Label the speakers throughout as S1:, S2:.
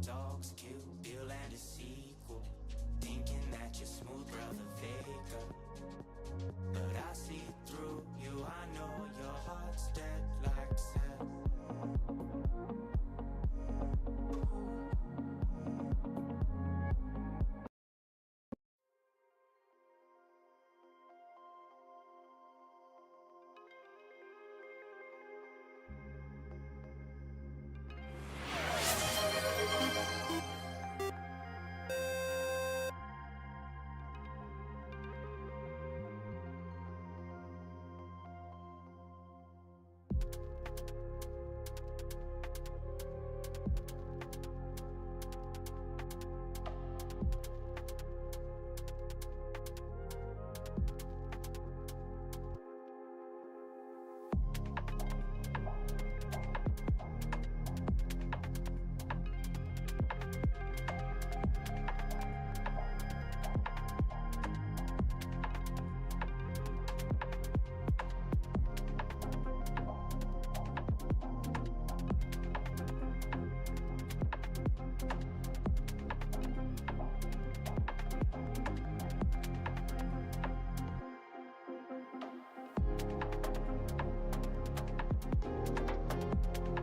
S1: Dogs, Kill Bill and a sequel. Thinking that you're smooth, brother, faker. But I see through you, I know your heart's dead like sand.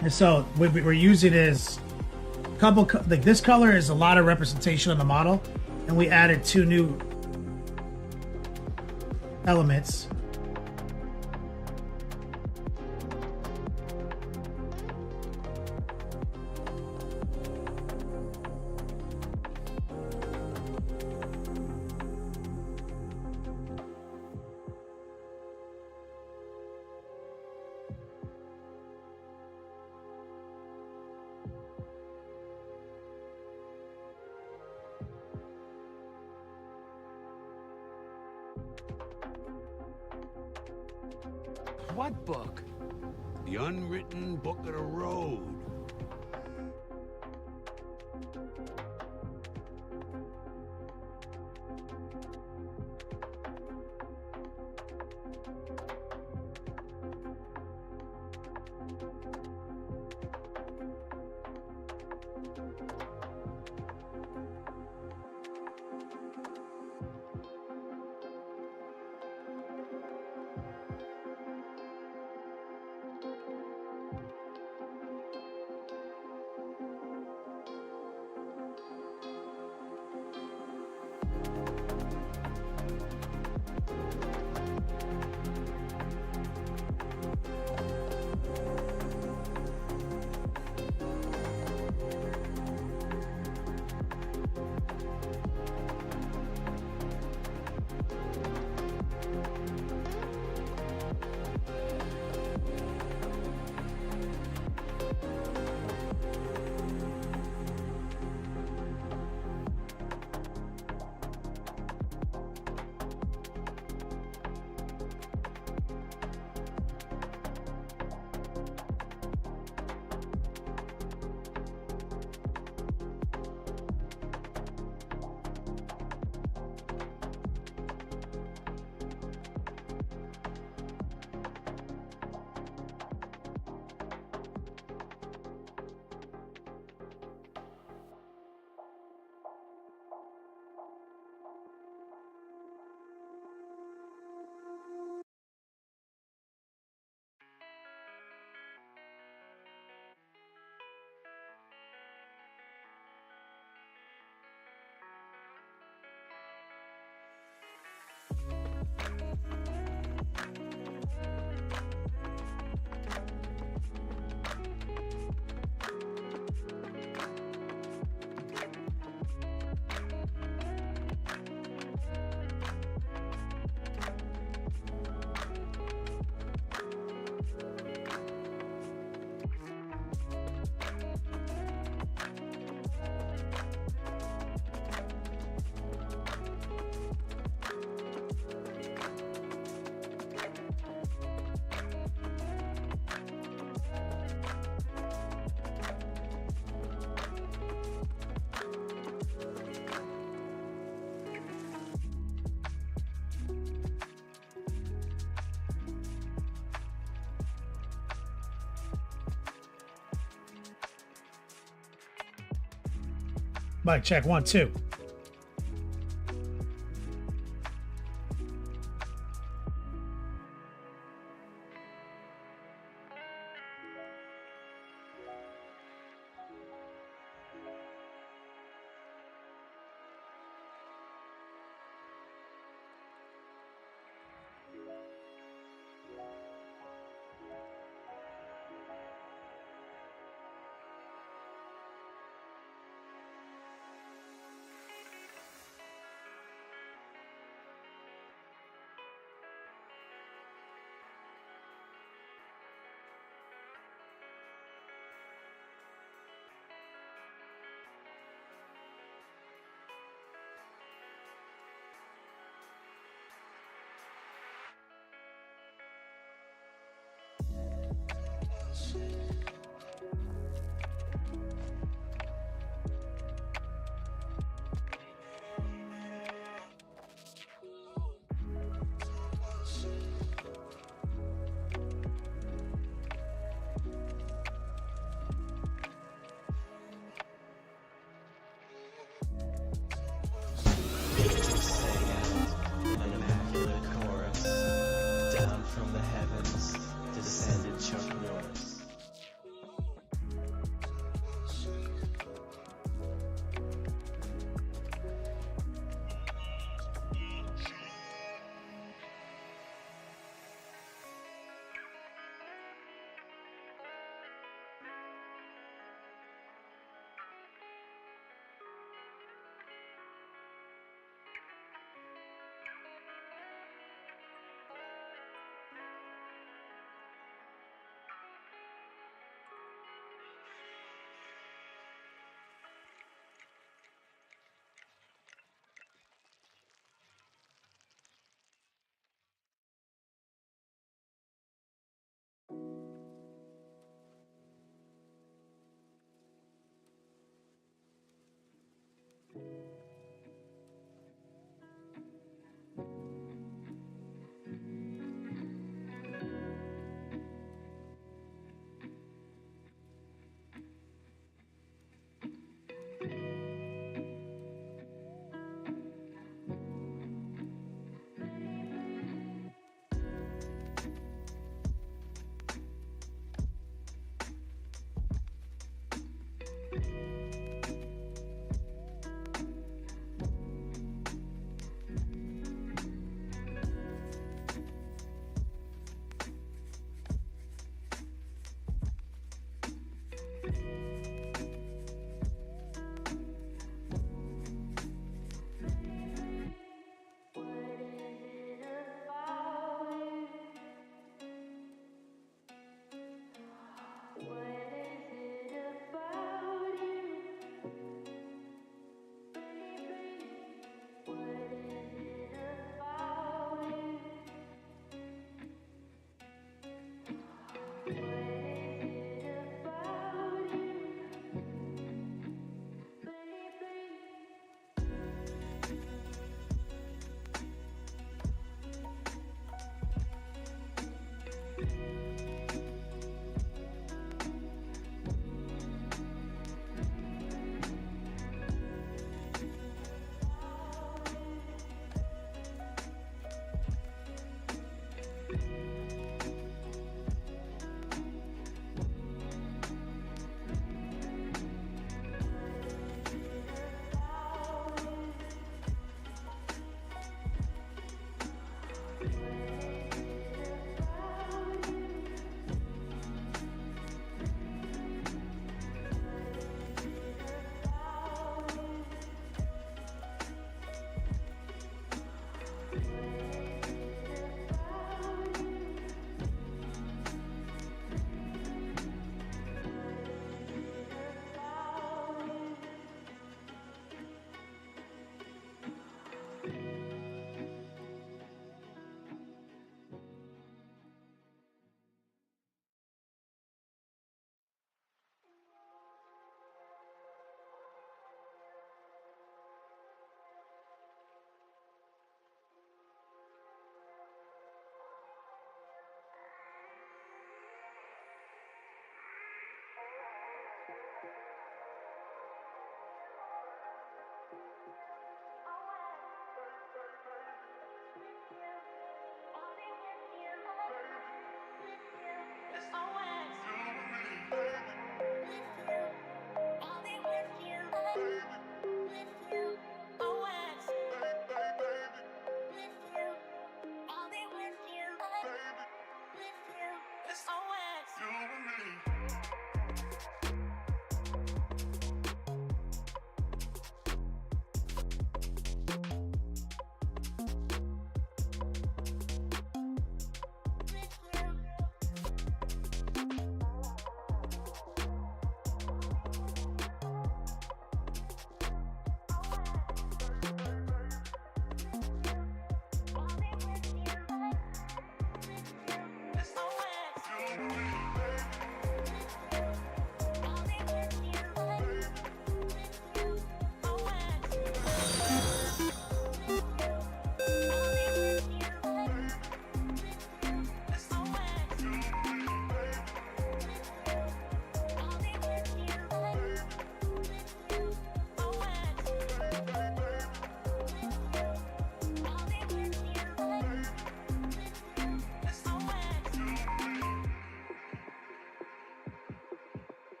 S2: And so we're using is a couple, like this color is a lot of representation on the model, and we added 2 new elements.
S3: What book?
S4: The unwritten book of the road.
S2: Mic check 1 2.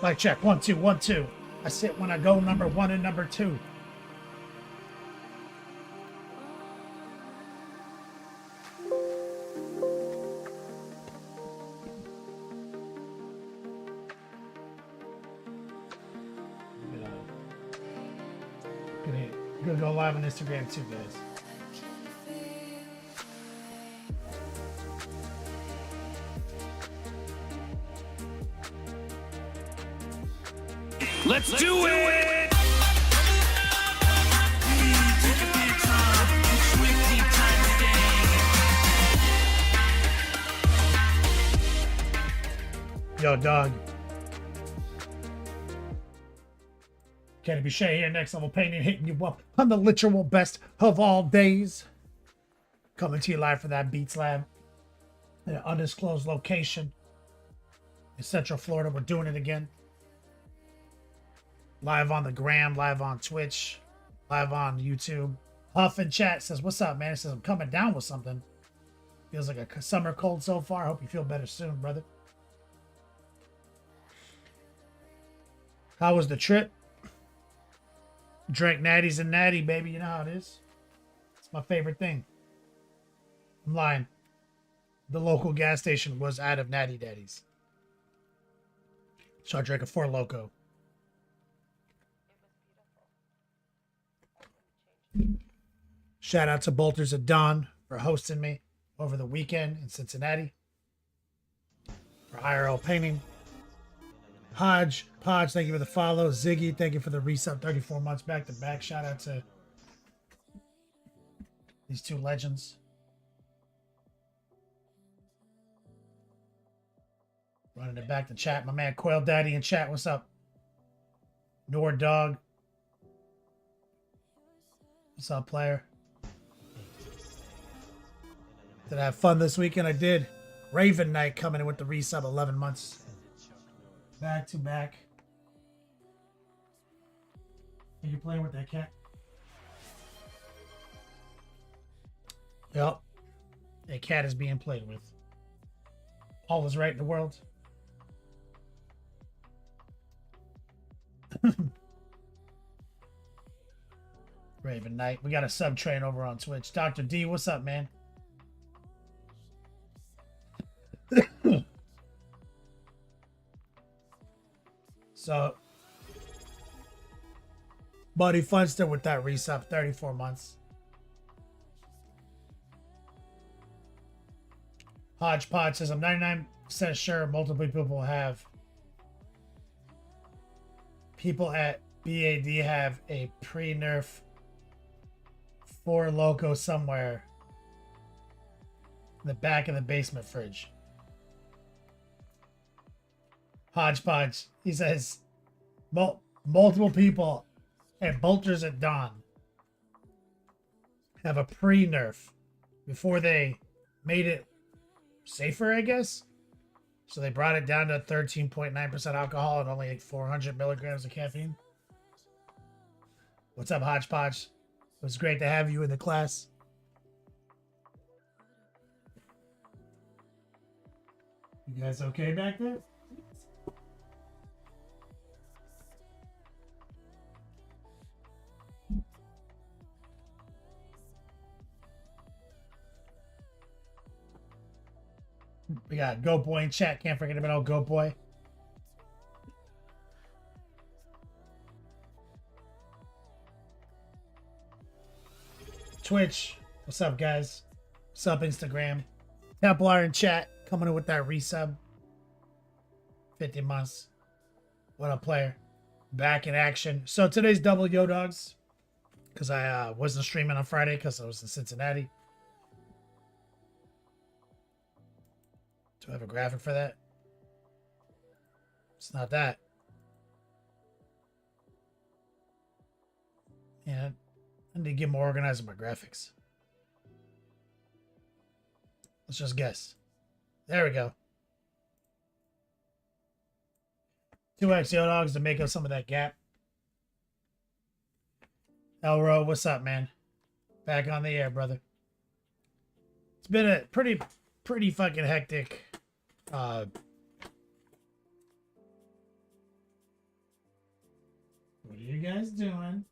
S2: Mic check. 1 2 1 2. I sit when I go number 1 and number 2. Gonna go live on Instagram too, guys.
S1: Let's do it!
S2: Yo, dog. Kenny Bichet here, next level painting, hitting you up on the literal best of all days. Coming to you live from that Beats Lab in an undisclosed location in Central Florida. We're doing it again. Live on the gram, live on Twitch, live on YouTube. Huff in chat says, what's up, man? It says, I'm coming down with something. Feels like a summer cold so far. Hope you feel better soon, brother. How was the trip? Drank natties and natty, baby. You know how it is. It's my favorite thing. I'm lying. The local gas station was out of natty daddies. So I drank a Four Loko. Shout out to Bolters at Dawn for hosting me over the weekend in Cincinnati for IRL painting. Podge, thank you for the follow. Ziggy, thank you for the resub 34 months back to back. Shout out to these two legends. Running it back to chat. My man Quail Daddy in chat. What's up? Nord Dog. What's up, player? Did I have fun this weekend? I did. Raven Knight coming in with the resub 11 months. Back to back. Are you playing with that cat? Yep. A cat is being played with. All is right in the world. Raven Knight. We got a sub train over on Twitch. Dr. D, what's up, man? So, Buddy Funster with that resub, 34 months. Hodgepodge says, I'm 99% sure multiple people have. People at BAD have a pre-nerf Four Loko somewhere in the back of the basement fridge. Hodgepodge, he says, multiple people at Bolters at Dawn have a pre-nerf before they made it safer, I guess. So they brought it down to 13.9% alcohol and only like 400 milligrams of caffeine. What's up, Hodgepodge? It was great to have you in the class. You guys okay back there? We got Go Boy in chat. Can't forget about old Go Boy. Twitch. What's up, guys? What's up, Instagram? Templar in chat. Coming in with that resub. 50 months. What up, player? Back in action. So today's double Yo Dogs. Because I wasn't streaming on Friday because I was in Cincinnati. Do I have a graphic for that? It's not that. Yeah, I need to get more organized with my graphics. Let's just guess. There we go. 2x Yo Dogs to make up some of that gap. Elro, what's up, man? Back on the air, brother. It's been a pretty fucking hectic what are you guys doing?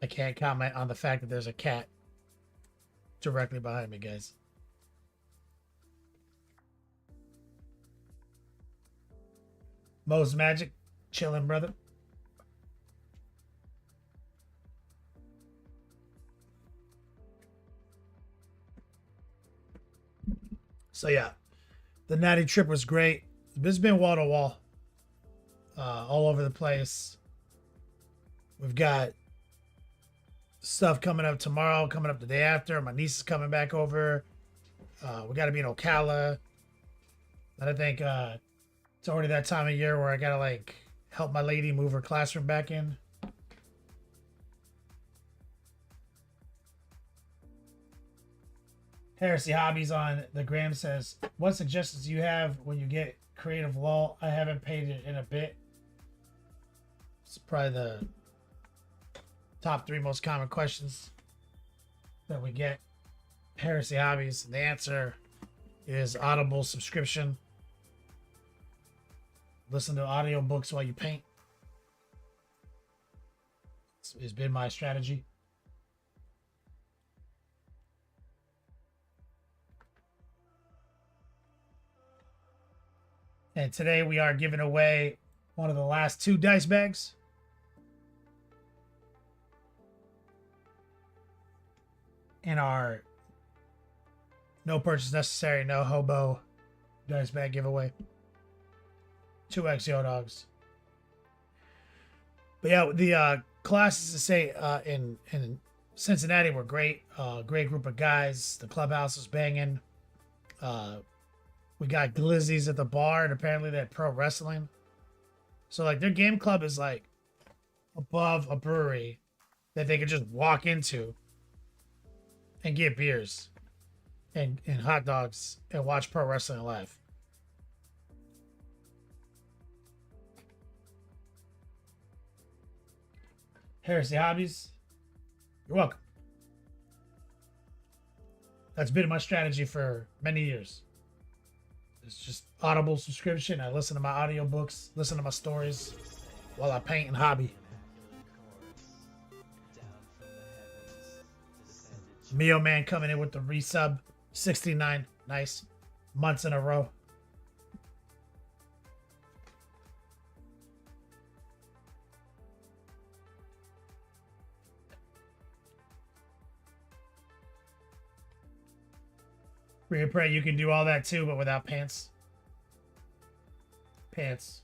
S2: I can't comment on the fact that there's a cat directly behind me, guys. Mo's Magic, chilling, brother. So yeah, the natty trip was great. It's been wall to wall, all over the place. We've got stuff coming up tomorrow, coming up the day after. My niece is coming back over. We got to be in Ocala. And I think it's already that time of year where I got to like help my lady move her classroom back in. Heresy Hobbies on the gram says, what suggestions do you have when you get creative lull? I haven't paid it in a bit. It's probably the top 3 most common questions that we get. Heresy Hobbies. And the answer is Audible subscription. Listen to audiobooks while you paint. It's been my strategy. And today we are giving away one of the last 2 dice bags. In our no purchase necessary, no hobo dice bag giveaway. 2 XO dogs. But yeah, the classes to say in Cincinnati were great. Great group of guys. The clubhouse was banging. We got glizzies at the bar, and apparently they had pro wrestling. So like their game club is like above a brewery that they could just walk into and get beers and hot dogs and watch pro wrestling live. Heresy Hobbies, you're welcome. That's been my strategy for many years. It's just Audible subscription. I listen to my audiobooks, listen to my stories while I paint and hobby. Mio Man coming in with the resub. 69. Nice. Months in a row. Pray, pray you can do all that too, but without pants. Pants.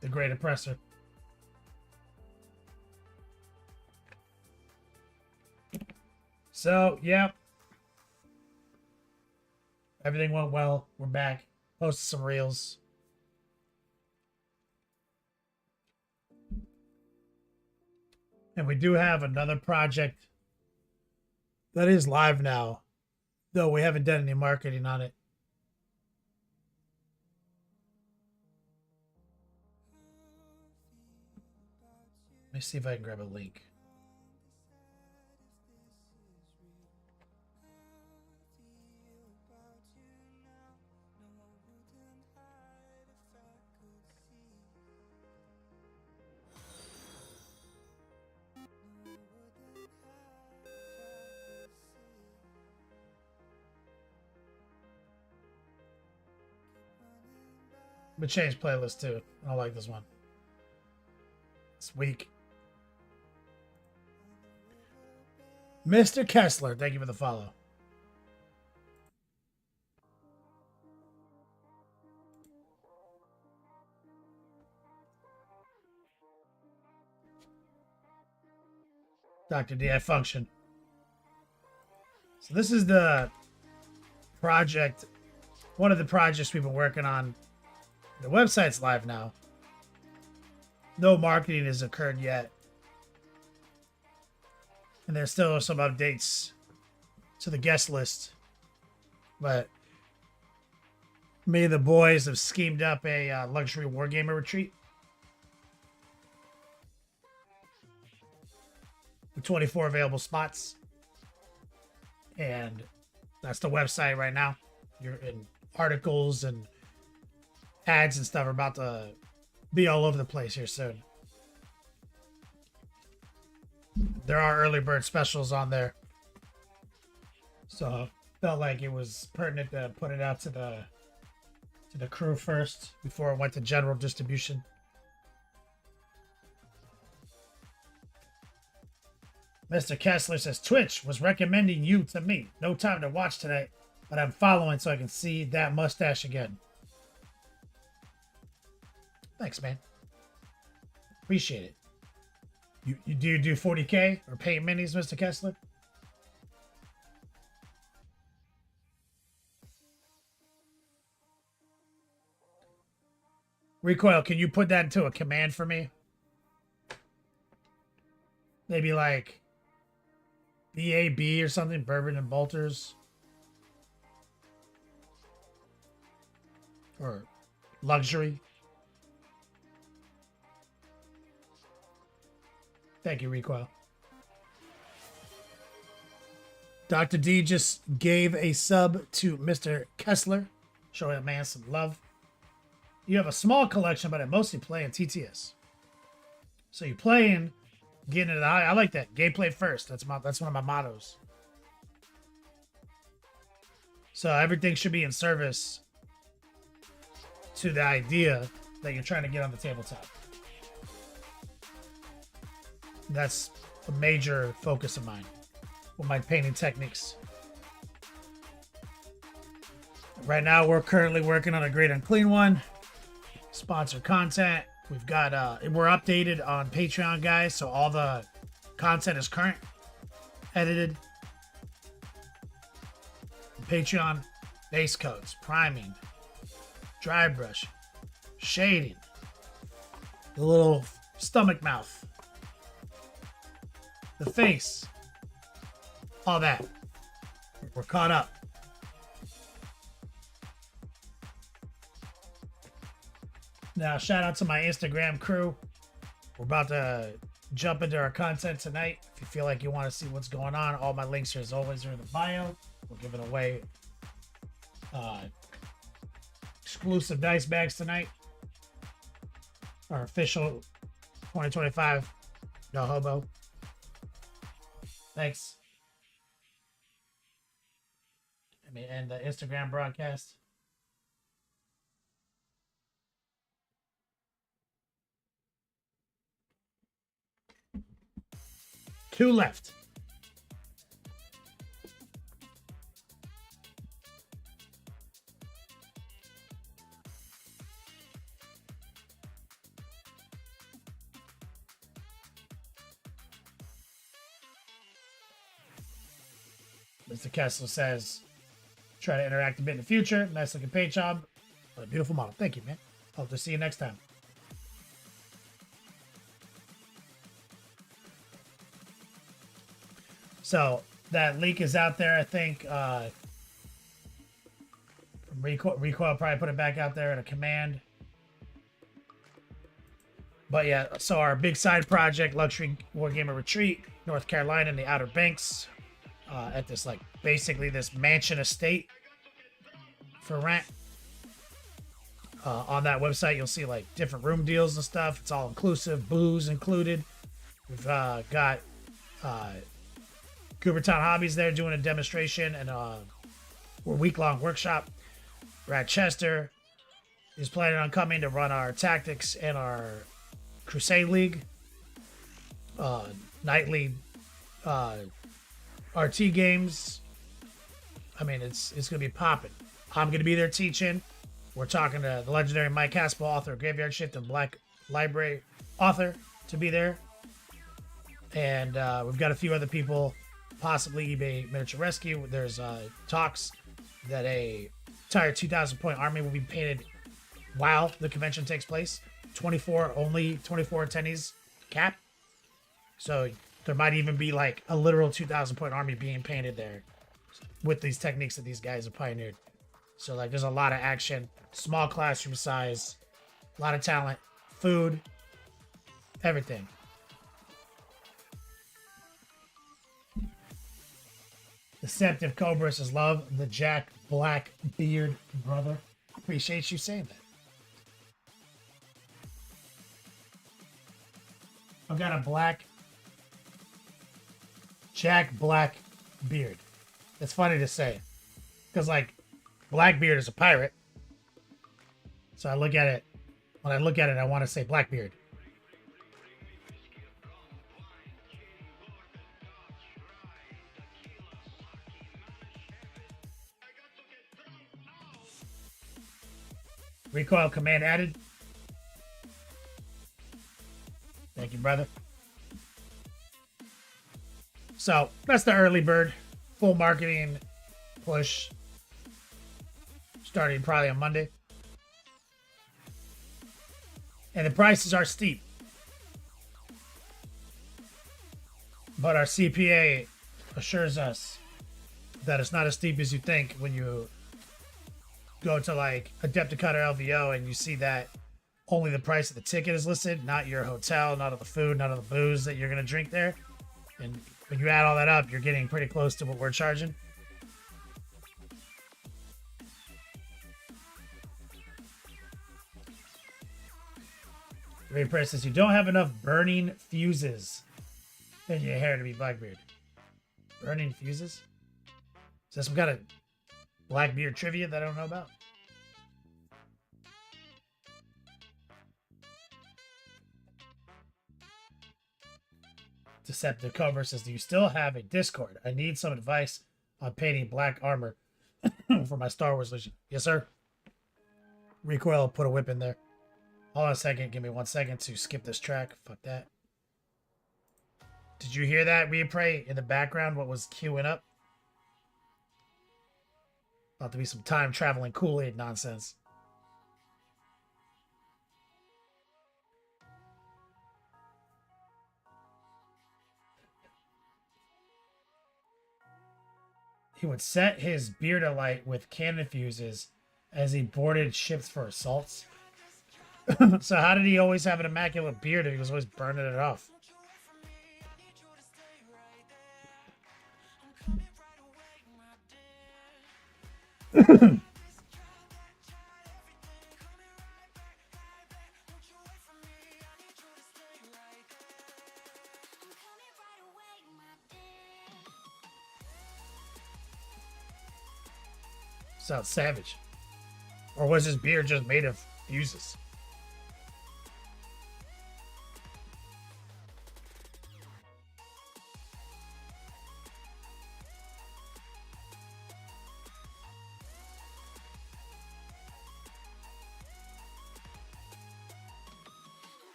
S2: The great oppressor. So, yep. Everything went well. We're back. Posted some reels. And we do have another project that is live now, though we haven't done any marketing on it. Let me see if I can grab a link. But change playlist too. I don't like this one. It's weak. Mr. Kessler, thank you for the follow. Dr. D, I function. So this is the project, one of the projects we've been working on. The website's live now. No marketing has occurred yet. And there's still some updates to the guest list. But me and the boys have schemed up a luxury wargamer retreat. With 24 available spots. And that's the website right now. You're in articles and ads and stuff are about to be all over the place here soon. There are early bird specials on there. So felt like it was pertinent to put it out to the crew first before it went to general distribution. Mr. Kessler says, Twitch was recommending you to me. No time to watch tonight, but I'm following so I can see that mustache again. Thanks, man. Appreciate it. You do 40K or paint minis, Mr. Kessler? Recoil, can you put that into a command for me? Maybe like BAB or something, Bourbon and Bolters. Or luxury. Thank you, Recoil. Dr. D just gave a sub to Mr. Kessler, showing a man some love. You have a small collection, but I mostly play in TTS. So you play in, getting into the high. I like that. Gameplay first. That's one of my mottos. So everything should be in service to the idea that you're trying to get on the tabletop. That's a major focus of mine with my painting techniques. Right now, we're currently working on a Great Unclean one. Sponsored content. We've got we're updated on Patreon, guys, so all the content is current, edited. Patreon base coats, priming, dry brush, shading, the little stomach mouth, the face, all that. We're caught up. Now, shout out to my Instagram crew. We're about to jump into our content tonight. If you feel like you want to see what's going on, all my links are as always are in the bio. We're giving away exclusive dice bags tonight. Our official 2025 No Hobo. Thanks. Let me end the Instagram broadcast. Two left. Mr. Kessler says, try to interact a bit in the future. Nice looking paint job. What a beautiful model. Thank you, man. Hope to see you next time. So that leak is out there, I think. Recoil probably put it back out there in a command. But yeah, so our big side project, Luxury Wargamer Retreat, North Carolina in the Outer Banks, at this basically this mansion estate for rent. On that website, you'll see different room deals and stuff. It's all inclusive, booze included. We've got Coopertown Hobbies there doing a demonstration and a week-long workshop. Brad Chester is planning on coming to run our tactics and our Crusade League. Nightly RT games. I mean, it's going to be popping. I'm going to be there teaching. We're talking to the legendary Mike Haspel, author of Graveyard Shift and Black Library author, to be there. And we've got a few other people, possibly eBay Miniature Rescue. There's talks that a entire 2,000 point army will be painted while the convention takes place. 24 attendees cap. So there might even be a literal 2,000 point army being painted there with these techniques that these guys have pioneered. So there's a lot of action, small classroom size, a lot of talent, food, everything. Deceptive Cobra says, love the Jack Blackbeard brother. Appreciate you saying that. I've got a Jack Blackbeard. It's funny to say. Because Blackbeard is a pirate. So I look at it. When I look at it, I want to say Blackbeard. Recoil command added. Thank you, brother. So that's the early bird. Full marketing push starting probably on Monday. And the prices are steep. But our CPA assures us that it's not as steep as you think when you go to like Adepticon or LVO and you see that only the price of the ticket is listed, not your hotel, not of the food, not of the booze that you're going to drink there. And when you add all that up, you're getting pretty close to what we're charging. Ray Press says you don't have enough burning fuses in your hair to be Blackbeard. Burning fuses? Is that some kind of Blackbeard trivia that I don't know about? Deceptive Cover says, do you still have a Discord? I need some advice on painting black armor for my Star Wars Legion. Yes, sir. Recoil, put a whip in there. Hold on a second. Give me 1 second to skip this track. Fuck that. Did you hear that, Reapray, in the background? What was queuing up? About to be some time traveling Kool-Aid nonsense. He would set his beard alight with cannon fuses as he boarded ships for assaults. So how did he always have an immaculate beard if he was always burning it off? Sounds savage. Or was his beard just made of fuses?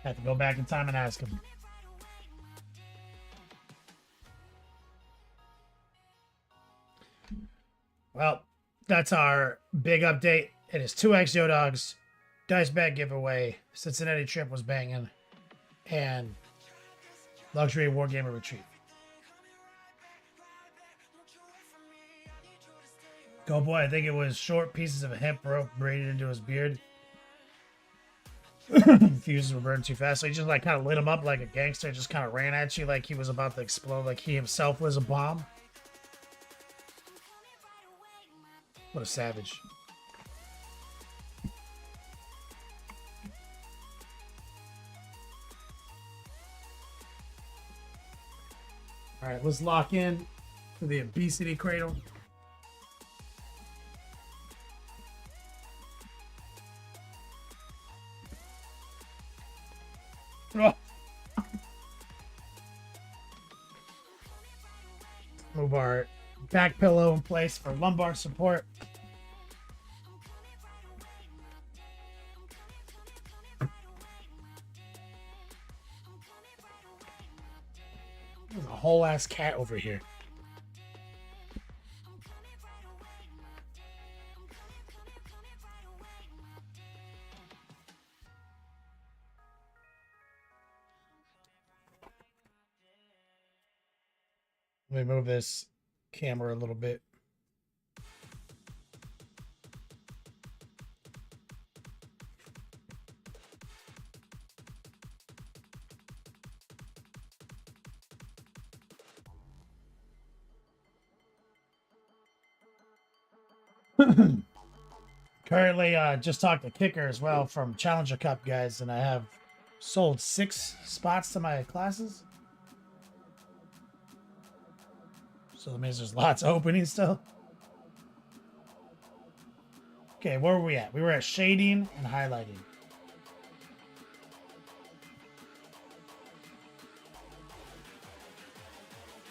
S2: Have to go back in time and ask him. Well, that's our big update. It is 2x Yo Dogs, dice bag giveaway, Cincinnati trip was banging, and luxury wargamer retreat. Go boy, I think it was short pieces of hemp rope braided into his beard. Fuses were burned too fast, so he just like kind of lit him up like a gangster, just kind of ran at you like he was about to explode, like he himself was a bomb. What a savage. All right, let's lock in to the obesity cradle. Oh. Move our back pillow in place for lumbar support. There's a whole ass cat over here. Let me move this camera a little bit. Currently, just talked to Kicker as well from Challenger Cup guys, and I have sold 6 spots to my classes. So that means there's lots opening still. Okay, where were we at? We were at shading and highlighting.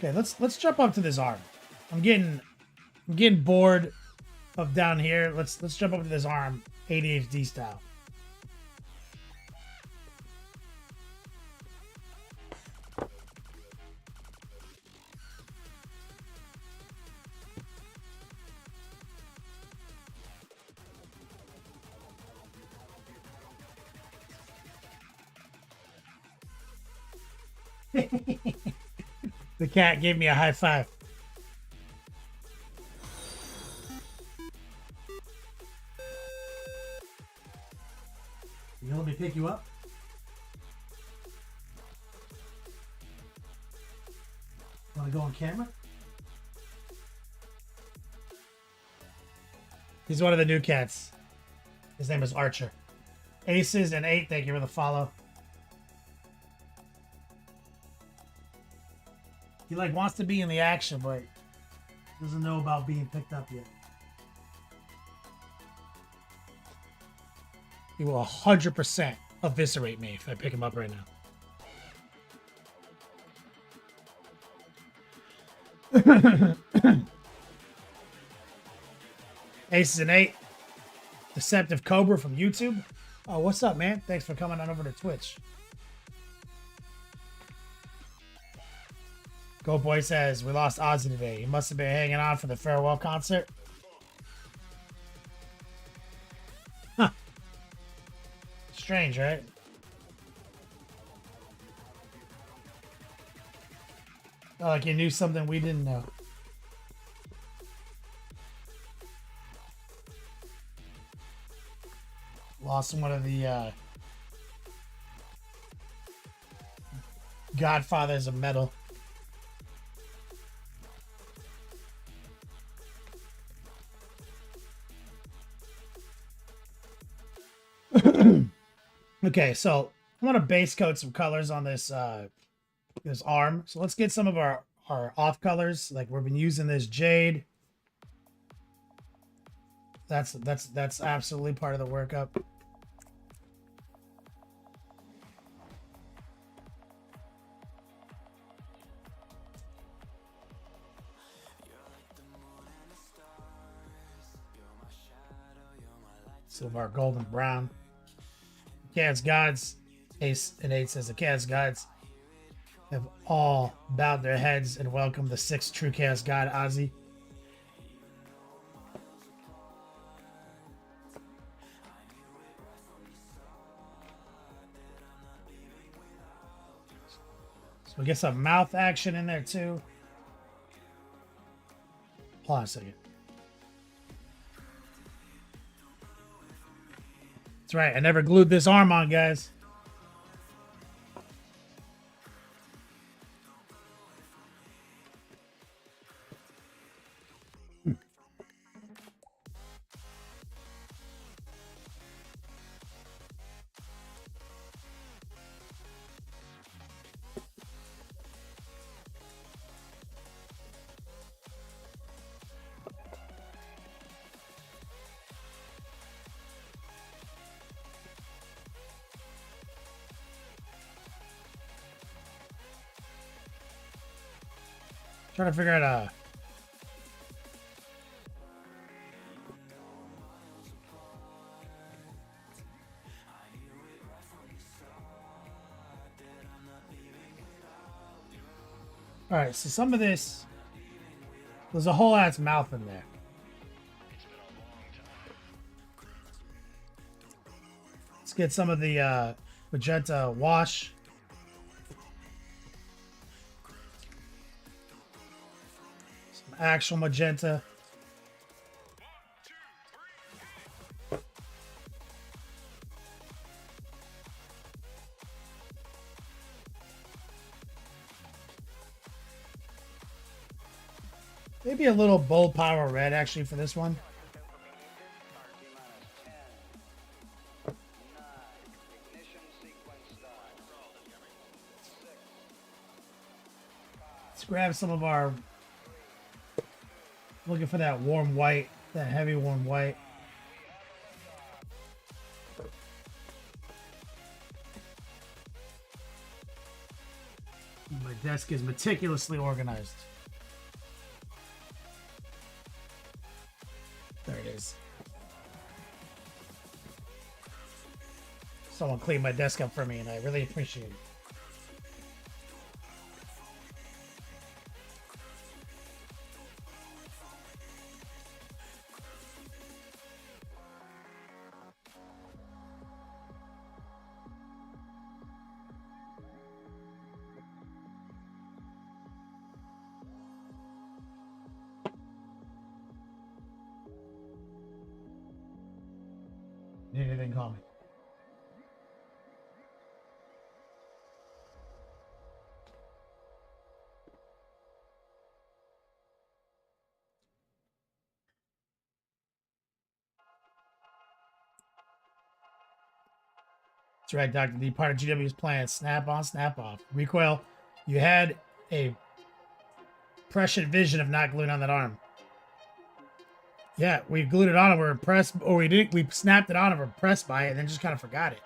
S2: Okay, let's jump up to this arm. I'm getting bored of down here. Let's jump up to this arm, ADHD style. The cat gave me a high five. You gonna let me pick you up? Wanna go on camera? He's one of the new cats. His name is Archer. Aces and 8, thank you for the follow. He like wants to be in the action, but doesn't know about being picked up yet. He will 100% eviscerate me if I pick him up right now. Aces and 8. Deceptive Cobra from YouTube. Oh, what's up, man? Thanks for coming on over to Twitch. Go Boy says, we lost Ozzy today. He must have been hanging on for the farewell concert. Huh. Strange, right? Felt like he knew something we didn't know. Lost one of the godfathers of metal. Okay, so I want to base coat some colors on this this arm. So let's get some of our off colors. Like we've been using this jade. That's absolutely part of the workup. Some of our golden brown. Chaos Gods, Ace and 8 says the Chaos Gods have all bowed their heads and welcomed the 6th true Chaos God, Ozzy. So we get some mouth action in there too. Hold on a second. That's right. I never glued this arm on, guys. Trying to figure out all right, so some of this, there's a whole ass mouth in there. Let's get some of the magenta wash. Actual magenta. Maybe a little bold power red actually for this one. Let's grab some of our, looking for that warm white, that heavy warm white. My desk is meticulously organized. There it is. Someone cleaned my desk up for me, and I really appreciate it. Need anything, call me. That's right, Dr. D. Part of GW's plan. Snap on, snap off. Recoil, you had a prescient vision of not gluing on that arm. Yeah, we glued it on and we're impressed, or we didn't. We snapped it on and we're impressed by it, and then just kind of forgot it.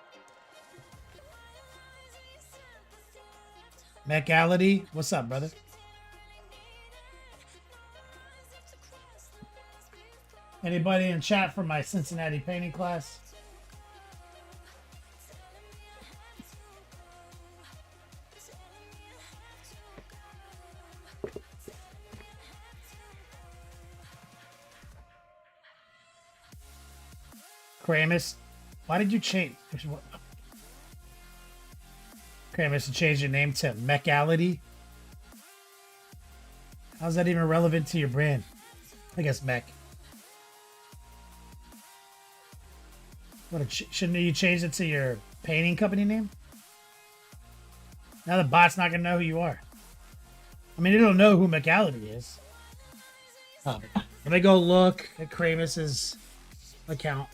S2: Mechality, what's up, brother? Anybody in chat from my Cincinnati painting class? Kramus, why did you change? Kramus, you changed your name to Mechality? How's that even relevant to your brand? I guess Mech. What? Shouldn't you change it to your painting company name? Now the bot's not gonna know who you are. I mean, it'll know who Mechality is. Let me go look at Kramus's account.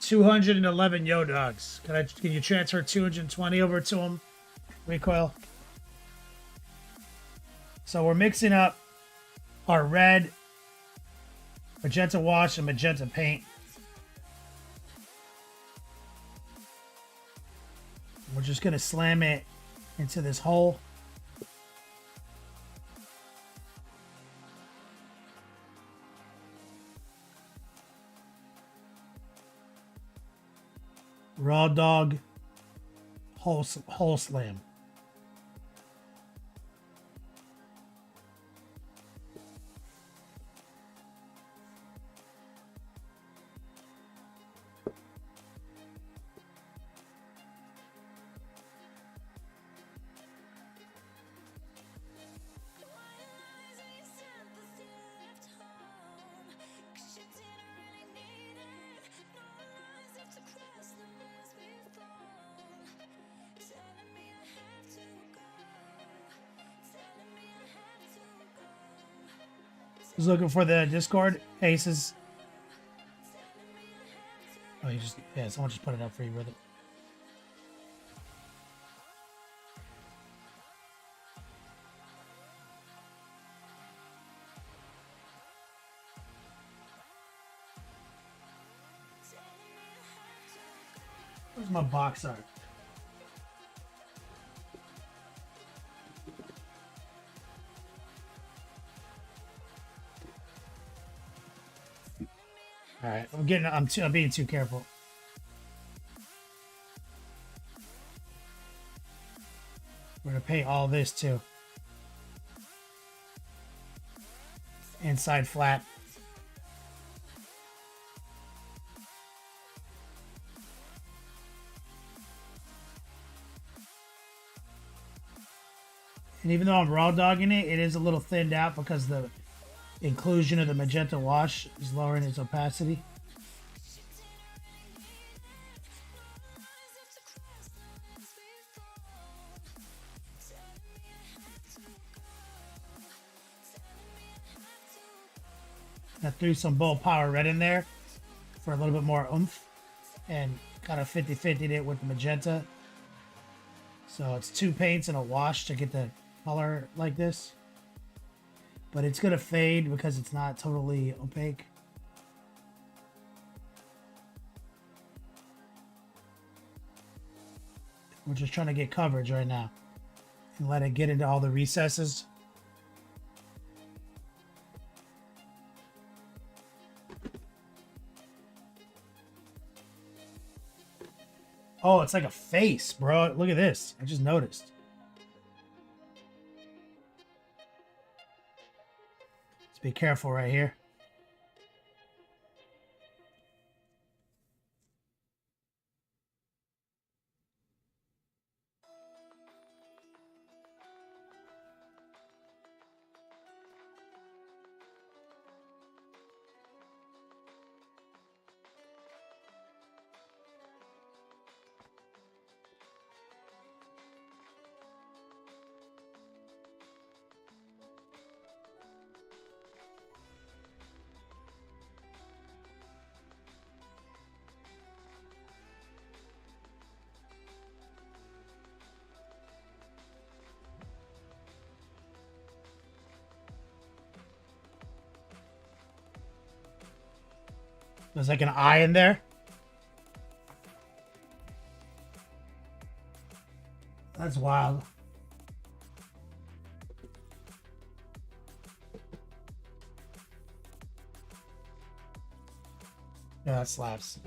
S2: $211 yo dogs. Can you transfer 220 over to him? Recoil. So we're mixing up our red, magenta wash, and magenta paint. We're just gonna slam it into this hole. Raw dog hole slam. Who's looking for the Discord? Aces. Oh, you just, yeah, someone just put it up for you with it. Where's my box art? All right, I'm being too careful. We're gonna paint all this too. Inside flat. And even though I'm raw dogging it, it is a little thinned out because the inclusion of the magenta wash is lowering its opacity. I threw some Bold Power Red in there for a little bit more oomph and kind of 50-50'd it with the magenta So it's 2 paints and a wash to get the color like this. But it's going to fade because it's not totally opaque. We're just trying to get coverage right now and let it get into all the recesses. Oh, it's like a face, bro. Look at this. I just noticed. Let's be careful right here. There's like an eye in there. That's wild. Yeah, that slaps.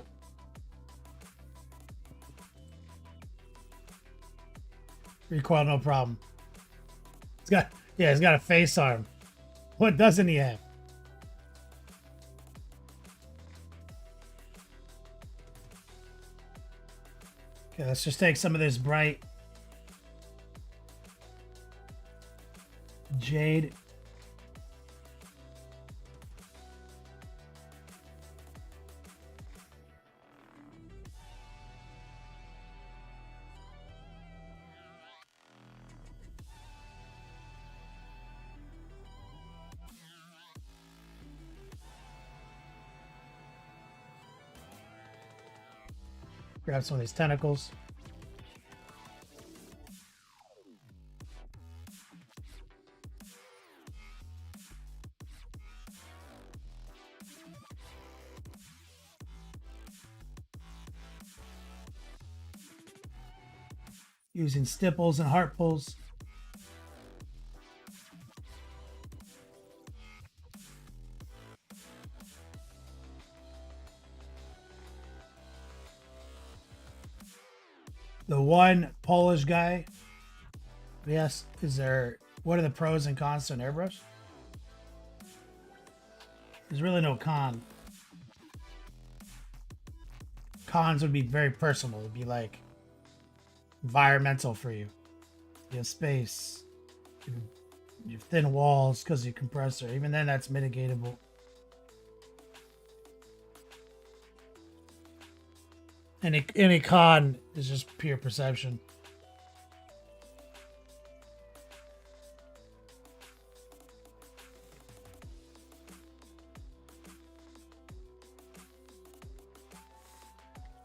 S2: Recoil, no problem. It's got, yeah, he's got a face arm. What doesn't he have? Okay, let's just take some of this bright jade. Grab some of these tentacles. Using stipples and heart pulls. The one Polish guy. Yes, is there? What are the pros and cons to an airbrush? There's really no con. Cons would be very personal. It'd be like environmental for you. You have space. You have thin walls because of your compressor. Even then, that's mitigatable. Any con is just pure perception.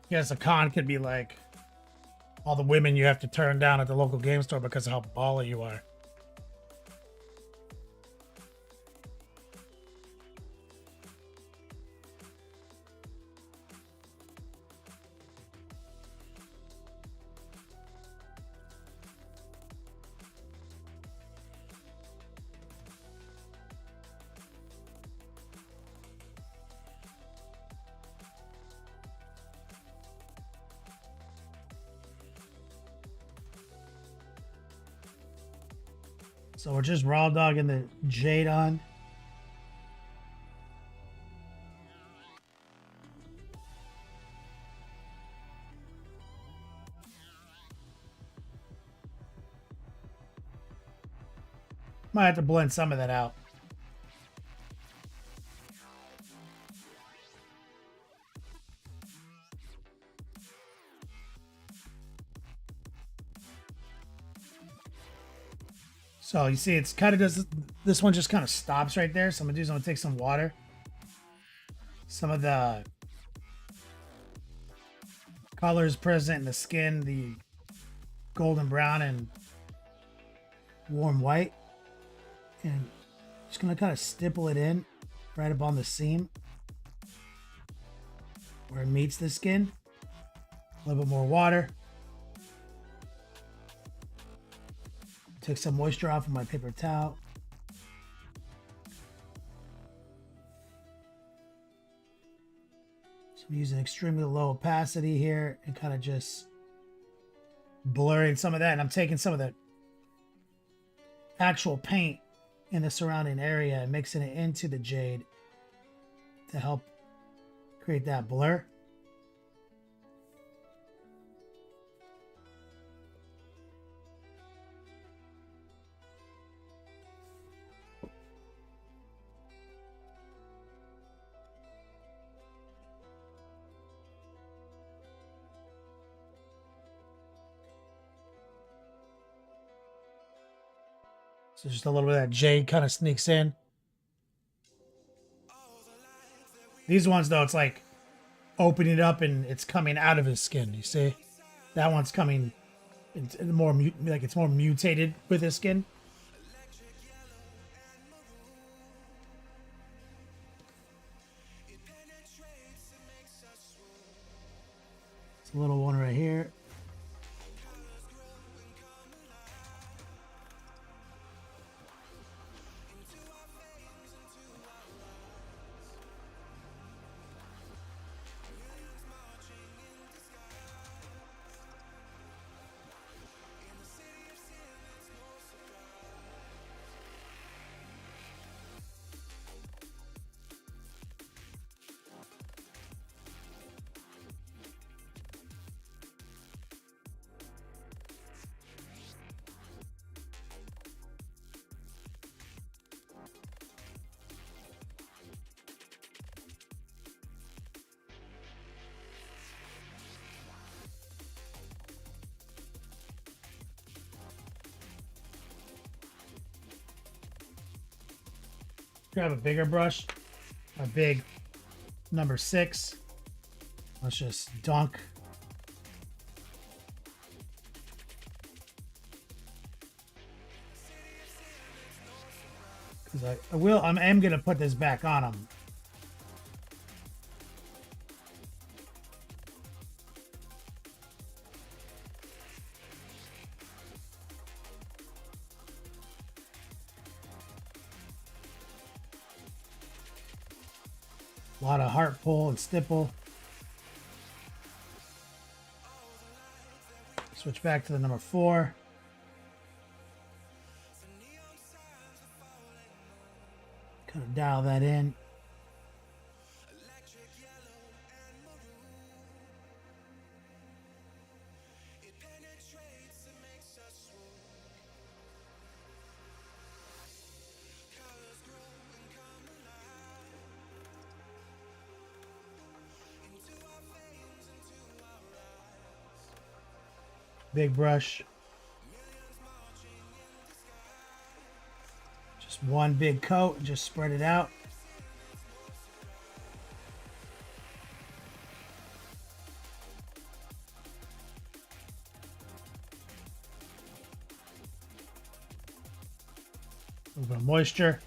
S2: Yes, a con could be like all the women you have to turn down at the local game store because of how baller you are. So we're just raw dogging the jade on. Might have to blend some of that out. So you see, it's kind of does. This one just kind of stops right there. So I'm gonna do is I'm gonna take some water. Some of the colors present in the skin, the golden brown and warm white. And just gonna kind of stipple it in right up on the seam where it meets the skin. A little bit more water. Take some moisture off of my paper towel. So I'm using extremely low opacity here and kind of just blurring some of that. And I'm taking some of the actual paint in the surrounding area and mixing it into the jade to help create that blur. So just a little bit of that jade kind of sneaks in. These ones, though, it's like opening it up and it's coming out of his skin. You see? That one's coming it's more like it's more mutated with his skin. It's a little one right here. Grab a bigger brush, a big number 6. Let's just dunk. Because I am gonna put this back on him. A lot of heart pull and stipple. Switch back to the number 4. Kind of dial that in. Big brush. Just one big coat, just spread it out. A little bit of moisture.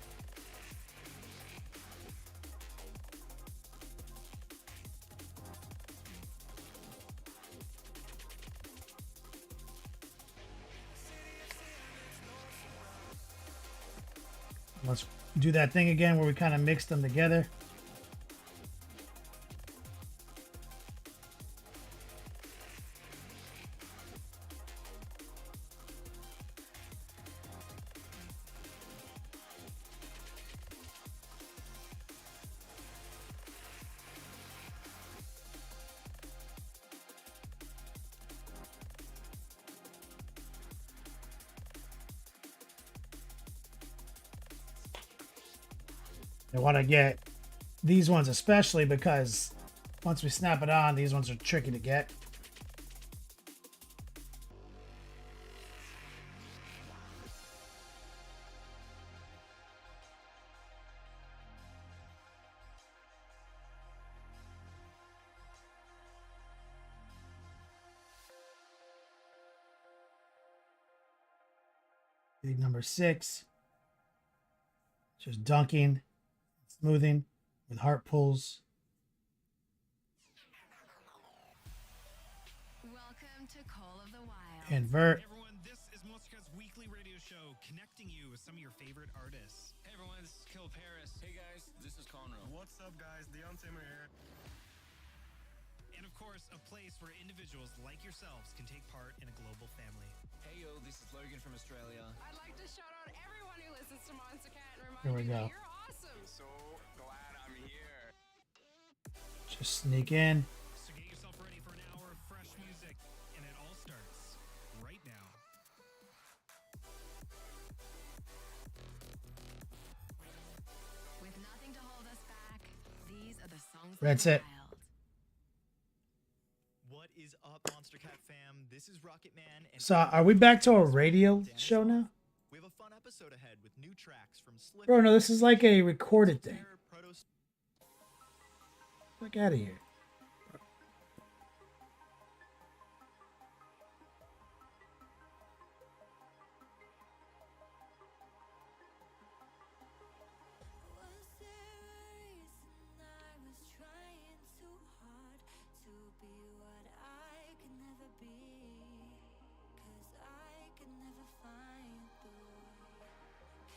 S2: Let's do that thing again where we kind of mix them together. I want to get these ones especially because once we snap it on, these ones are tricky to get. Big number 6. Just dunking, smoothing with heart pulls.
S3: Welcome to Call of the Wild.
S2: Invert.
S5: Hey everyone, this is Monstercat's weekly radio show connecting you with some of your favorite artists.
S6: Hey everyone, this is Kill Paris. Hey guys, this is Conroe.
S7: What's up, guys? Deontay here.
S5: And of course, a place where individuals like yourselves can take part in a global family.
S6: Hey yo, this is Logan from Australia.
S3: I'd like to shout out everyone who listens to Monster Cat and
S2: Here we
S3: remind you
S2: go.
S3: that you're awesome.
S7: So glad I'm here.
S2: Just sneak in.
S5: So get yourself ready for an hour of fresh music, and it all starts right now.
S3: With nothing to hold us back, these are the songs
S2: That's
S3: of the
S2: it.
S3: wild.
S8: What is up, Monster Cat fam? This is Rocket Man. And
S2: So, are we back to a radio show now?
S8: We have a fun episode ahead with new tracks from Slip.
S2: Bro, no, this is like a recorded thing.
S8: Proto
S2: Fuck out of here.
S9: Was there a reason I was trying too hard to be what I could never be? 'Cause I could never find the way.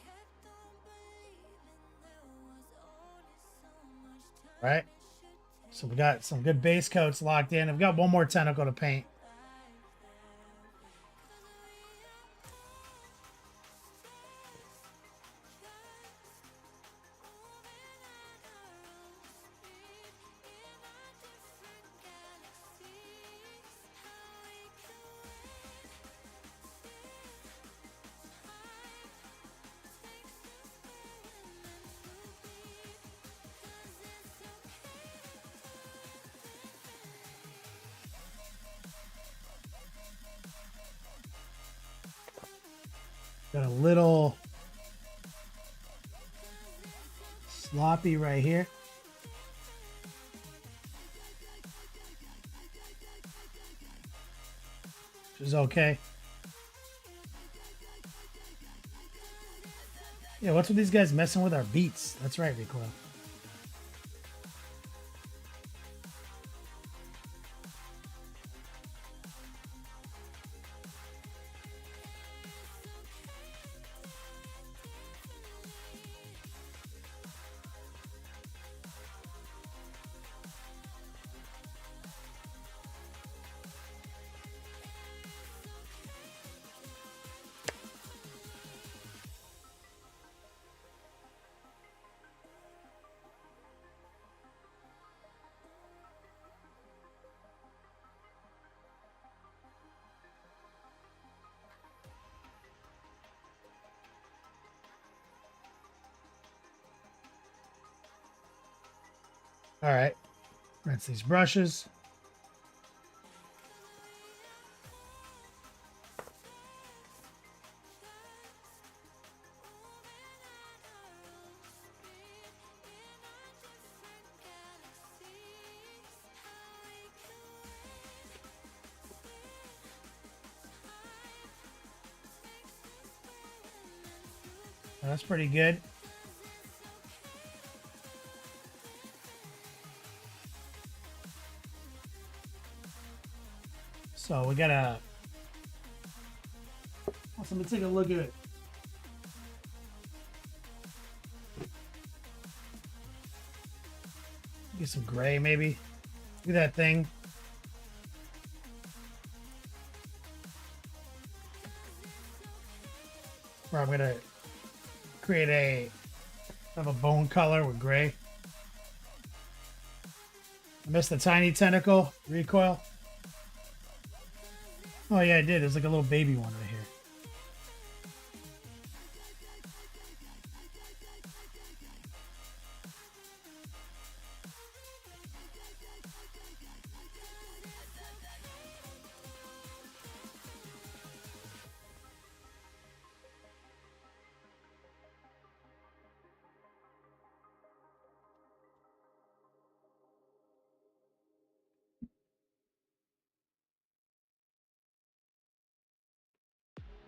S9: Kept on believing there was only so much time.
S2: Right? So we got some good base coats locked in. I've got one more tentacle to paint. Got a little sloppy right here. Which is okay. Yeah, what's with these guys messing with our beats? That's right, Recoil. All right, rinse these brushes. That's pretty good. So we gotta. Let me take a look at it. Get some gray, maybe. Look at that thing. Where I'm gonna create have a bone color with gray. I missed the tiny tentacle recoil. Oh yeah, I did. There's like a little baby one right here.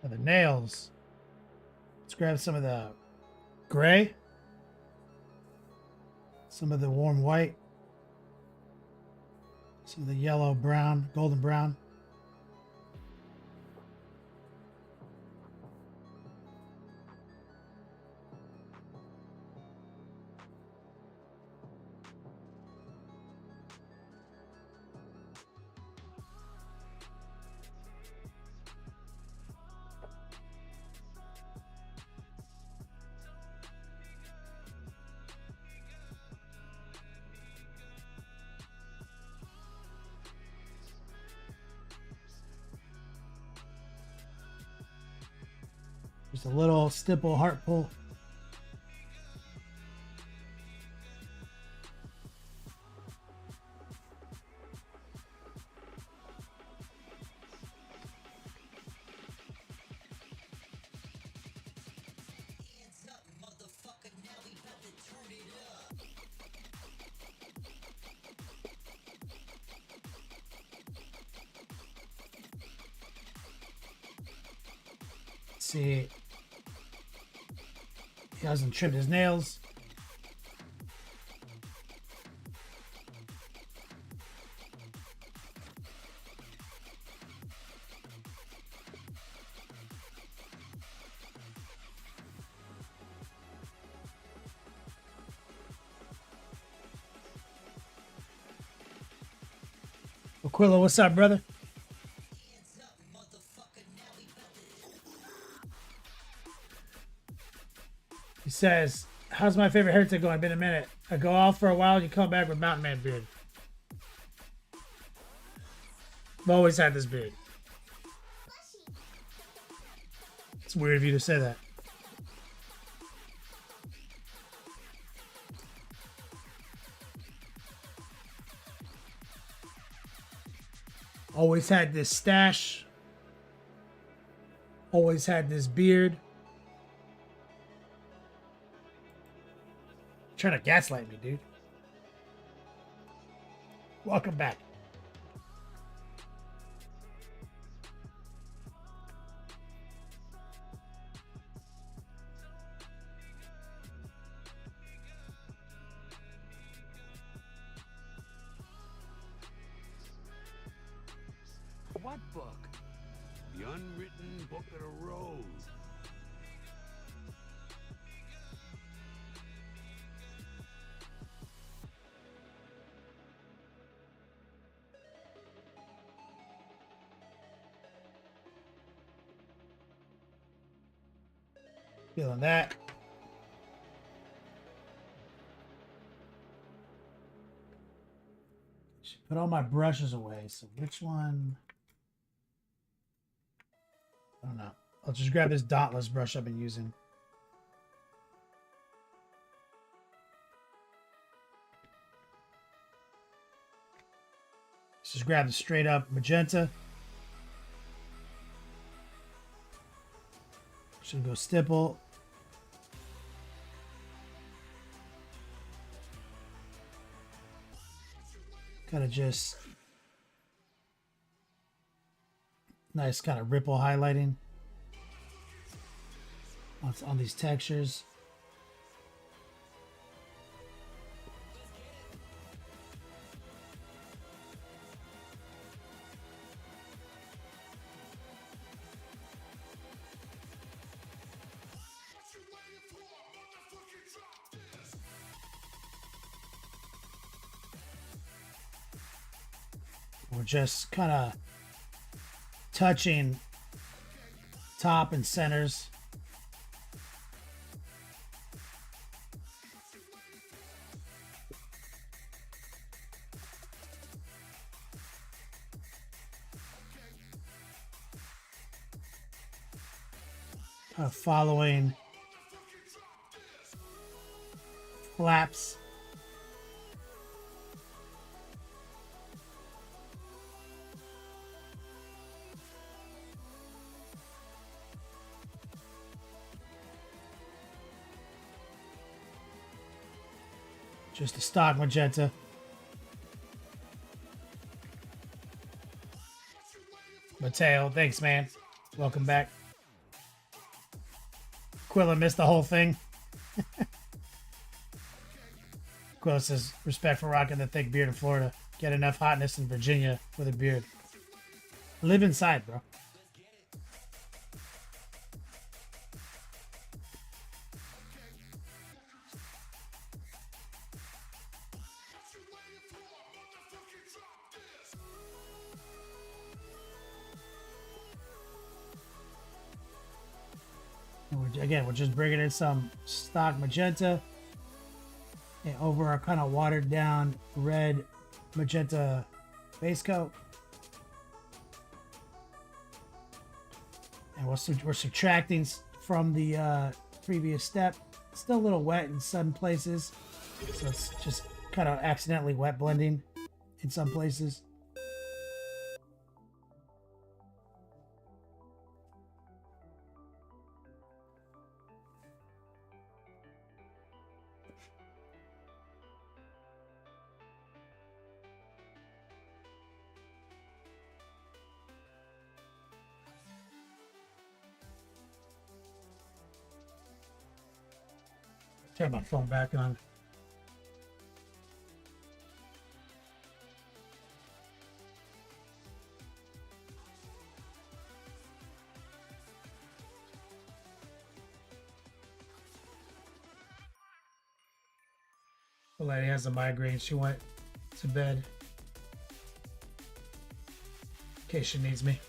S2: Oh, the nails. Let's grab some of the gray. Some of the warm white. Some of the yellow, brown, golden brown. Just a little stipple heart pull. See, he hasn't trimmed his nails. Aquila, what's up, brother? He says, how's my favorite haircut going? Been a minute. I go off for a while, you come back with Mountain Man beard. I've always had this beard. It's weird of you to say that. Always had this stash. Always had this beard. Trying to gaslight me, dude. Welcome back.
S4: What book? The unwritten book of the road.
S2: Feeling that. Should put all my brushes away. So which one? I don't know. I'll just grab this dotless brush I've been using. Just grab the straight up magenta. Should go stipple. Kind of just nice kind of ripple highlighting on these textures. We're just kind of touching top and centers. Kind of following flaps. Just a stock magenta. Mateo, thanks, man. Welcome back. Quilla missed the whole thing. Quilla says, respect for rocking the thick beard in Florida. Get enough hotness in Virginia with a beard. Live inside, bro. Again, we're just bringing in some stock magenta and over our kind of watered down red magenta base coat. And we're subtracting from the previous step. It's still a little wet in some places, so it's just kind of accidentally wet blending in some places. Turn my phone back on. The lady has a migraine. She went to bed in case she needs me.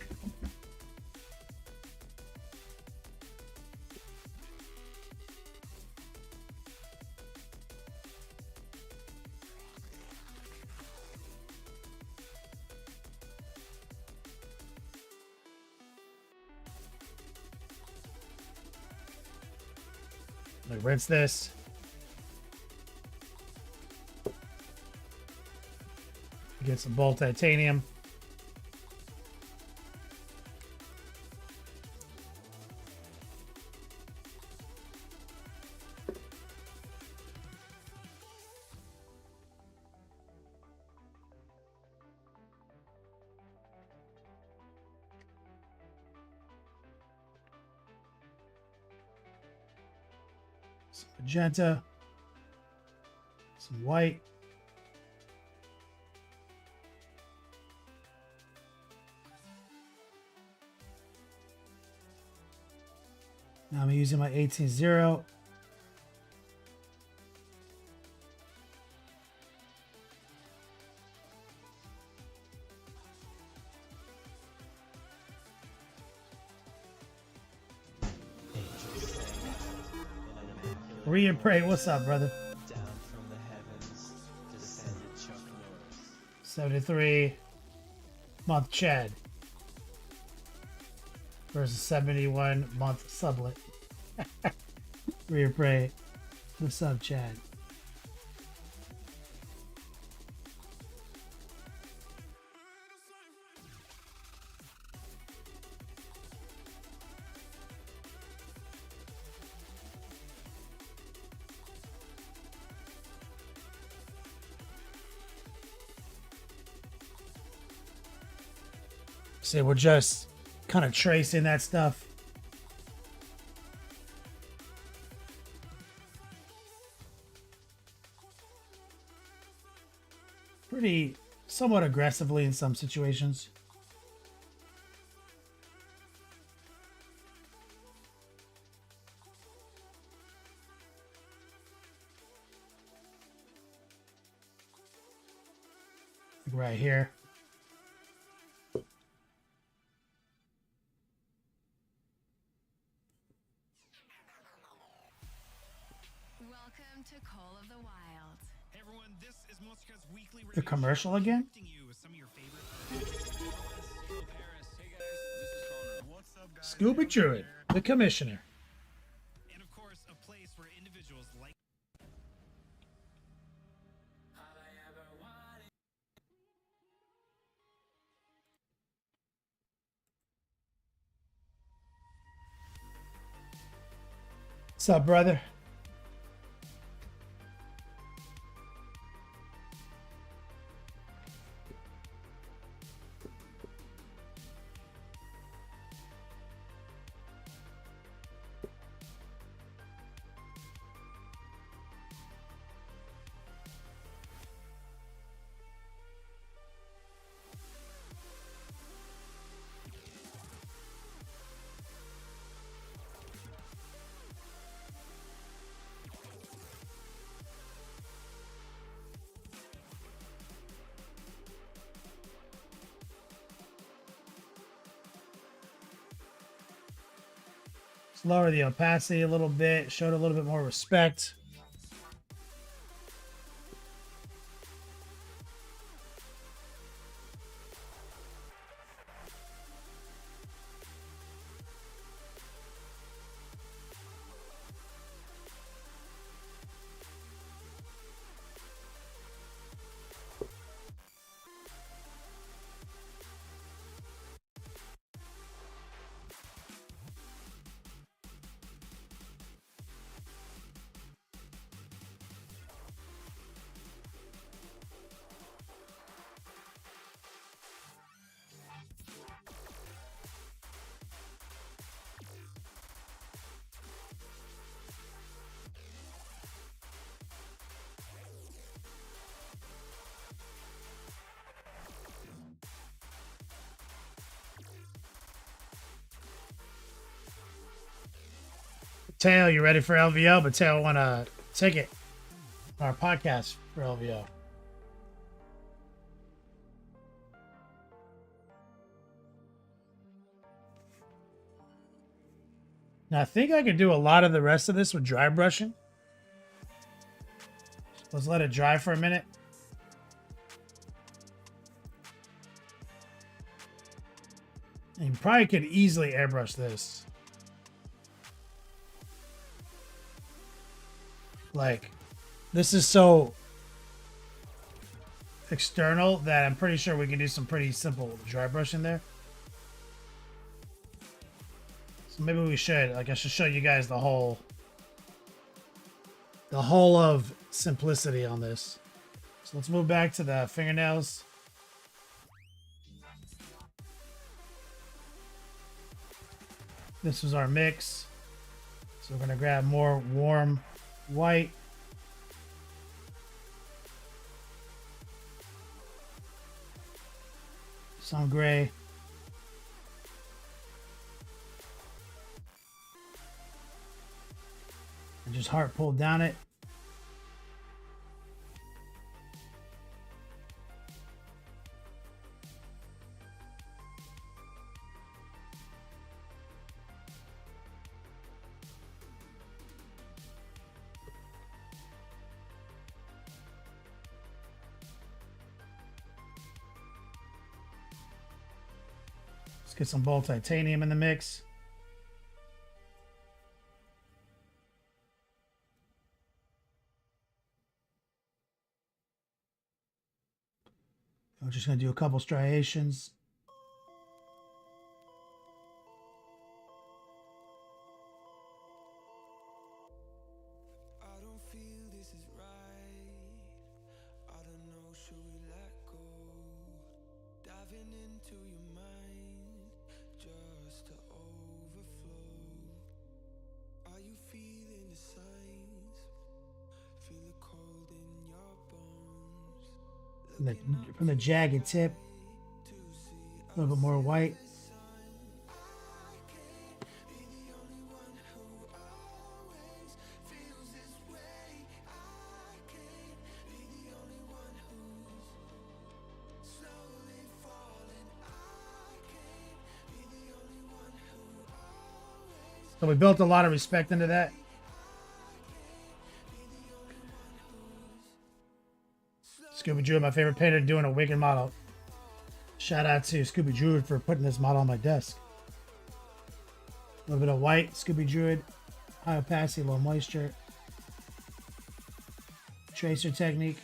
S2: Rinse this. Get some bold titanium. Some magenta. Some white. Now I'm using my 18-0. Read and pray. What's up, brother?
S10: Down from the heavens descended Chuck Norris.
S2: 73 month Chad versus 71 month Sublet. Rear pray. What's up, Chad? So we're just kind of tracing that stuff. Pretty somewhat aggressively in some situations. Like right here.
S3: Welcome to Call of the Wild.
S5: Hey everyone, this is Monstercat's weekly
S2: The commercial again?
S5: you with some of your favorite.
S7: What's up, guys?
S2: Scuba Druid, the commissioner.
S5: And of course, a place where individuals like
S2: What's up, brother? Let's lower the opacity a little bit, show it a little bit more respect. Mateo, you ready for LVO? Mateo won a ticket on our podcast for LVO. Now, I think I could do a lot of the rest of this with dry brushing. Let's let it dry for a minute. And you probably could easily airbrush this. Like, this is so external that I'm pretty sure we can do some pretty simple dry brushing there. So maybe we should, like, I should show you guys the whole of simplicity on this. So let's move back to the fingernails. This was our mix. So we're gonna grab more warm white. Some gray. And just heart pull down it. Let's get some bold titanium in the mix. I'm just going to do a couple striations.
S1: I don't feel this is right. I don't know, should we let go? Diving into your mind just to overflow. Are you feeling the signs? Feel the cold in your bones.
S2: From the jagged tip, a little bit more white. So we built a lot of respect into that. Scooby Druid, my favorite painter, doing a wicked model. Shout out to Scooby Druid for putting this model on my desk. A little bit of white, Scooby Druid, high opacity, low moisture. Tracer technique.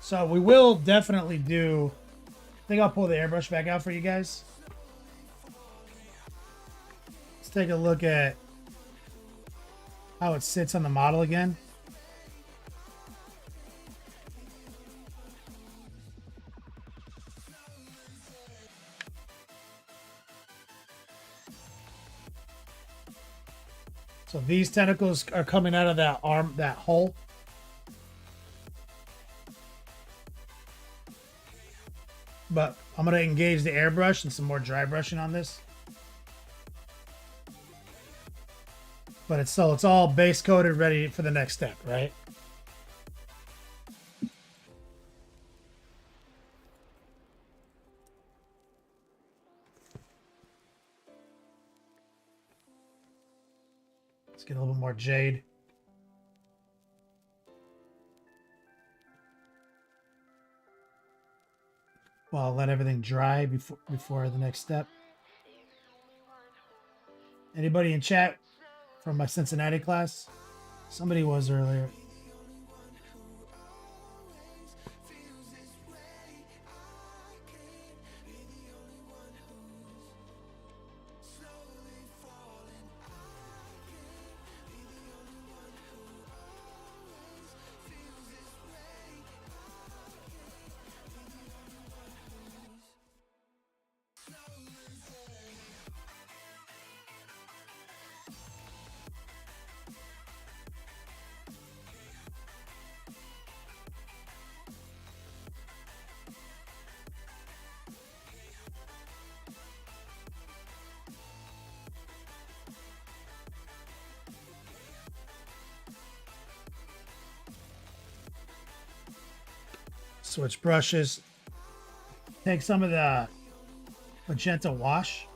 S2: So we will definitely do, I think I'll pull the airbrush back out for you guys. Let's take a look at how it sits on the model again. So these tentacles are coming out of that arm, that hole. But I'm gonna engage the airbrush and some more dry brushing on this. But it's all base coated, ready for the next step, right? Let's get a little more jade. Well, I'll let everything dry before the next step. Anybody in chat from my Cincinnati class? Somebody was earlier. Switch brushes. Take some of the magenta wash.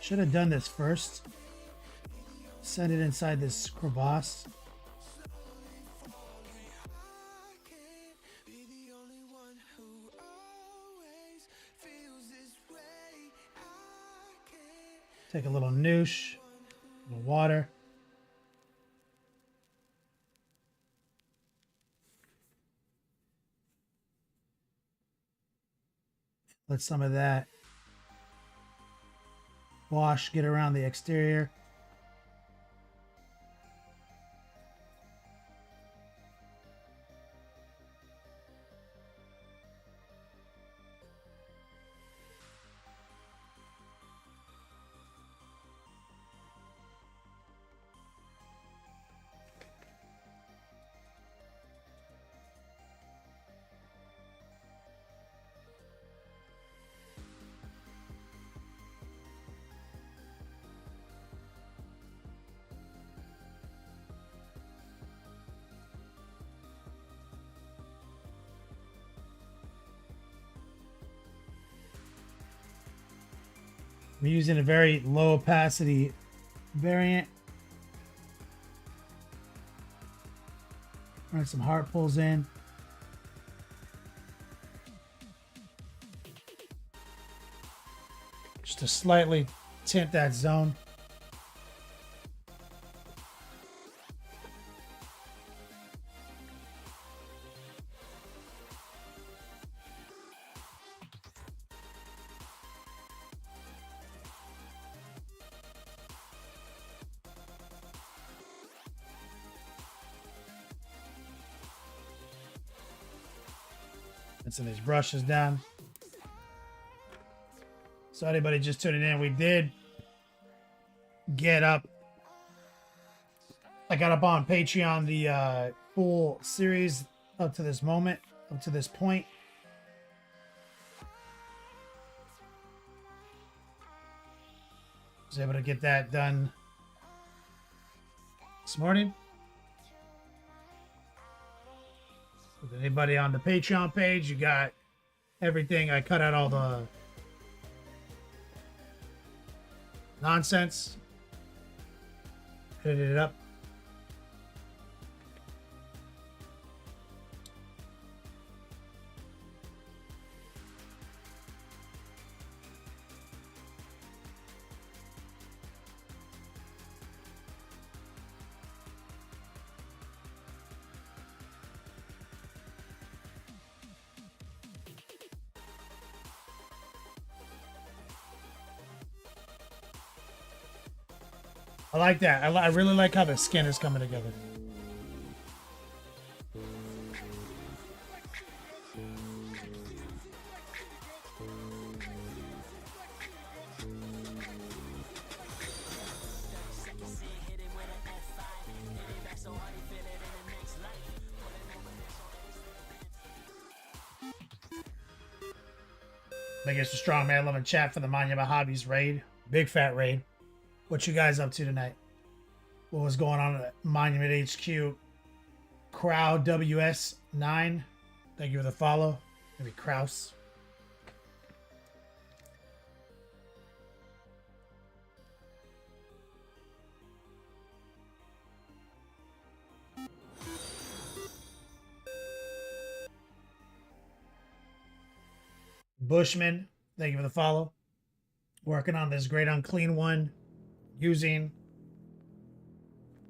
S2: Should have done this first. Send it inside this crevasse. Take a little noosh, a little water. Let some of that wash get around the exterior. I'm using a very low opacity variant. Run some heart pulls in. Just to slightly tint that zone. Some of these brushes down. So anybody just tuning in, we did get up. I got up on Patreon the full series up to this moment, up to this point. Was able to get that done this morning. With anybody on the Patreon page, you got everything. I cut out all the nonsense, edited it up. I like that. I really like how the skin is coming together. Make it a strong man loving chat for the Monument Hobbies raid. Big fat raid. What you guys up to tonight? What was going on at Monument HQ? Crowd WS9. Thank you for the follow. Maybe Kraus. Bushman, thank you for the follow. Working on this great unclean one using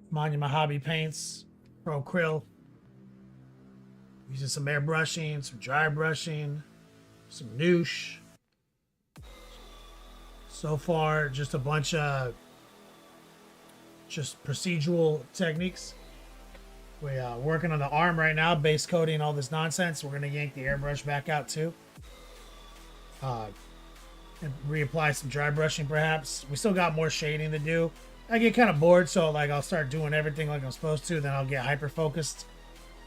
S2: Monument Hobby paints, Pro Krill. Using some airbrushing, some dry brushing, some noosh. So far, just a bunch of just procedural techniques. We are working on the arm right now, base coating all this nonsense. We're gonna yank the airbrush back out too. And reapply some dry brushing perhaps. We still got more shading to do. I get kind of bored, so like I'll start doing everything like I'm supposed to, then I'll get hyper focused.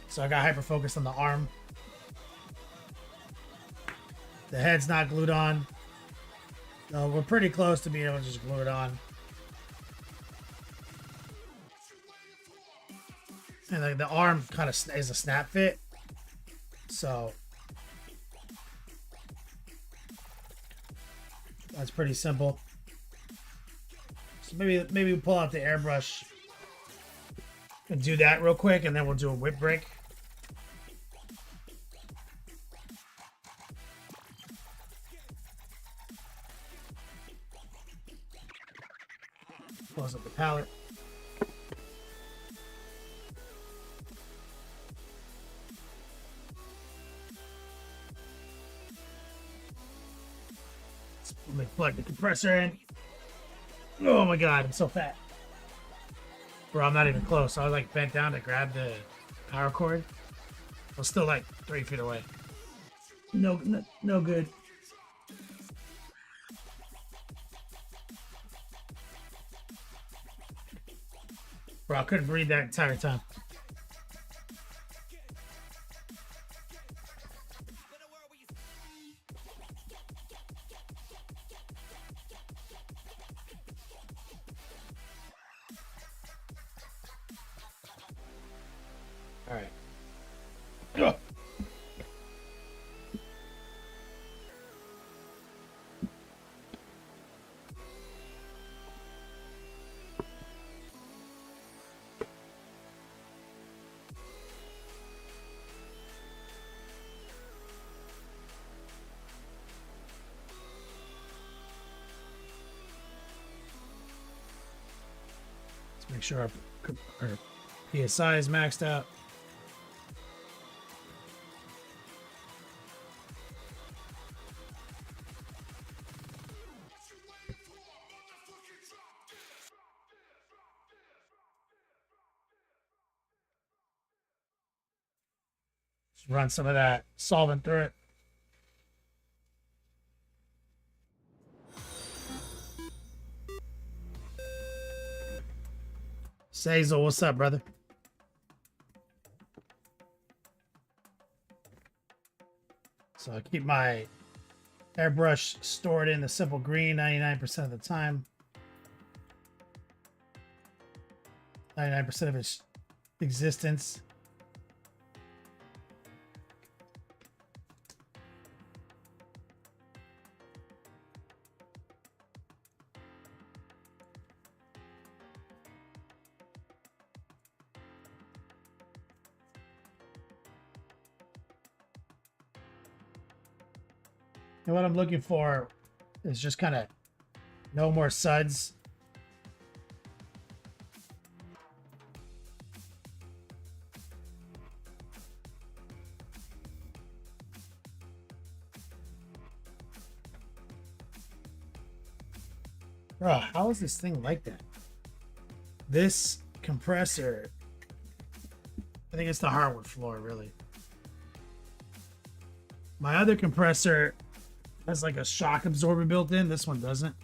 S2: So I got hyper focused on the arm. The head's not glued on. No, we're pretty close to being able to just glue it on. And like the arm kind of is a snap fit. So that's pretty simple. So maybe we pull out the airbrush and do that real quick, and then we'll do a whip break. Close up the palette. Let me plug the compressor in. Oh my god, I'm so fat. Bro, I'm not even close. I was like bent down to grab the power cord. I was still like 3 feet away. No good. Bro, I couldn't breathe that entire time. All right. Ugh. Let's make sure our PSI is maxed out. Just run some of that solvent through it. Sazel, what's up, brother? So I keep my airbrush stored in the simple green 99% of the time. 99% of its existence. And what I'm looking for is just kind of no more suds. Bro, how is this thing like that? This compressor, I think it's the hardwood floor, really. My other compressor has like a shock absorber built in. This one doesn't.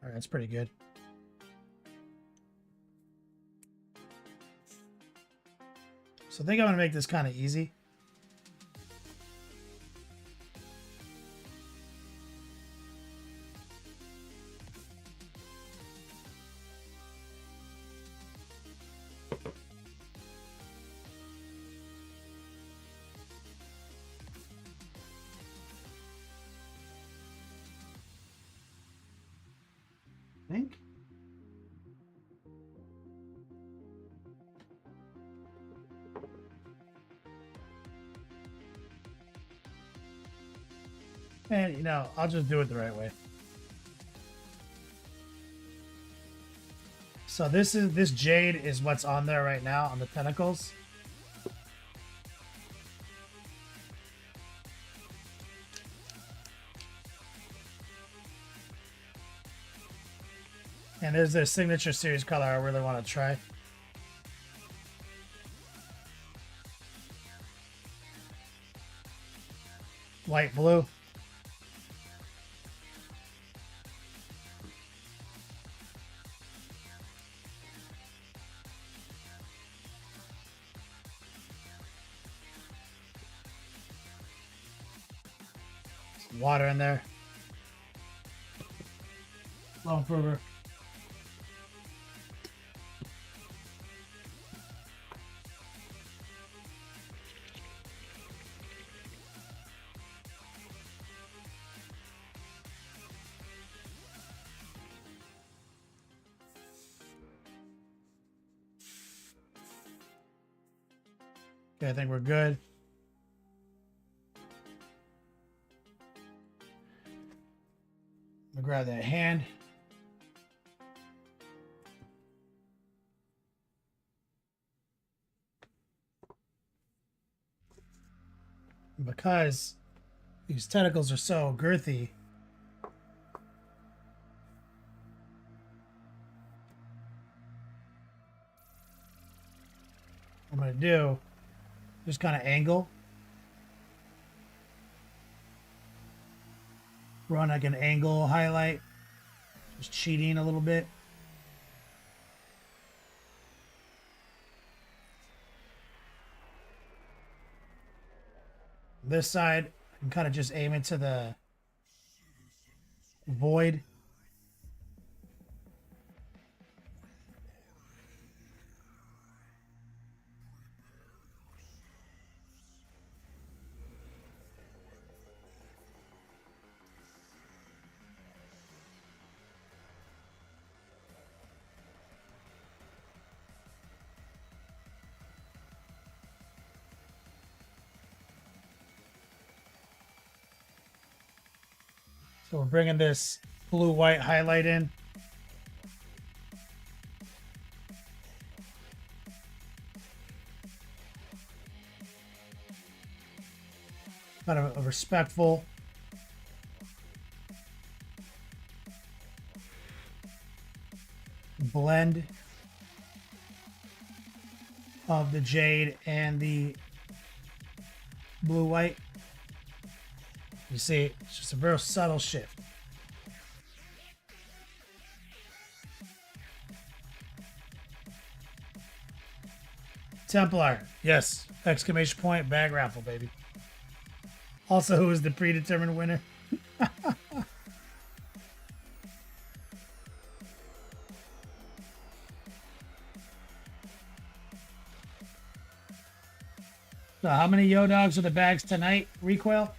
S2: All right, that's pretty good. So I think I'm gonna make this kind of easy. I think. And, you know, I'll just do it the right way. So this jade is what's on there right now on the tentacles. And there's their signature series color I really want to try. White, blue. Some water in there. Slow improver. Okay, I think we're good. I'm gonna grab that hand. Because these tentacles are so girthy, what I'm gonna do, just kind of angle, run like an angle highlight, just cheating a little bit. This side, I can kind of just aim into the void. So we're bringing this blue-white highlight in. Kind of a respectful. Blend of the jade and the blue-white. You see, it's just a very subtle shift. Templar, yes. Exclamation point, bag raffle, baby. Also, who is the predetermined winner? So how many yo dogs are the bags tonight, Recoil?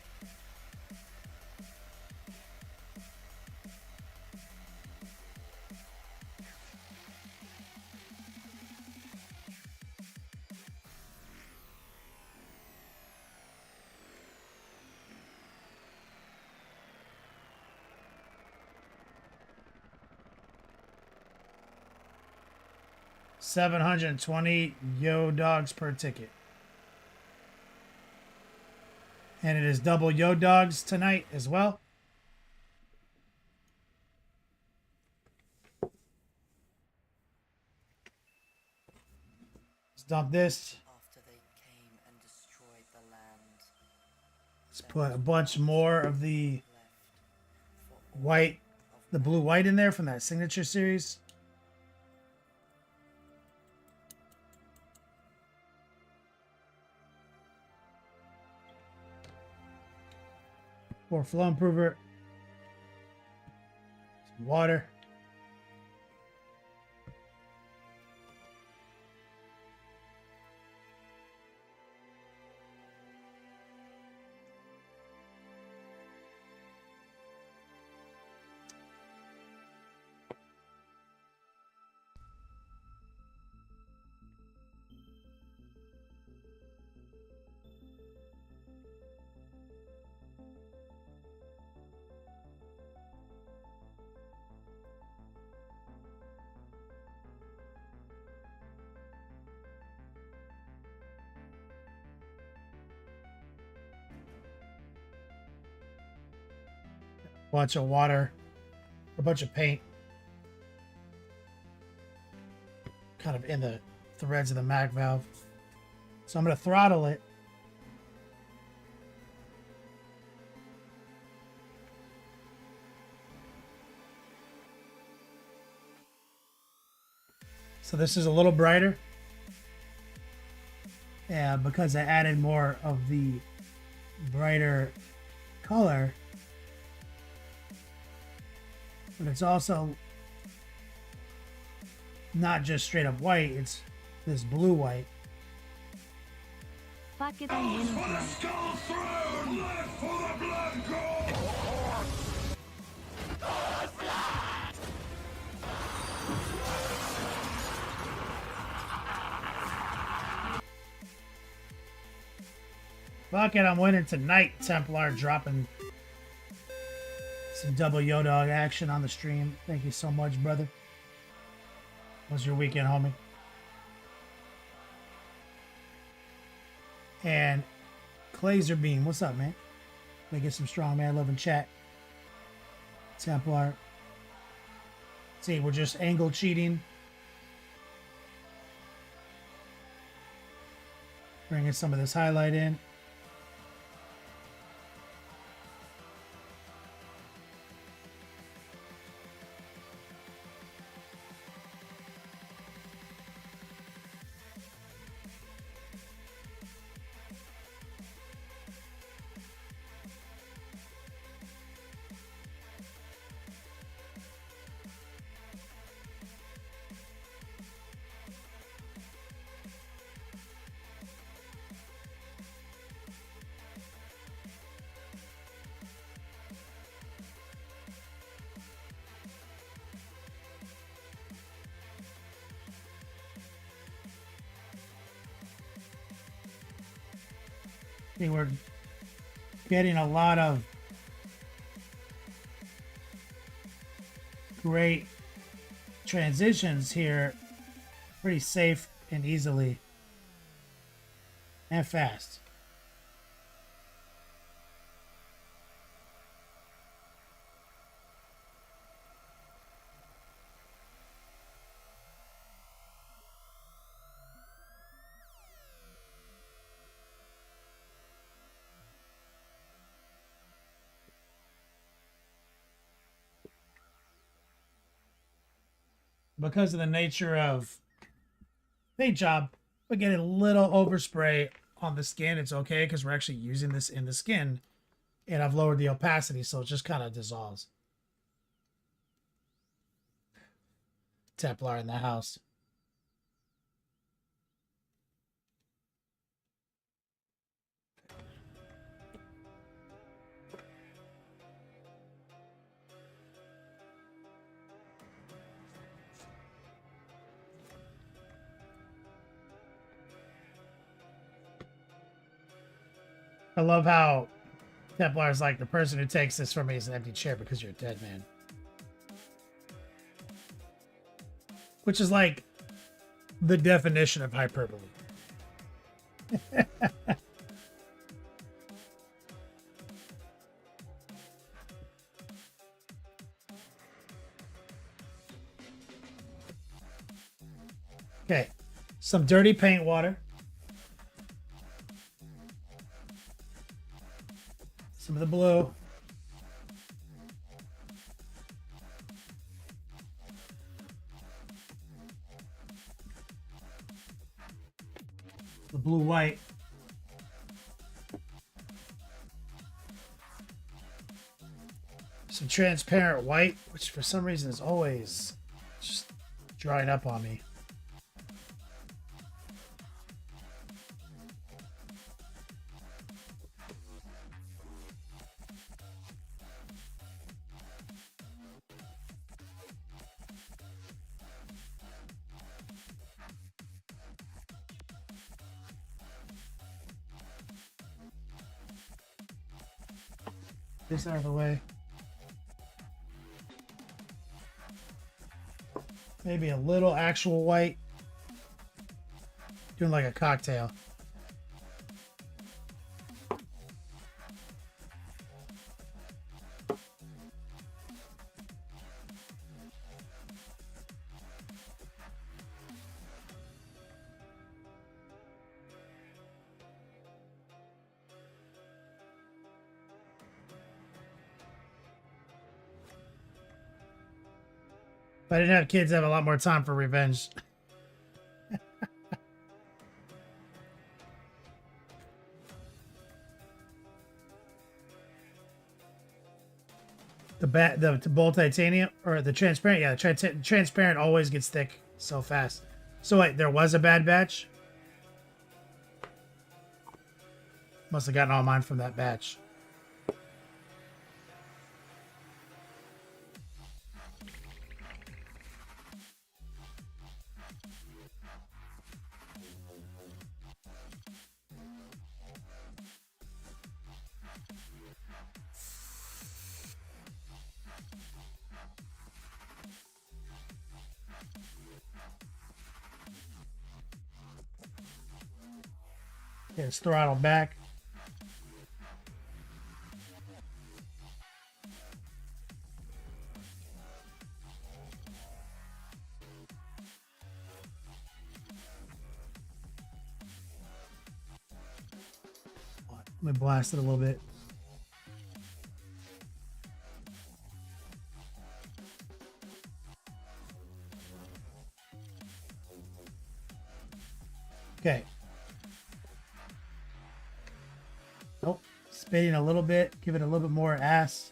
S2: $720 yo dogs per ticket. And it is double yo dogs tonight as well. Let's dump this.
S11: After they came and destroyed the land,
S2: Let's put a bunch more of the white the blue white in there from that signature series. Pour flow improver. Some water. Bunch of water, a bunch of paint, kind of in the threads of the mag valve. So I'm going to throttle it. So this is a little brighter. And because I added more of the brighter color, but it's also not just straight up white, it's this blue white.
S12: Fuck it, I'm winning tonight.
S2: Fuck it, I'm winning tonight. Templar dropping some double Yo-Dog action on the stream. Thank you so much, brother. How was your weekend, homie? And Clazer Beam, what's up, man? Let me get some strong man love in chat. Templar. See, we're just angle cheating. Bringing some of this highlight in. See, we're getting a lot of great transitions here, pretty safe and easily and fast. Because of the nature of paint job, we're getting a little overspray on the skin. It's okay because we're actually using this in the skin, and I've lowered the opacity, so it just kind of dissolves. Templar in the house. I love how Templar is like, the person who takes this from me is an empty chair because you're a dead man. Which is like the definition of hyperbole. Okay, some dirty paint water. Some of the blue. The blue white. Some transparent white, which for some reason is always just drying up on me. This out of the way. Maybe a little actual white. Doing like a cocktail. If I didn't have kids, I'd have a lot more time for revenge. The bold titanium or the transparent, yeah, the transparent always gets thick so fast. So wait, there was a bad batch. Must have gotten all mine from that batch. Get his throttle back. Let me blast it a little bit. Okay. Nope. Spitting a little bit. Give it a little bit more ass.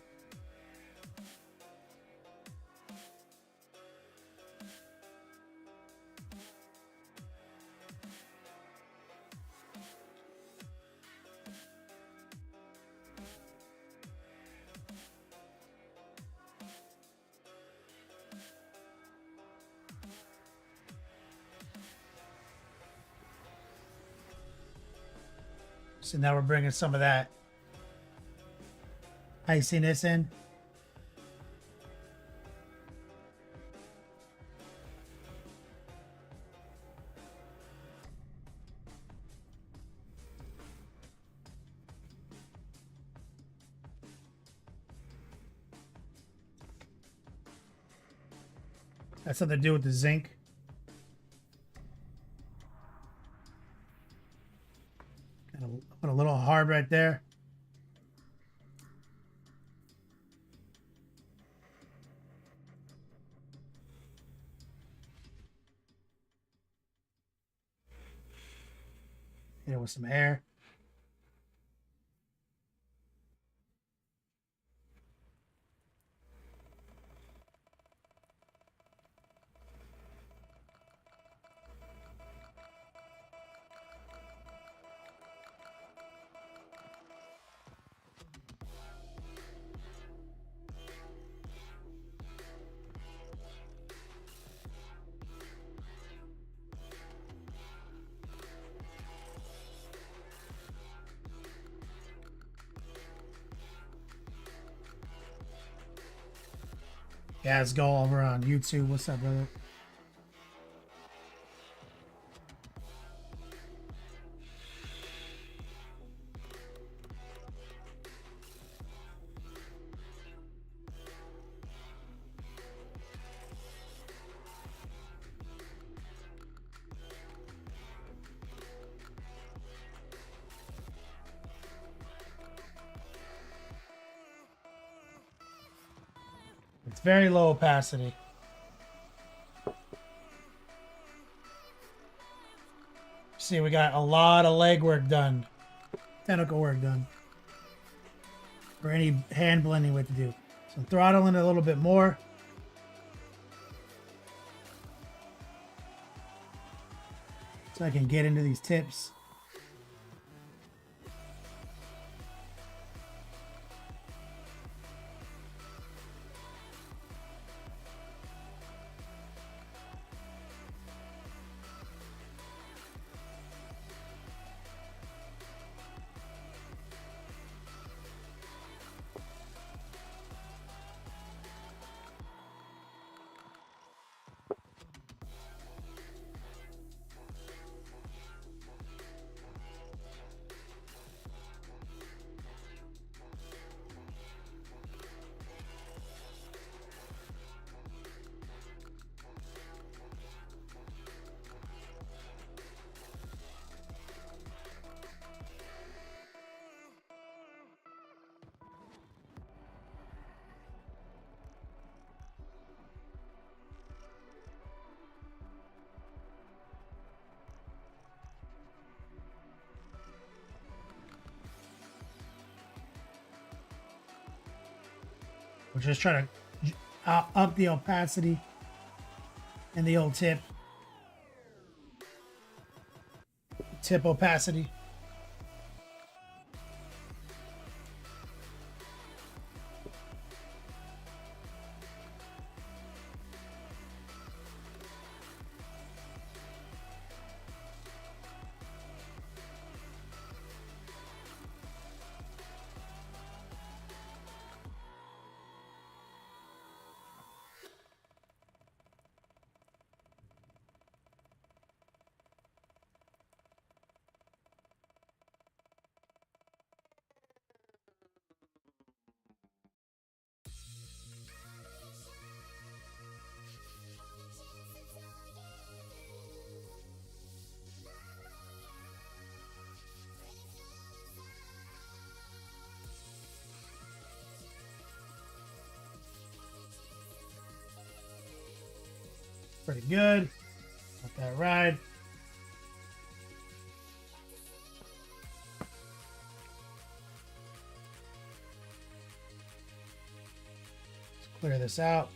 S2: So now we're bringing some of that iciness in. That's something to do with the zinc. Put a little hard right there. Hit it with some air. Yeah, let's go over on YouTube. What's up, brother? It's very low opacity. See, we got a lot of leg work done. Tentacle work done. Or any hand blending we have to do. So I'm throttling it a little bit more. So I can get into these tips. We're just trying to up the opacity and the old tip opacity. Pretty good. Let that ride. Let's clear this out.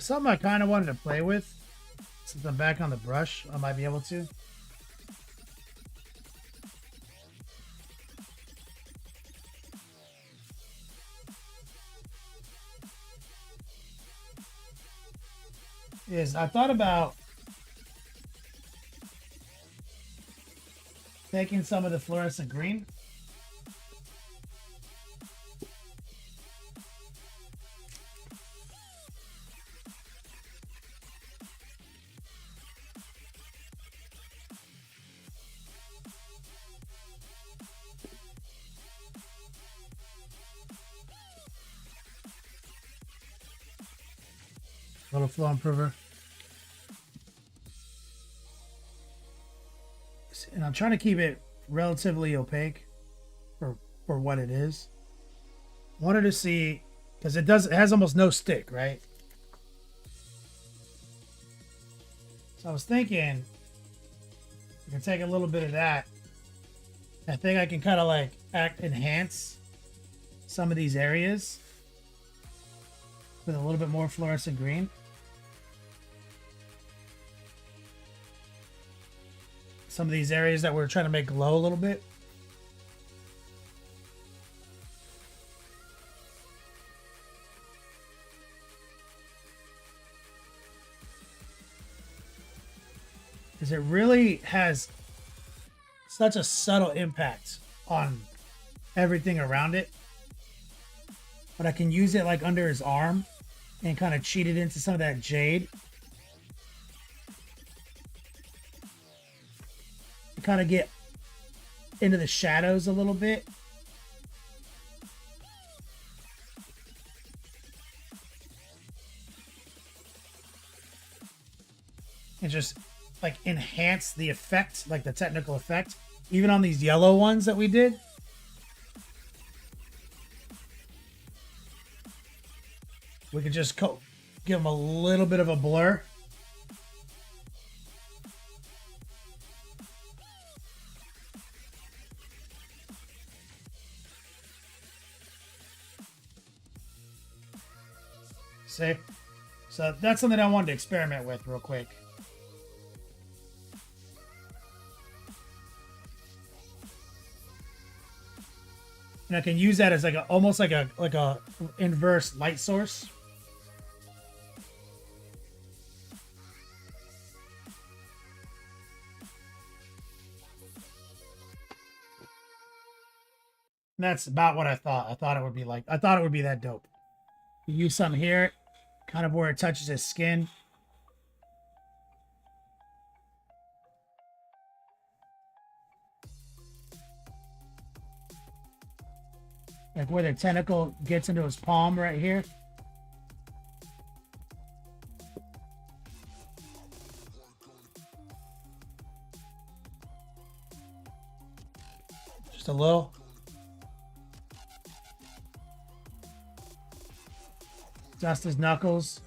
S2: Something I kind of wanted to play with, since I'm back on the brush, I might be able to. Is I thought about taking some of the fluorescent green. Little flow improver. And I'm trying to keep it relatively opaque for what it is. Wanted to see, because it has almost no stick, right? So I was thinking I can take a little bit of that. I think I can kind of like enhance some of these areas with a little bit more fluorescent green. Some of these areas that we're trying to make glow a little bit. Because it really has such a subtle impact on everything around it. But I can use it like under his arm and kind of cheat it into some of that jade. Kind of get into the shadows a little bit. and just like enhance the effect, like the technical effect, even on these yellow ones that we did. We could just give them a little bit of a blur. See? So that's something I wanted to experiment with real quick. And I can use that as like almost like a inverse light source. And that's about what I thought. I thought it would be like, I thought it would be that dope. You use some here, kind of where it touches his skin. Like where the tentacle gets into his palm right here. Just a little. Dust his knuckles.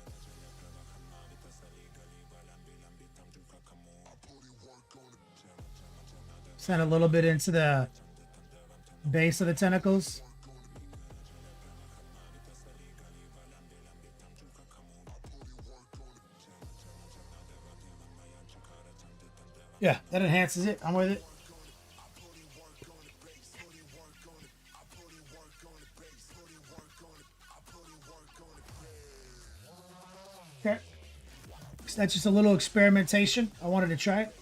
S2: Send a little bit into the base of the tentacles. Yeah, that enhances it. I'm with it. Okay. So that's just a little experimentation. I wanted to try it.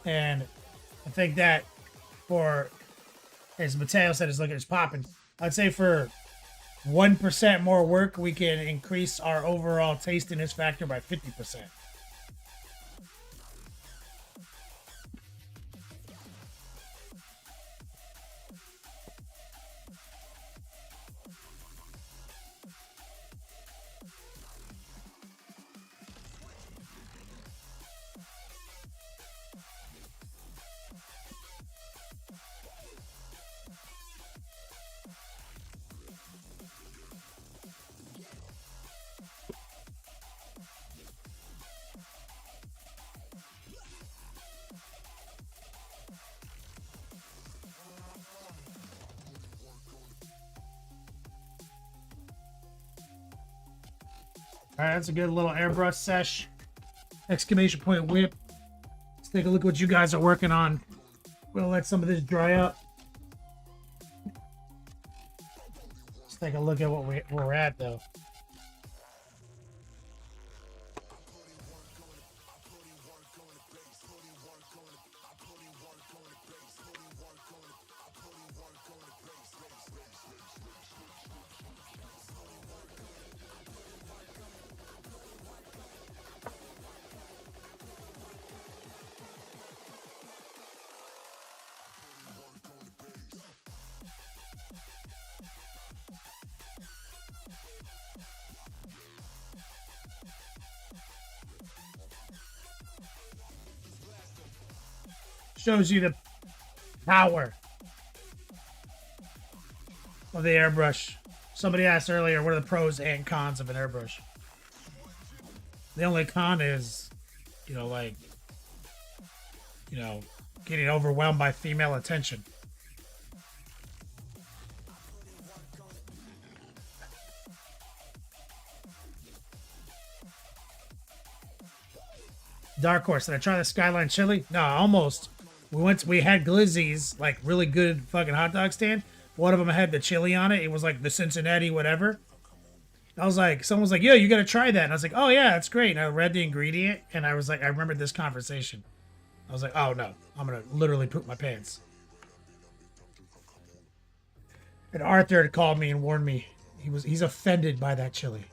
S2: And I think that for, as Mateo said, his looking is popping. I'd say for 1% more work, we can increase our overall tastiness factor by 50%. All right, that's a good little airbrush sesh. Exclamation point whip. Let's take a look at what you guys are working on. We'll let some of this dry up. Let's take a look at what where we're at, though. Shows you the power of the airbrush. Somebody asked earlier, what are the pros and cons of an airbrush? The only con is, getting overwhelmed by female attention. Dark Horse, did I try the Skyline Chili? No, almost. We had Glizzy's, like, really good fucking hot dog stand. One of them had the chili on it. It was like the Cincinnati whatever. I was like, someone was like, yo, you got to try that. And I was like, oh, yeah, that's great. And I read the ingredient, and I was like, I remembered this conversation. I was like, oh, no. I'm going to literally poop my pants. And Arthur had called me and warned me. He's offended by that chili.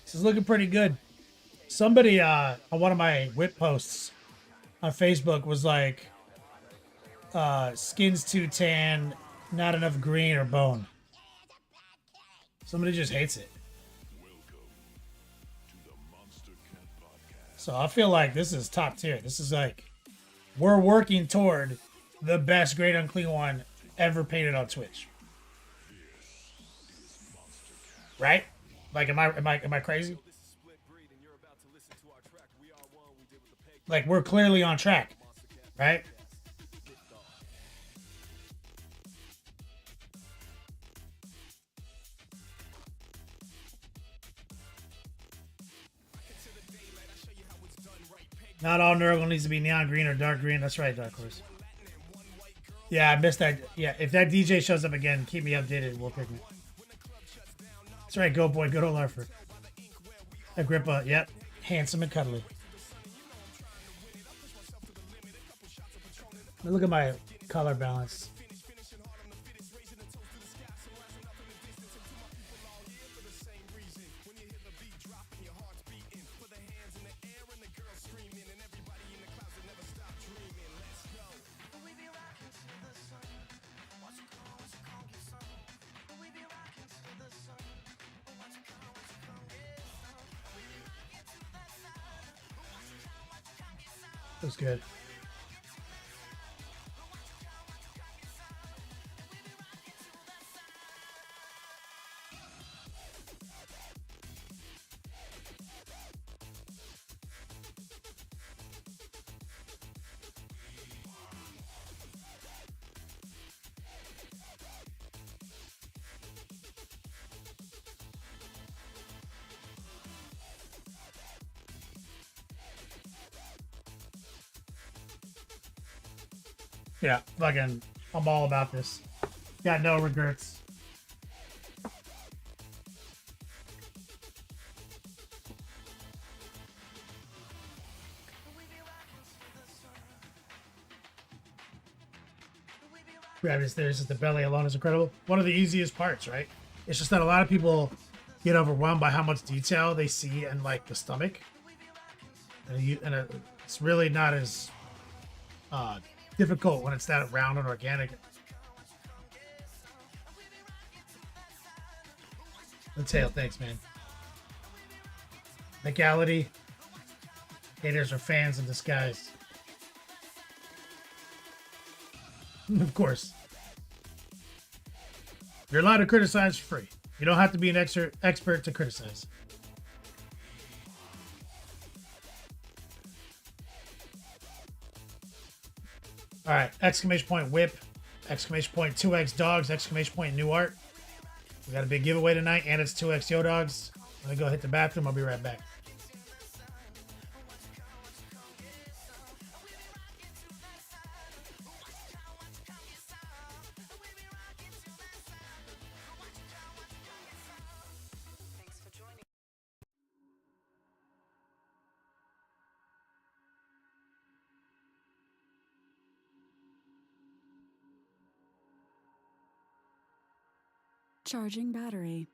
S2: This is looking pretty good. Somebody on one of my whip posts on Facebook was like, skin's too tan, not enough green or bone. Somebody just hates it. So I feel like this is top tier. This is like, we're working toward the best Great Unclean One ever painted on Twitch. Right? Like, am I crazy? Like, we're clearly on track, right? Not all Nurgle needs to be neon green or dark green. That's right, Dark Horse. Yeah, I missed that. Yeah, if that DJ shows up again, keep me updated. We'll pick it. That's right, go boy. Good old Larfer. Agrippa, yep. Handsome and cuddly. Look at my color balance. That was good. Yeah, fucking, I'm all about this. Got no regrets. Gravity stairs is the belly alone is incredible. One of the easiest parts, right? It's just that a lot of people get overwhelmed by how much detail they see in like the stomach, and it's really not as difficult when it's that round and organic. The tail, thanks, man. Legality. Haters are fans in disguise. Of course. You're allowed to criticize for free. You don't have to be an expert to criticize. All right, exclamation point whip, exclamation point 2x dogs, exclamation point new art. We got a big giveaway tonight, and it's 2x yo dogs. Let me go hit the bathroom. I'll be right back.
S12: Charging battery.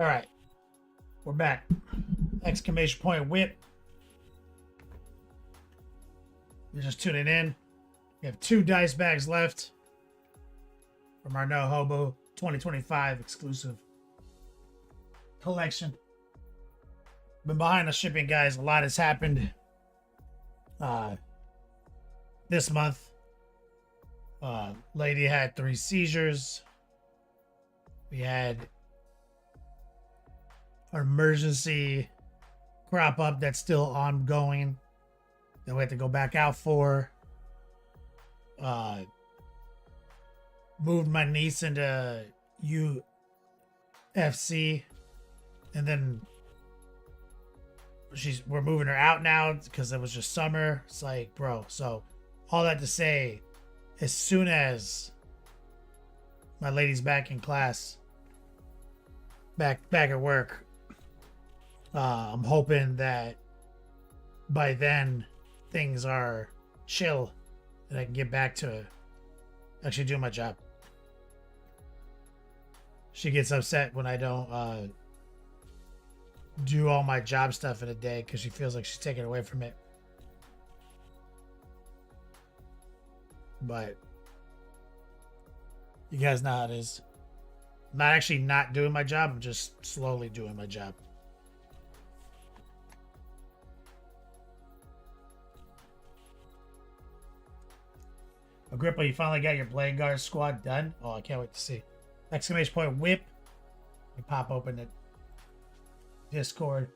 S2: All right. We're back. Exclamation point whip. You're just tuning in. We have 2 dice bags left from our No Hobo 2025 exclusive collection. Been behind the shipping, guys. A lot has happened this month. Lady had 3 seizures. We had an emergency crop up that's still ongoing that we have to go back out for. Moved my niece into UFC, and then we're moving her out now because it was just summer. It's like, bro. So all that to say, as soon as my lady's back in class, back at work, I'm hoping that by then things are chill and I can get back to actually doing my job. She gets upset when I don't do all my job stuff in a day because she feels like she's taken away from it. But you guys know how it is. I'm not actually not doing my job. I'm just slowly doing my job. Agrippa, you finally got your Blade Guard squad done? Oh, I can't wait to see. Exclamation point whip. You pop open the Discord.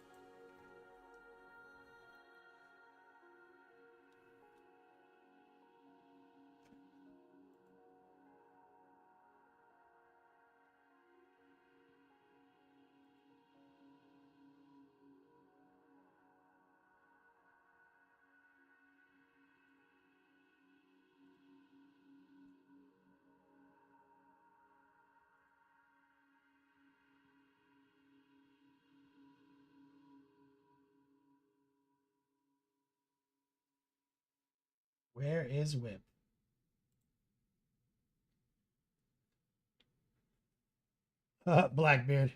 S2: Where is Whip? Blackbeard.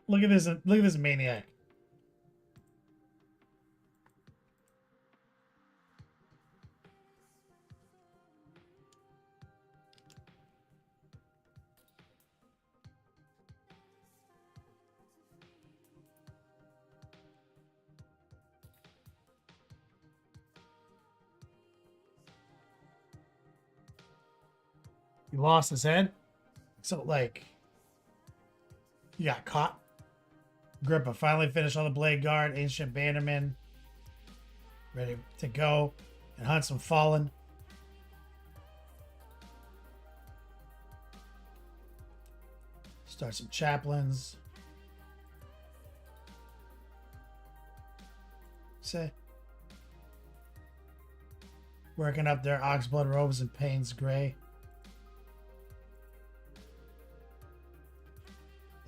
S2: Look at this! Look at this maniac. He lost his head. So, like, he got caught. Grippa finally finished on the Blade Guard. Ancient Bannerman. Ready to go and hunt some Fallen. Start some Chaplains. Say. Working up their Oxblood robes and Payne's Gray.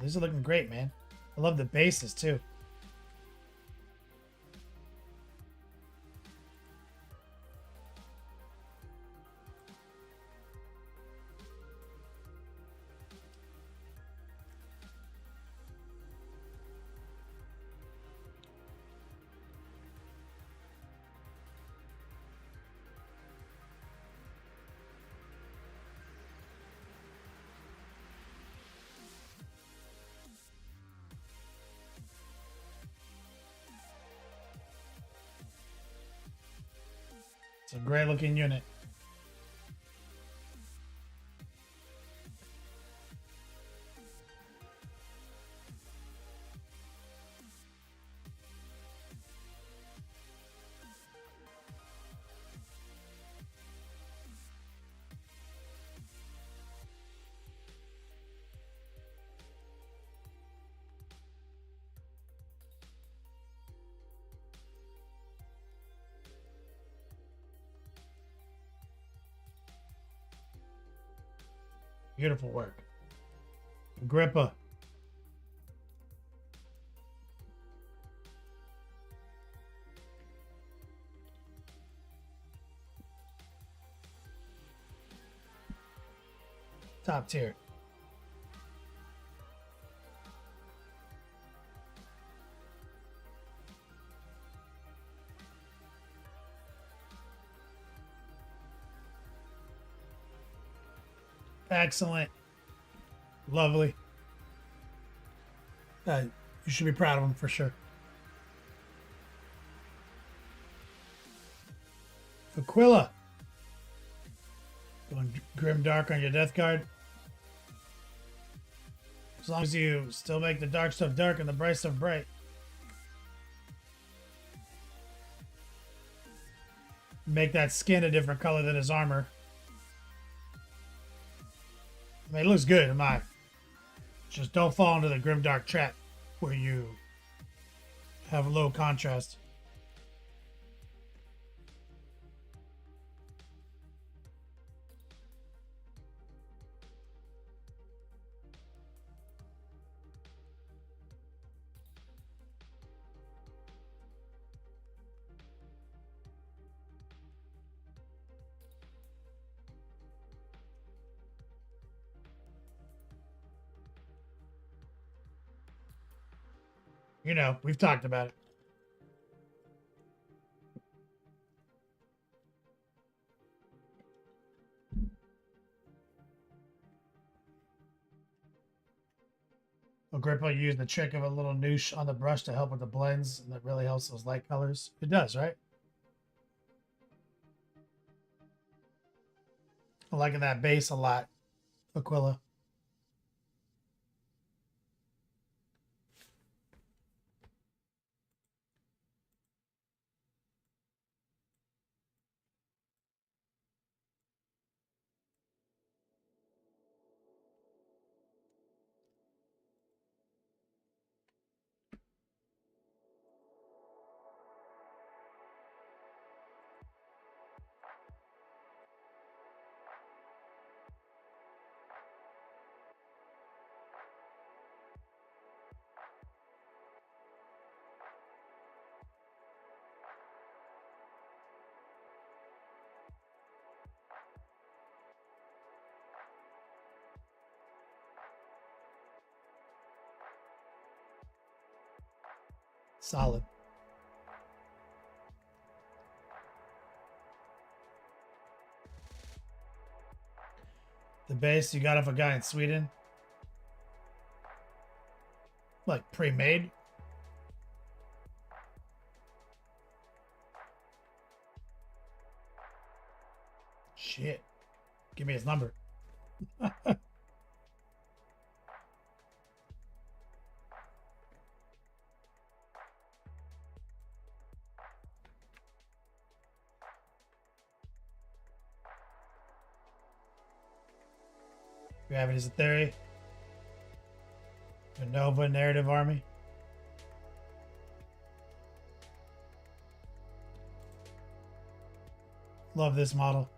S2: These are looking great, man. I love the bases too. It's a great looking unit. Beautiful work. Agrippa. Top tier. Excellent. Lovely. You should be proud of him for sure. Aquila. Going grim dark on your death card. As long as you still make the dark stuff dark and the bright stuff bright. Make that skin a different color than his armor. I mean, it looks good in my. Just don't fall into the grimdark trap where you have low contrast. You know, we've talked about it. Agrippa used the trick of a little noosh on the brush to help with the blends, and that really helps those light colors. It does, right? I'm liking that base a lot, Aquila. Solid. The base you got off a guy in Sweden. Like pre-made. Shit. Give me his number. Gravity is a theory. The Nova narrative army. Love this model.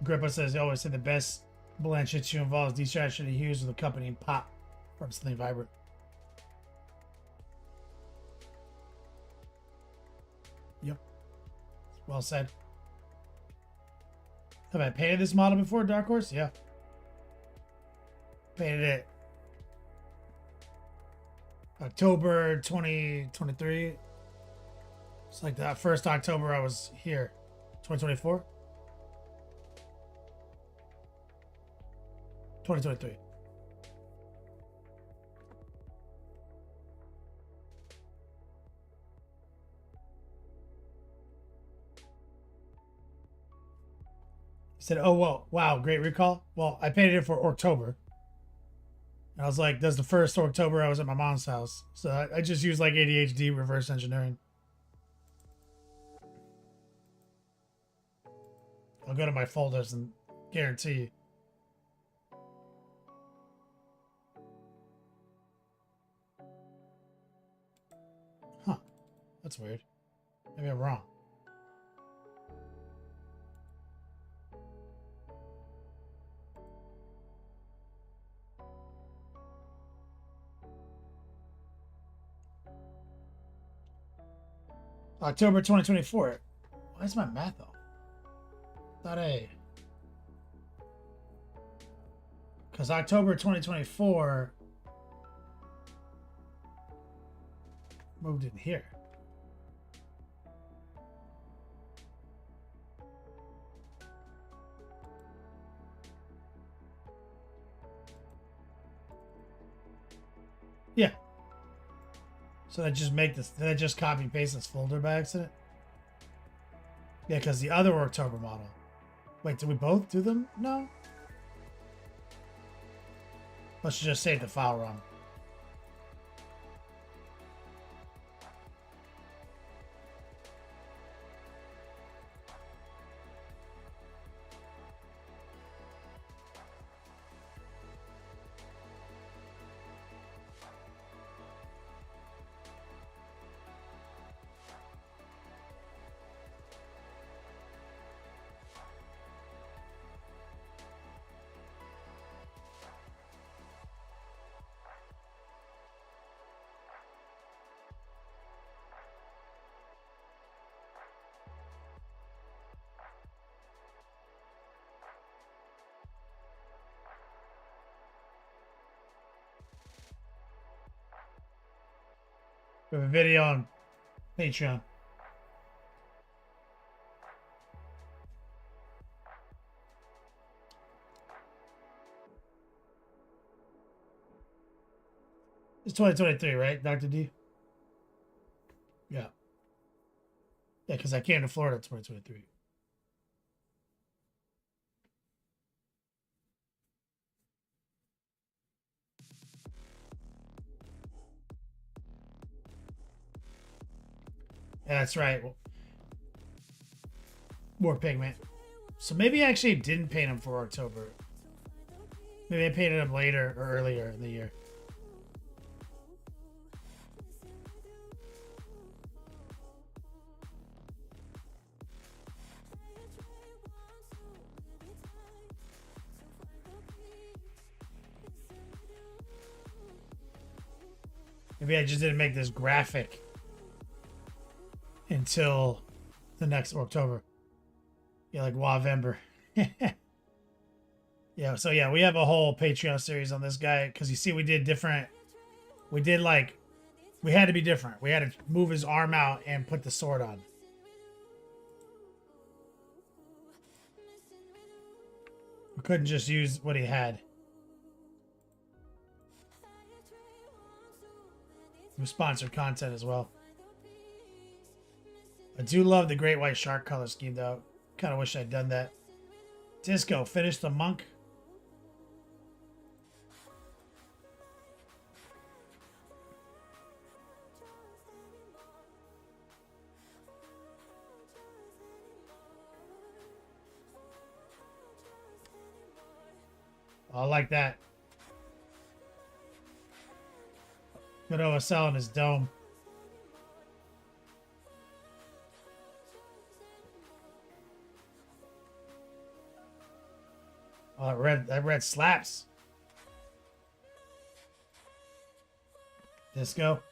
S2: Grippa says, you always say the best blend shit you involves desaturated hues with accompanying pop from something vibrant. Yep. Well said. Have I painted this model before, Dark Horse? Yeah. Painted it October 2023. It's like that first October I was here. 2024? 2023. He said, oh, well, wow, great recall. Well, I painted it for October. And I was like, that's the first October I was at my mom's house. So I just used like ADHD reverse engineering. I'll go to my folders and guarantee you. Huh. That's weird. Maybe I'm wrong. October 2024. Why is my math off? Thought because October 2024 moved in here. Yeah. So I just make this. Did I just copy and paste this folder by accident? Yeah, because the other October model. Wait, did we both do them? No. Let's just save the file ROM. We have a video on Patreon. It's 2023, right, Dr. D? Yeah. Yeah, because I came to Florida in 2023. Yeah, that's right. More pigment. So maybe I actually didn't paint him for October. Maybe I painted him later or earlier in the year. Maybe I just didn't make this graphic until the next October. Yeah, like Wavember. Yeah, so yeah, we have a whole Patreon series on this guy because you see we did different. We did like, we had to be different. We had to move his arm out and put the sword on. We couldn't just use what he had. We sponsored content as well. I do love the Great White Shark color scheme though. Kind of wish I'd done that. Disco, finish the monk. I like that. Good OSL in his dome. Oh, that red slaps. Disco.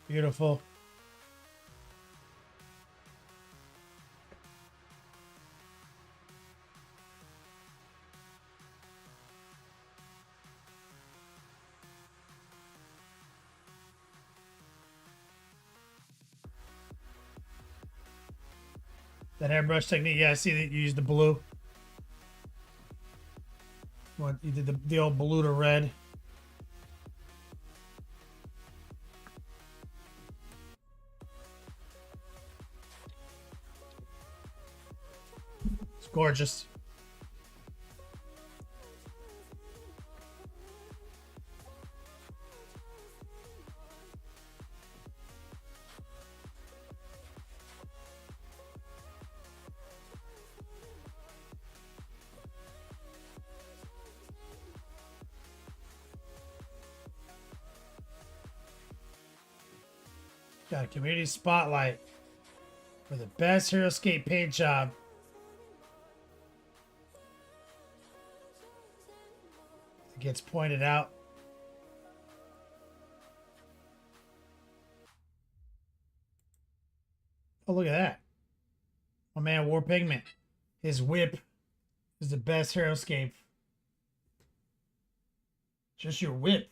S2: Beautiful. That airbrush technique. Yeah, I see that you use the blue. What you did the old blue to red. It's gorgeous. Got a community spotlight for the best Heroescape paint job. It gets pointed out. Oh, look at that. My man War Pigment. His whip is the best Heroescape. Just your whip.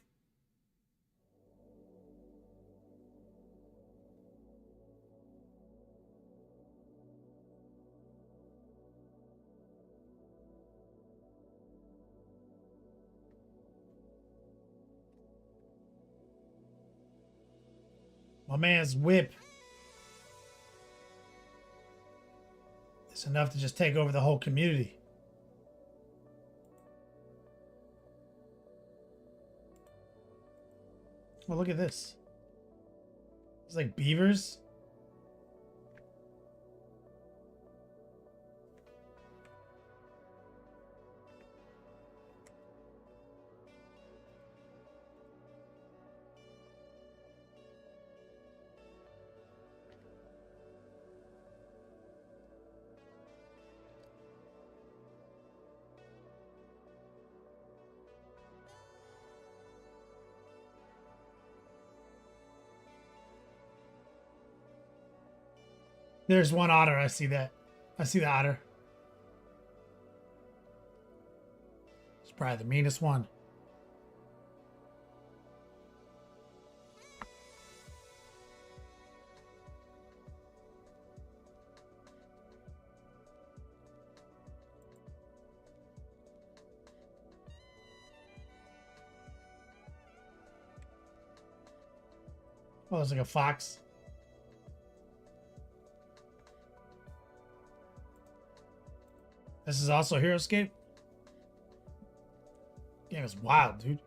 S2: My man's whip is enough to just take over the whole community. Well, look at this. It's like beavers. There's one otter. I see that. I see the otter. It's probably the meanest one. Oh, it's like a fox. This is also Heroescape? Game is wild, dude.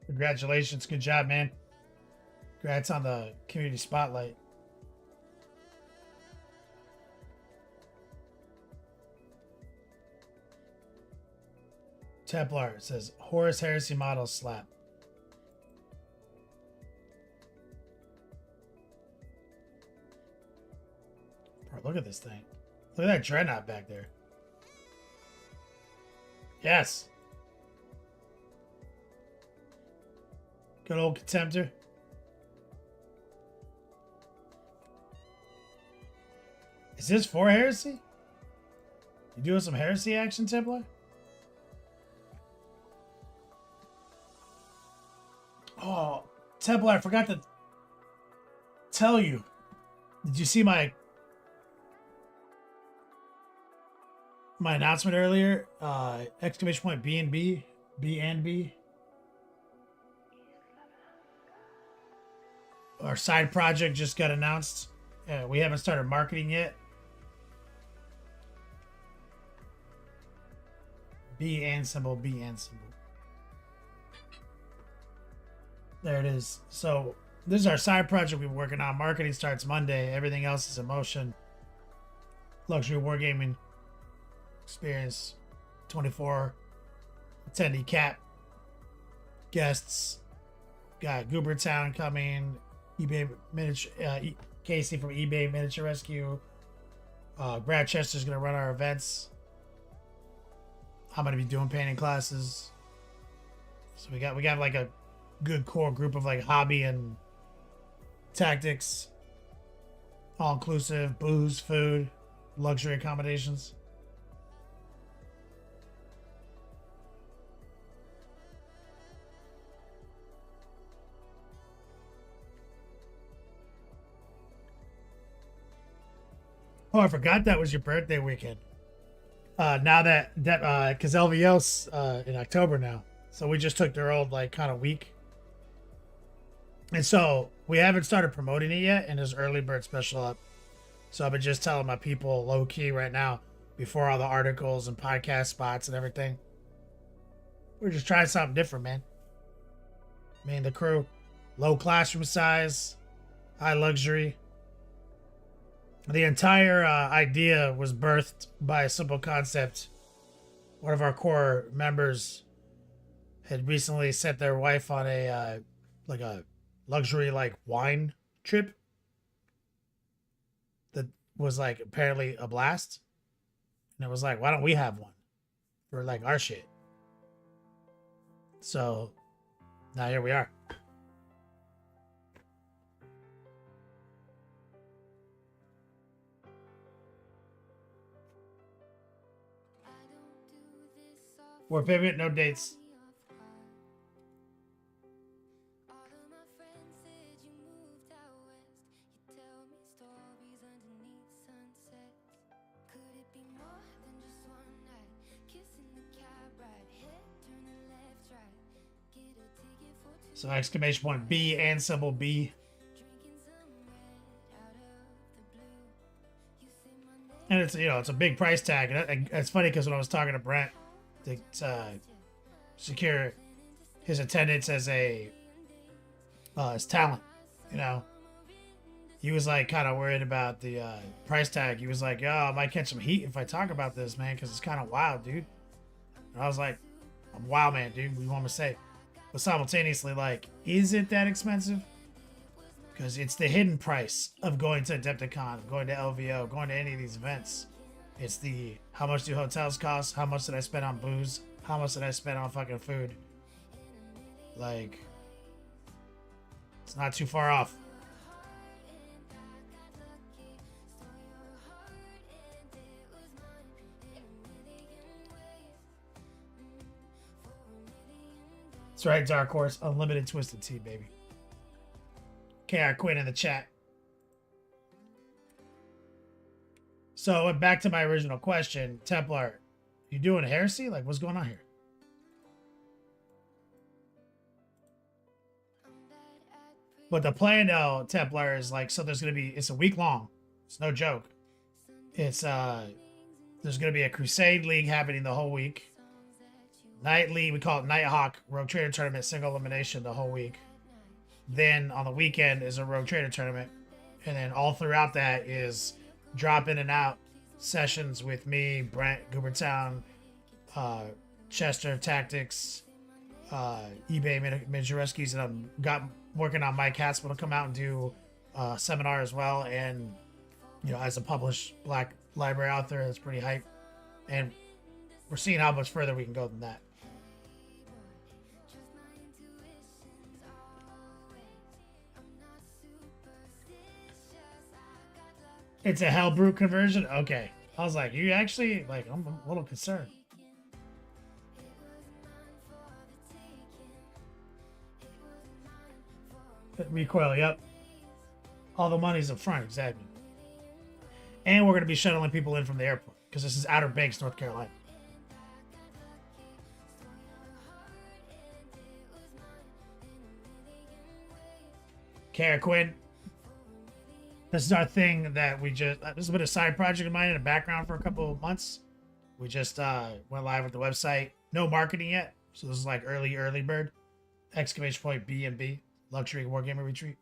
S2: Congratulations. Good job, man. Congrats on the community spotlight. Templar says Horus Heresy model slap. Bro, look at this thing. Look at that dreadnought back there. Yes. Good old Contemptor. Is this for Heresy? You doing some Heresy action, Templar? Oh, Templar, I forgot to tell you. Did you see my announcement earlier? Exclamation point B and B. B and B. Our side project just got announced. We haven't started marketing yet. B and symbol, B and symbol. There it is. So this is our side project we've been working on. Marketing starts Monday. Everything else is in motion. Luxury Wargaming Experience 24 attendee cap. Guests. Got Goober Town coming. eBay miniature Casey from eBay Miniature Rescue. Brad Chester's gonna run our events. I'm gonna be doing painting classes. So we got like a good core group of like hobby and tactics, all inclusive, booze, food, luxury accommodations. Oh, I forgot that was your birthday weekend. Now that because LVO's in October now, so we just took their old like kind of week, and so we haven't started promoting it yet. And there's early bird special up, so I've been just telling my people low key right now before all the articles and podcast spots and everything. We're just trying something different, man. Me and the crew, low classroom size, high luxury. The entire idea was birthed by a simple concept. One of our core members had recently sent their wife on a like a luxury like wine trip that was like apparently a blast, and it was like, why don't we have one for like our shit? So now here we are. We're pivot, no dates. So exclamation point B and symbol B. And it's, you know, it's a big price tag. And it's funny because when I was talking to Brent to secure his attendance as his talent, you know, he was like kind of worried about the price tag. He was like, yo, I might catch some heat if I talk about this, man, because it's kind of wild, dude. And I was like, I'm wild, man, dude. What do you want me to say? But simultaneously, like, is it that expensive? Because it's the hidden price of going to Adepticon, of going to LVO, going to any of these events. It's the, how much do hotels cost? How much did I spend on booze? How much did I spend on fucking food? Like, it's not too far off. That's right, Dark Horse. Unlimited Twisted Tea, baby. KR Quinn in the chat. So back to my original question, Templar, you doing heresy? Like, what's going on here? But the plan though, Templar, is like, so there's gonna be, it's a week long. It's no joke. It's there's gonna be a Crusade League happening the whole week. Night League, we call it Nighthawk Rogue Trader Tournament, single elimination the whole week. Then on the weekend is a Rogue Trader Tournament. And then all throughout that is drop in and out sessions with me, Brent, Goobertown, Chester Tactics, eBay Midgereskies, and I'm working on Mike Haspel to come out and do a seminar as well. And, you know, as a published Black Library author, that's pretty hype. And we're seeing how much further we can go than that. It's a Hellbrute conversion? Okay. I was like, you actually, like, I'm a little concerned. Recoil, yep. All the money's up front, exactly. And we're going to be shuttling people in from the airport, because this is Outer Banks, North Carolina. Kara Quinn. This is our thing that we just, this has been a side project of mine in the background for a couple of months. We just went live with the website. No marketing yet. So this is like early bird. Exclamation point B&B. Luxury Wargamer Retreat.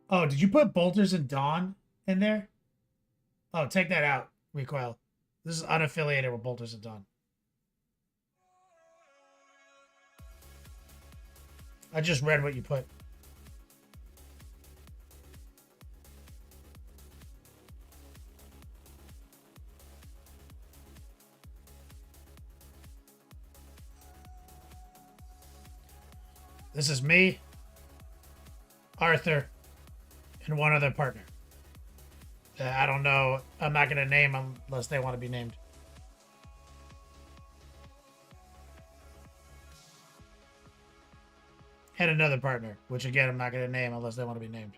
S2: Oh, did you put Bolters and Dawn in there? Oh, take that out, Recoil. This is unaffiliated with Bolters and Dawn. I just read what you put. This is me, Arthur, and one other partner. I don't know. I'm not going to name them unless they want to be named. And another partner, which again, I'm not going to name unless they want to be named.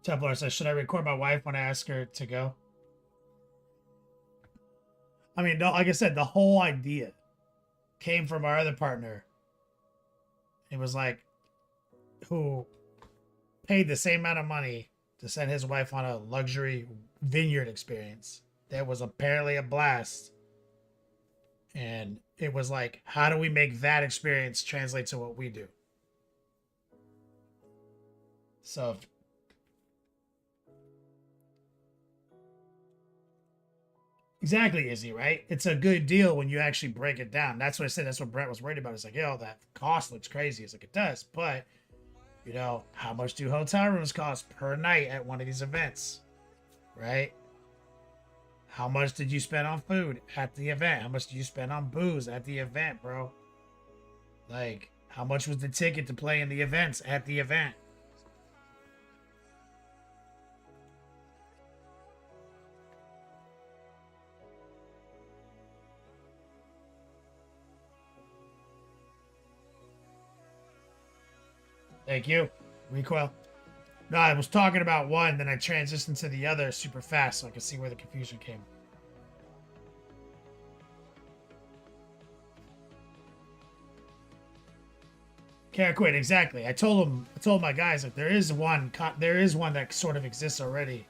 S2: Templar says, should I record my wife when I ask her to go? I mean, no, like I said, the whole idea came from our other partner. It was like, who paid the same amount of money to send his wife on a luxury vineyard experience. That was apparently a blast. And it was like, how do we make that experience translate to what we do? So exactly, Izzy, right? It's a good deal when you actually break it down. That's what I said. That's what Brett was worried about. It's like, yo, that cost looks crazy. It's like, it does. But, you know, how much do hotel rooms cost per night at one of these events? Right? How much did you spend on food at the event? How much did you spend on booze at the event, bro? Like, how much was the ticket to play in the events at the event? Thank you. Recoil. No, I was talking about one, then I transitioned to the other super fast so I could see where the confusion came. Can't quit, exactly. I told my guys that there is one that sort of exists already.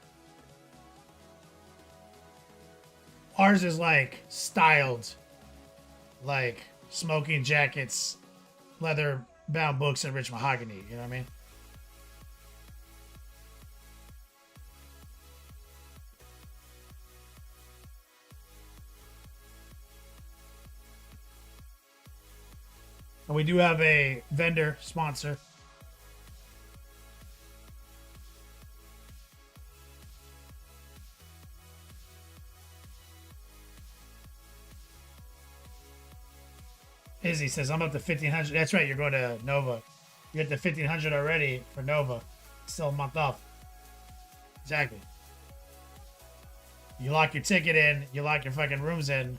S2: Ours is like styled, like smoking jackets, leather bound books, and rich mahogany. You know what I mean? And we do have a vendor sponsor. Izzy says, I'm up to 1,500. That's right, you're going to Nova. You're at the 1,500 already for Nova. Still a month off. Exactly. You lock your ticket in, you lock your fucking rooms in.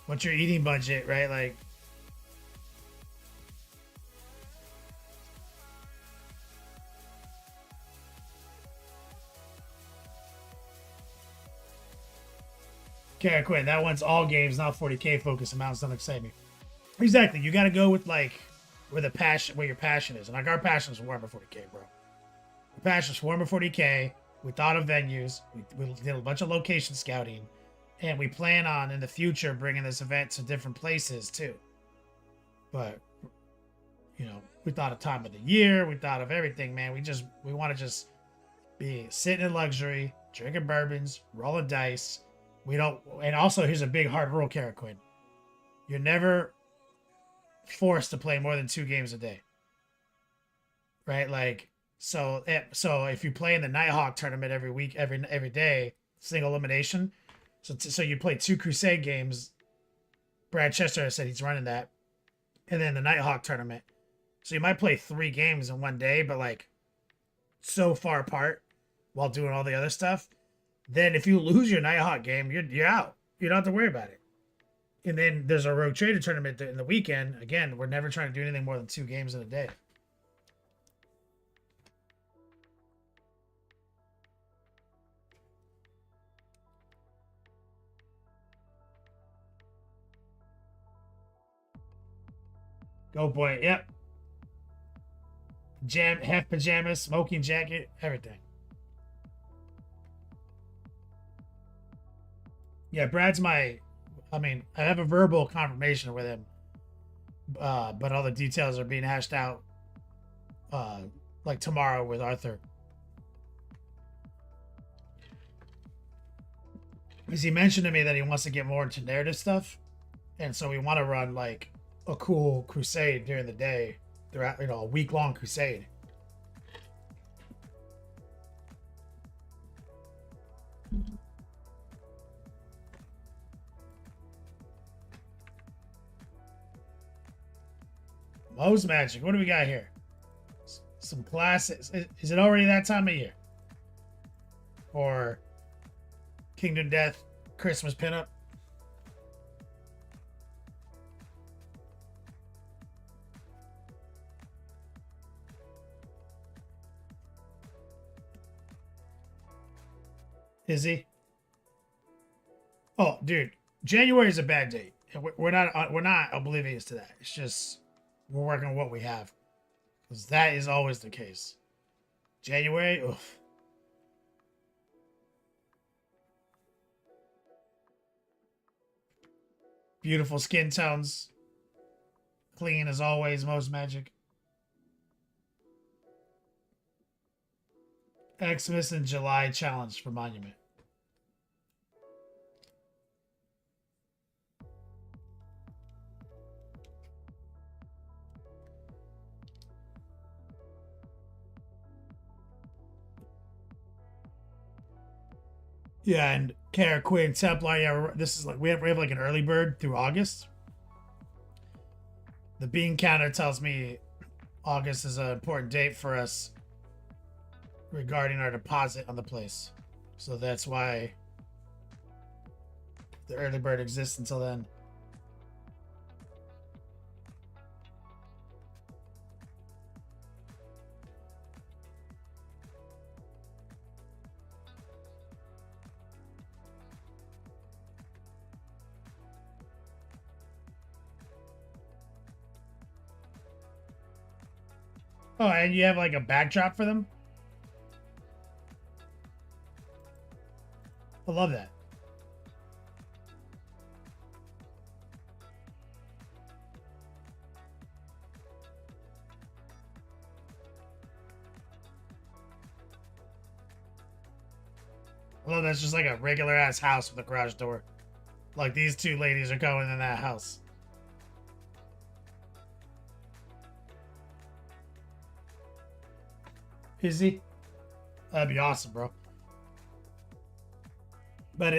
S2: What's your eating budget, right? Like, can't quit. That one's all games, not 40K focus amounts. Don't excite me. Exactly. You got to go with like where the passion, where your passion is. And like our passion is Warhammer 40K, bro. Our passion is Warhammer 40K. We thought of venues. We did a bunch of location scouting. And we plan on, in the future, bringing this event to different places, too. But, you know, we thought of time of the year. We thought of everything, man. We want to just be sitting in luxury, drinking bourbons, rolling dice. We don't... And also, here's a big hard rule, Kara Quinn. You're never forced to play more than 2 games a day. Right? Like, so if you play in the Nighthawk tournament every week, every day, single elimination... So you play 2 Crusade games. Brad Chester said he's running that. And then the Nighthawk tournament. So you might play 3 games in one day, but like so far apart while doing all the other stuff. Then if you lose your Nighthawk game, you're out. You don't have to worry about it. And then there's a Rogue Trader tournament in the weekend. Again, we're never trying to do anything more than 2 games in a day. Go boy, yep. Half pajamas, smoking jacket, everything. Yeah, Brad's I have a verbal confirmation with him. But all the details are being hashed out like tomorrow with Arthur. Because he mentioned to me that he wants to get more into narrative stuff. And so we want to run like a cool crusade during the day throughout, a week-long crusade. Mo's Magic. What do we got here? Some classics. Is it already that time of year? Or Kingdom Death Christmas pinup? Is he? Oh, dude, January is a bad date. We're not oblivious to that. It's just we're working on what we have, because that is always the case. January, oof. Beautiful skin tones, clean as always. Most Magic. Xmas in July challenge for Monument. Yeah, and Kara Quinn Templar. Yeah, this is like we have like an early bird through August. The bean counter tells me August is an important date for us regarding our deposit on the place, so that's why the early bird exists until then. Oh, and you have like a backdrop for them? I love that. I love that's just like a regular ass house with a garage door. Like these two ladies are going in that house. Is he? That'd be awesome, bro. But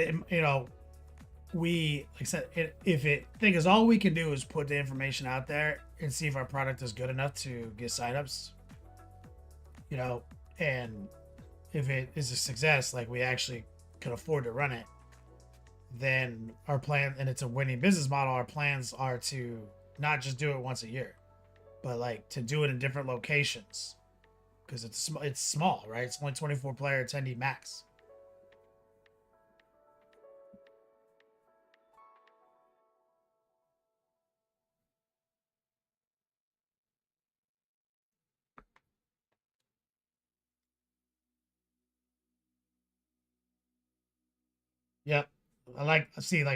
S2: we, like I said, thing is, all we can do is put the information out there and see if our product is good enough to get signups. And if it is a success, like we actually can afford to run it, then our plan, and it's a winning business model, our plans are to not just do it once a year, but like to do it in different locations. Because it's small, right? It's only 24 player attendee max. Yep. Like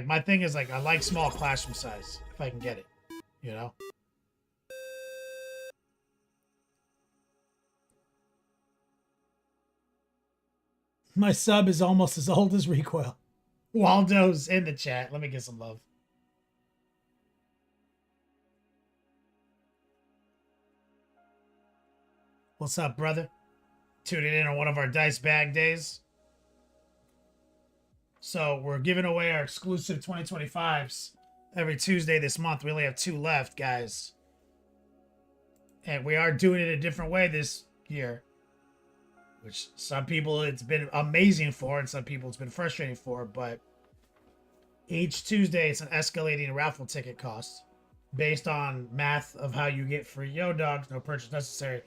S2: my thing is like I like small classroom size if I can get it, My sub is almost as old as Recoil. Waldo's in the chat. Let me get some love. What's up, brother? Tuning in on one of our dice bag days. So we're giving away our exclusive 2025s every Tuesday this month. We only have 2 left, guys. And we are doing it a different way this year, which some people it's been amazing for, and some people it's been frustrating for. But each Tuesday, it's an escalating raffle ticket cost based on math of how you get free Yo Dogs, no purchase necessary.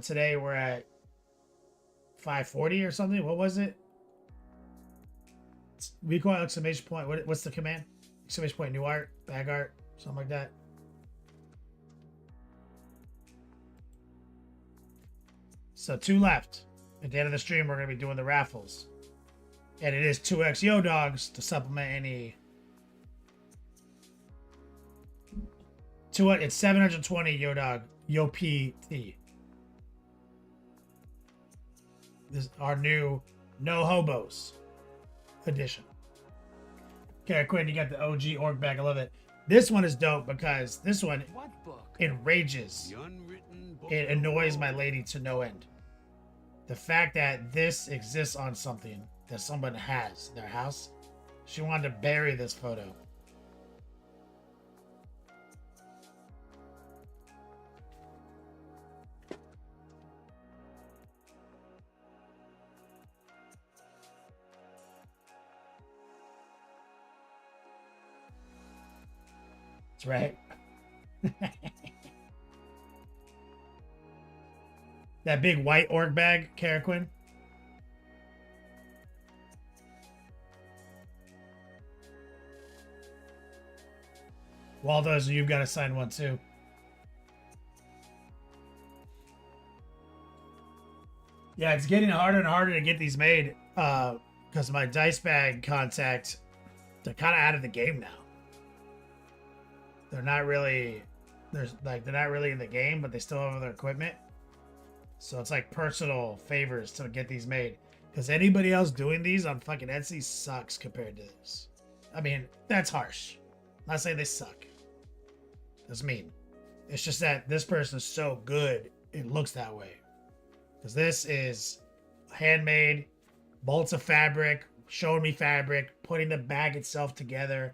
S2: Today we're at 540 or something. What was it? Recoil exclamation point. What's the command? Exclamation point. New art, bag art, something like that. So 2 left. At the end of the stream, we're going to be doing the raffles. And it is 2x Yo Dogs to supplement any. It's 720 Yo Dog, Yo PT. This is our new No Hobos edition. Okay, Quinn, you got the OG orc bag. I love it. This one is dope because this one
S4: What book?
S2: enrages.
S4: The unwritten book.
S2: It
S4: of
S2: annoys
S4: the
S2: my
S4: road.
S2: lady to no end. The fact that this exists on something that someone has in their house, she wanted to bury this photo. That's right. That big white orc bag, Caraquin. Waldo's, you've got to sign one too. Yeah, it's getting harder and harder to get these made because my dice bag contact, they're kind of out of the game now. They're not really, they're not really in the game, but they still have their equipment. So it's like personal favors to get these made. Because anybody else doing these on fucking Etsy sucks compared to this. I mean, that's harsh. I'm not saying they suck. That's mean. It's just that this person is so good, it looks that way. Because this is handmade, bolts of fabric, showing me fabric, putting the bag itself together,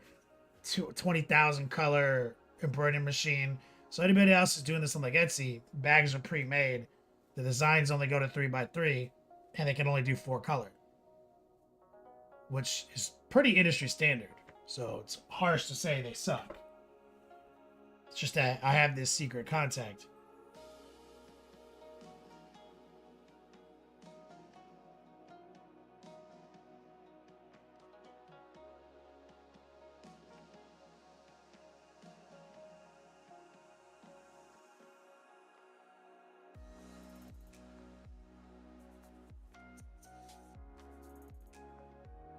S2: 20,000 color embroidery machine. So anybody else is doing this on like Etsy, bags are pre-made. The designs only go to 3x3, and they can only do 4 color, which is pretty industry standard. So it's harsh to say they suck. It's just that I have this secret contact.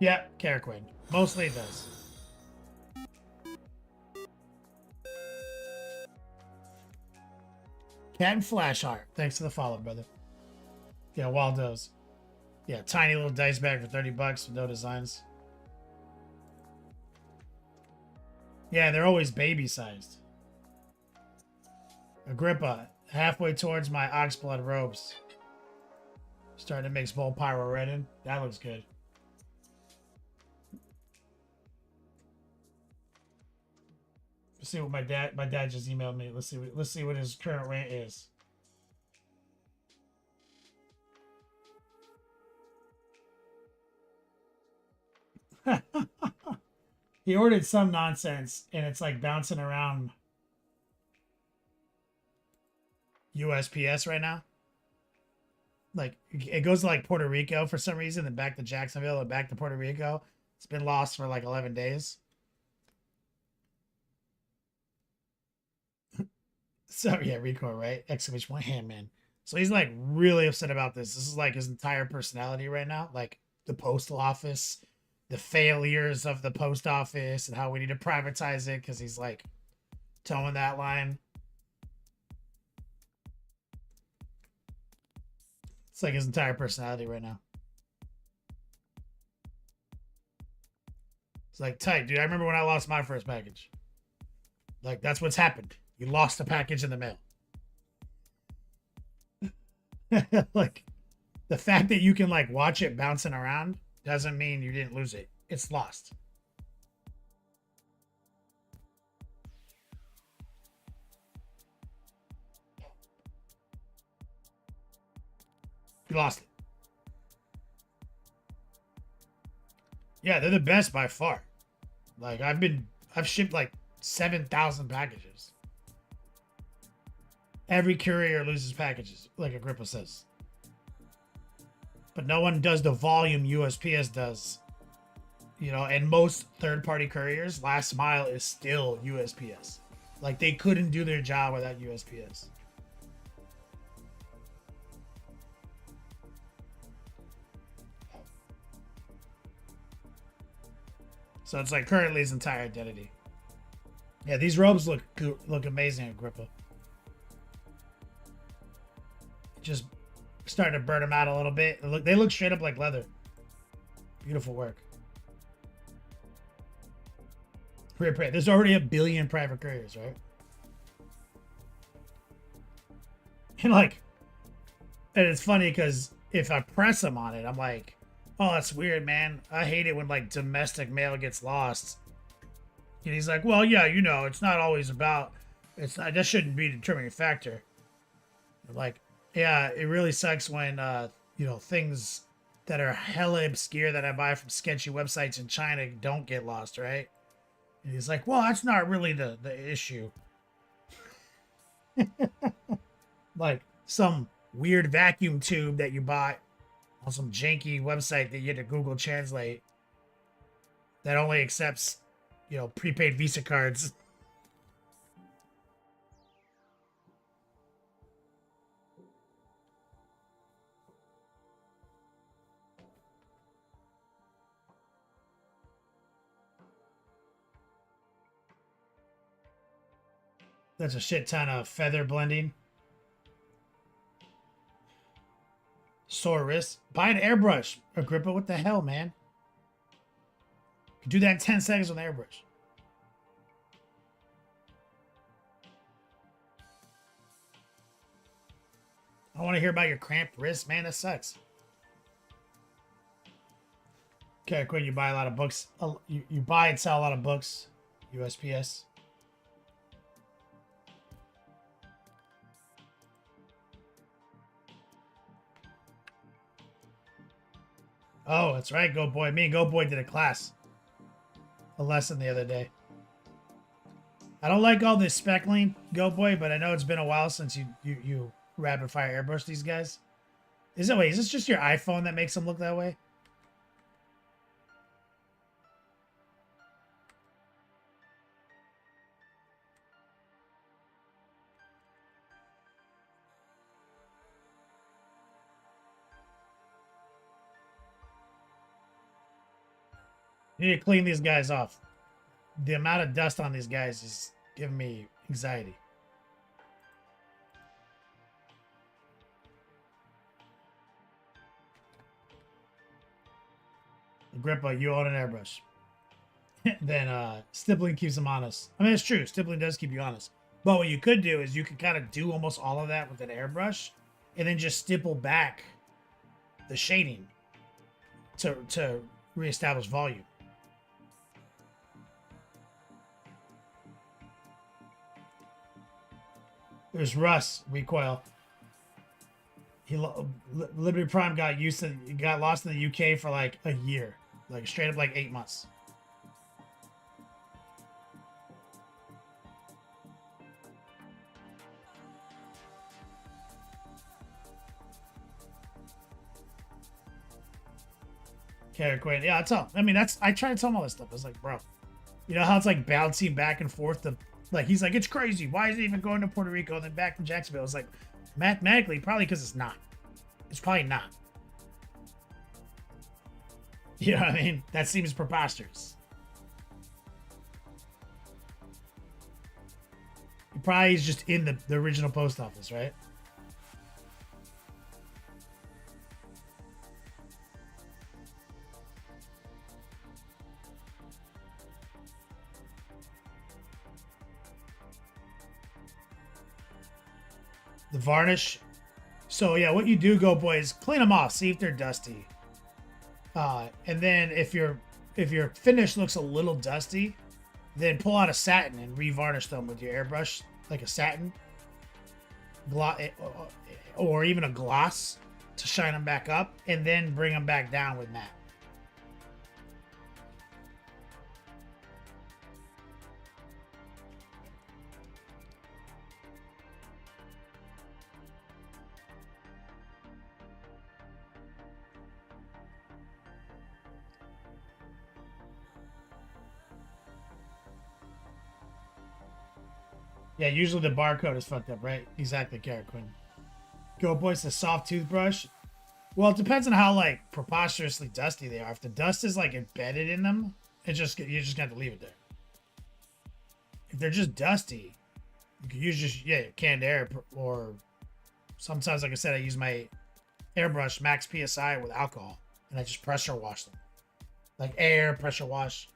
S2: Yeah, Caraquin. Mostly it does. Cat and Flashheart. Thanks for the follow, brother. Yeah, Waldo's. Yeah, tiny little dice bag for 30 bucks with no designs. Yeah, they're always baby sized. Agrippa, halfway towards my oxblood robes. Starting to mix Vol Pyro red in. That looks good. Let's see what my dad just emailed me. Let's see what his current rant is. He ordered some nonsense and it's like bouncing around USPS right now. Like it goes to like Puerto Rico for some reason, then back to Jacksonville and back to Puerto Rico. It's been lost for like 11 days. So yeah, Rico, right? Exclamation point, Handman. So he's like really upset about this. This is like his entire personality right now. Like the postal office, the failures of the post office, and how we need to privatize it because he's like towing that line. It's like his entire personality right now. It's like, tight, dude. I remember when I lost my first package. Like, that's what's happened. You lost a package in the mail. Like, the fact that you can, like, watch it bouncing around doesn't mean you didn't lose it. It's lost. You lost it. Yeah, they're the best by far. Like, I've shipped, like, 7,000 packages. Every courier loses packages, like Agrippa says. But no one does the volume USPS does. You know, and most third-party couriers, last mile is still USPS. Like, they couldn't do their job without USPS. So it's like currently his entire identity. Yeah, these robes look amazing, Agrippa. Just starting to burn them out a little bit. They look straight up like leather. Beautiful work. There's already 1 billion private couriers, right? And like, and it's funny because if I press him on it, I'm like, oh, that's weird, man. I hate it when like domestic mail gets lost. And he's like, well, yeah, you know, it's not always about, it's not, that shouldn't be a determining factor. I'm like, yeah, it really sucks when, you know, things that are hella obscure that I buy from sketchy websites in China don't get lost, right? And he's like, well, that's not really the issue. Like some weird vacuum tube that you bought on some janky website that you had to Google Translate that only accepts, you know, prepaid Visa cards. That's a shit ton of feather blending. Sore wrist. Buy an airbrush. Agrippa, what the hell, man? You can do that in 10 seconds with an airbrush. I want to hear about your cramped wrist, man. That sucks. Okay, Quinn, you buy a lot of books. You buy and sell a lot of books. USPS. Oh, that's right, Go Boy. Me and Go Boy did a lesson the other day. I don't like all this speckling, Go Boy, but I know it's been a while since you rapid fire airbrush these guys. Is this just your iPhone that makes them look that way? You need to clean these guys off. The amount of dust on these guys is giving me anxiety. Agrippa, you own an airbrush. Then stippling keeps them honest. I mean, it's true. Stippling does keep you honest. But what you could do is you could kind of do almost all of that with an airbrush and then just stipple back the shading to reestablish volume. There's Russ recoil. Liberty Prime got lost in the UK for like a year, like straight up like 8 months. Okay, Quinn. Yeah, I tell him. I mean, I try to tell him all this stuff. I was like, bro, you know how it's like bouncing back and forth to. Like, he's like, it's crazy. Why is it even going to Puerto Rico and then back from Jacksonville? It's like, mathematically, probably because it's not. It's probably not. You know what I mean? That seems preposterous. He probably is just in the original post office, right? The varnish. So yeah, what you do, Go Boy, is clean them off. See if they're dusty. And then if your finish looks a little dusty, then pull out a satin and revarnish them with your airbrush, like a satin, or even a gloss to shine them back up, and then bring them back down with matte. Yeah, usually the barcode is fucked up, right? Exactly, Carrot Quinn. Go Boys, the soft toothbrush. Well, it depends on how like preposterously dusty they are. If the dust is like embedded in them, you just got to leave it there. If they're just dusty, you can use canned air, or sometimes, like I said, I use my airbrush max PSI with alcohol, and I just pressure wash them, like air pressure wash.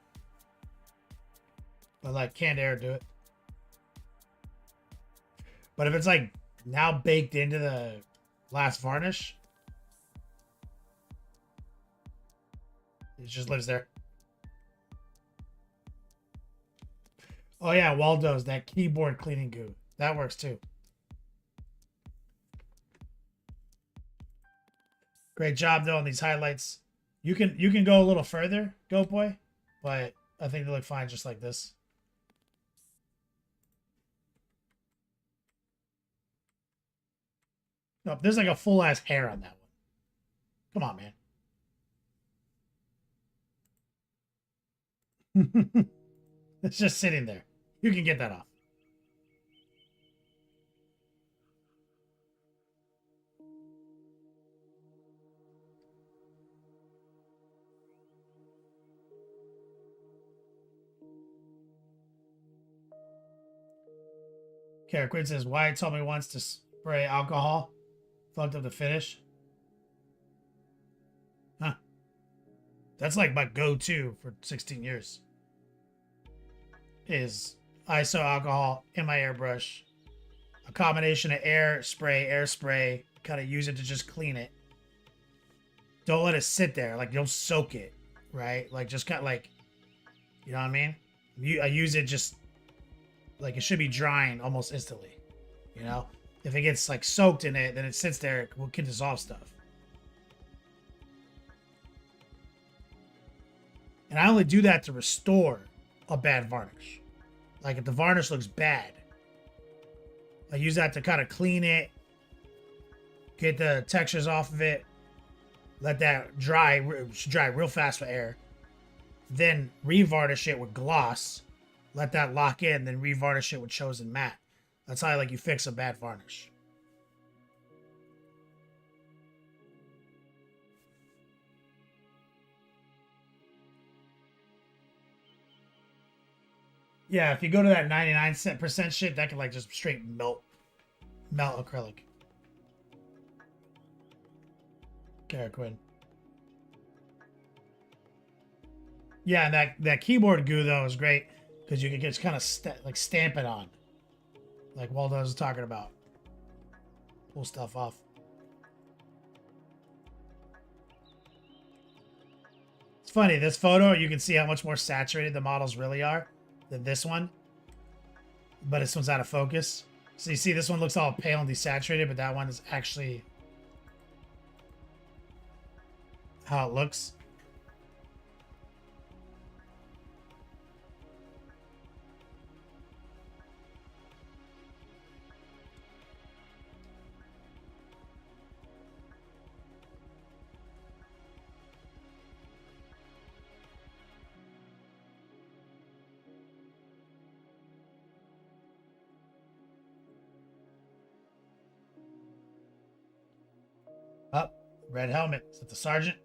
S2: But like canned air do it. But if it's like now baked into the last varnish, it just lives there. Oh yeah, Waldo's that keyboard cleaning goo. That works too. Great job though on these highlights. You can go a little further, Goat Boy, but I think they look fine just like this. No, there's like a full ass hair on that one. Come on, man. It's just sitting there. You can get that off. Kara Quinn says, Wyatt told me once to spray alcohol. Fucked up the finish. Huh. That's like my go-to for 16 years. Is ISO alcohol in my airbrush. A combination of air spray, kind of use it to just clean it. Don't let it sit there. Like, don't soak it, right? Like, just kind of like, you know what I mean? I use it just, like, it should be drying almost instantly, you know? If it gets, like, soaked in it, then it sits there, it can dissolve stuff. And I only do that to restore a bad varnish. Like, if the varnish looks bad, I use that to kind of clean it, get the textures off of it, let that dry real fast with air, then revarnish it with gloss, let that lock in, then revarnish it with chosen matte. That's how like you fix a bad varnish. Yeah, if you go to that 99% shit, that can like just straight melt acrylic. Kara Quinn. Yeah, and that keyboard goo though is great because you can just kind of stamp it on, like Waldo was talking about. Pull stuff off. It's funny, this photo you can see how much more saturated the models really are than this one, but this one's out of focus. So you see this one looks all pale and desaturated, but that one is actually how it looks. Up, red helmet. Is that the sergeant?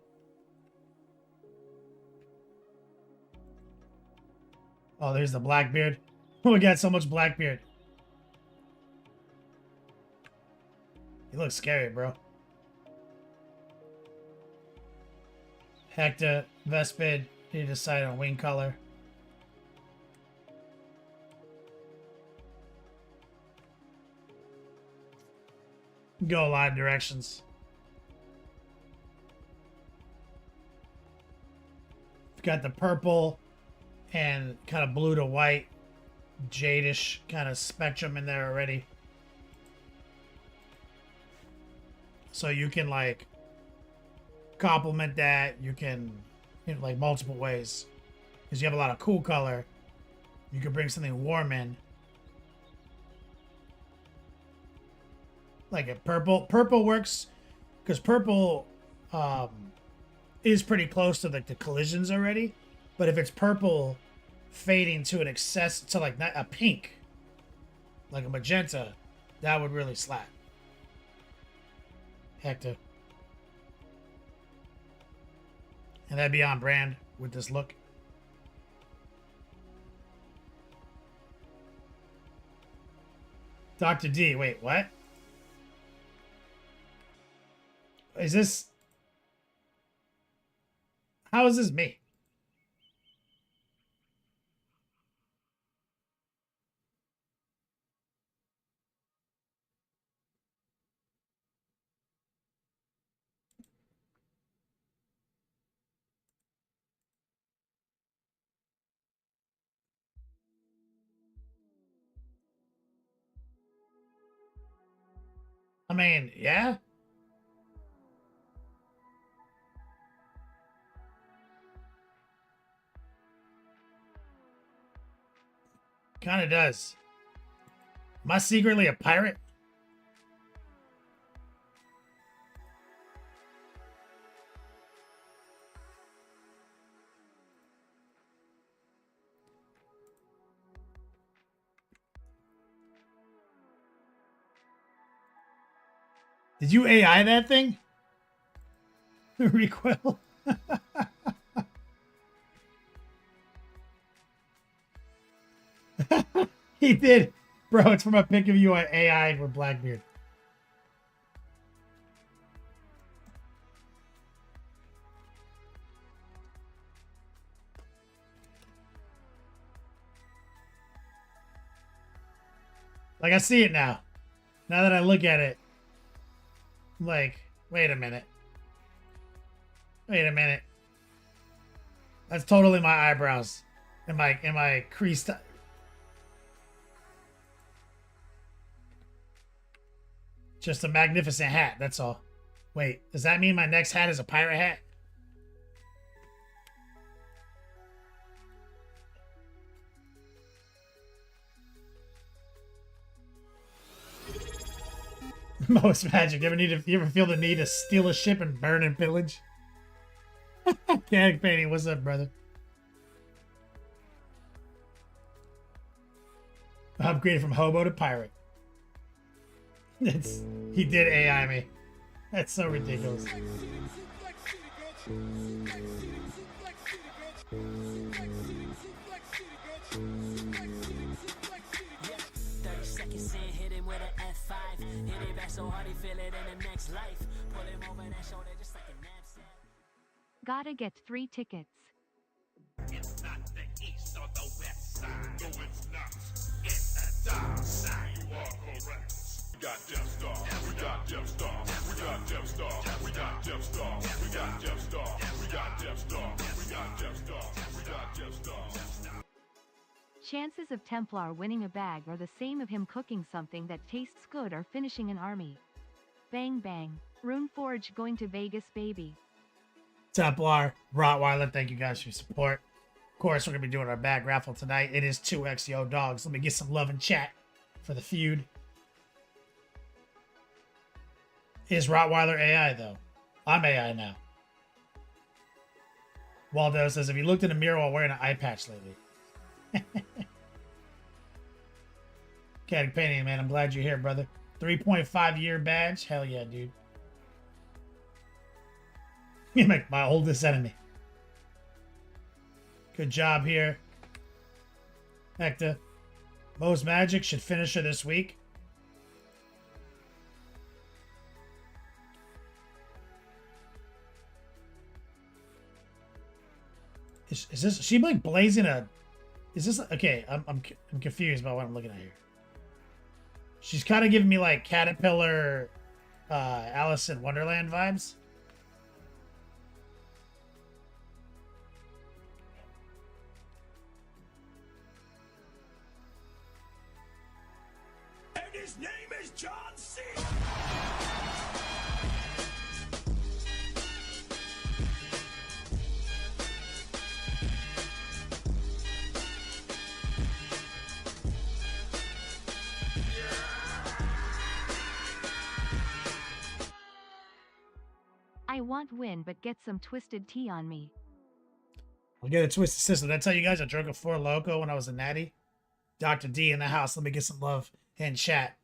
S2: Oh, there's the Blackbeard. Oh, we got so much Blackbeard. He looks scary, bro. Hector, Vespid, need to decide on wing color. Go a lot of directions. Got the purple and kind of blue to white, jadish kind of spectrum in there already. So you can like complement that. You can, like multiple ways. Because you have a lot of cool color. You can bring something warm in. Like a purple. Purple works because purple is pretty close to like the collisions already, but if it's purple fading to an excess to like a pink, like a magenta, that would really slap. Hector. And that'd be on brand with this look. Dr. D, wait, what? Is this... How is this me? mean, yeah. Kind of does. Am I secretly a pirate? Did you AI that thing? Recoil. He did. Bro, it's from a pic of you on AI with Blackbeard. Like, I see it now. Now that I look at it. I'm like, wait a minute. Wait a minute. That's totally my eyebrows. Am I creased? Just a magnificent hat, that's all. Wait, does that mean my next hat is a pirate hat? Most magic. You ever feel the need to steal a ship and burn and pillage? Canic painting, what's up, brother? Upgraded from hobo to pirate. He did AI me. That's so ridiculous.
S13: 30 seconds in, hit him with an F5. Hit it back so hard he feel it in the next life. Pull him over that shoulder just like a knapsack.
S14: Gotta get 3 tickets.
S4: It's not the east or the west side. No, it's not. It's the dark side. You are correct. We got Death Star. We got Death Star. We got Death Star. We got Death Star. We got Death Star. We got Death Star. We got Death Star. We got Death Star.
S14: Chances of Templar winning a bag are the same of him cooking something that tastes good or finishing an army. Bang bang. Runeforge going to Vegas, baby.
S2: Templar, Rottweiler, thank you guys for your support. Of course, we're going to be doing our bag raffle tonight. It is 2XO dogs. Let me get some love and chat for the feud. Is Rottweiler AI, though? I'm AI now. Waldo says, have you looked in the mirror while wearing an eye patch lately? Canic painting, man. I'm glad you're here, brother. 3.5 year badge. Hell yeah, dude. You make my oldest enemy. Good job here, Hector. Mo's Magic should finish her this week. Is this? She like blazing a? Is this okay? I'm confused about what I'm looking at here. She's kind of giving me like Caterpillar, Alice in Wonderland vibes.
S4: And his name is John C.
S14: I want win but get some twisted tea on me.
S2: I'll get a twisted sister. Did I tell you guys I drunk a Four Loko when I was a natty? Dr. D in the house. Let me get some love and chat.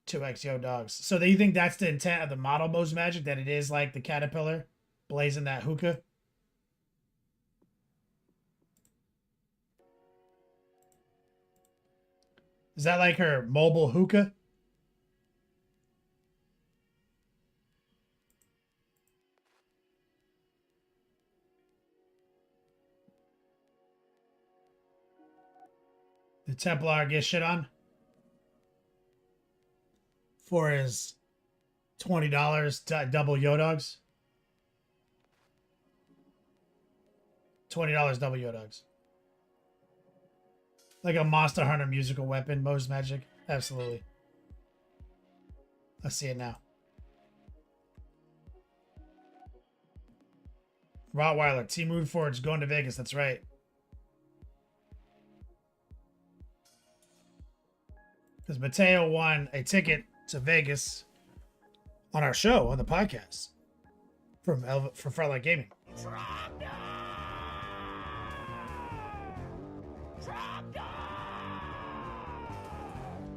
S2: 2XO dogs. So do you think that's the intent of the model Mo's Magic? That it is like the Caterpillar blazing that hookah? Is that like her mobile hookah? The Templar gets shit on for his $20 double Yodogs. $20 double Yodogs. Like a Monster Hunter musical weapon, Mo's Magic. Absolutely. I see it now. Rottweiler, Team Moon Forge going to Vegas. That's right. Because Mateo won a ticket to Vegas on our show on the podcast from Frontline Gaming.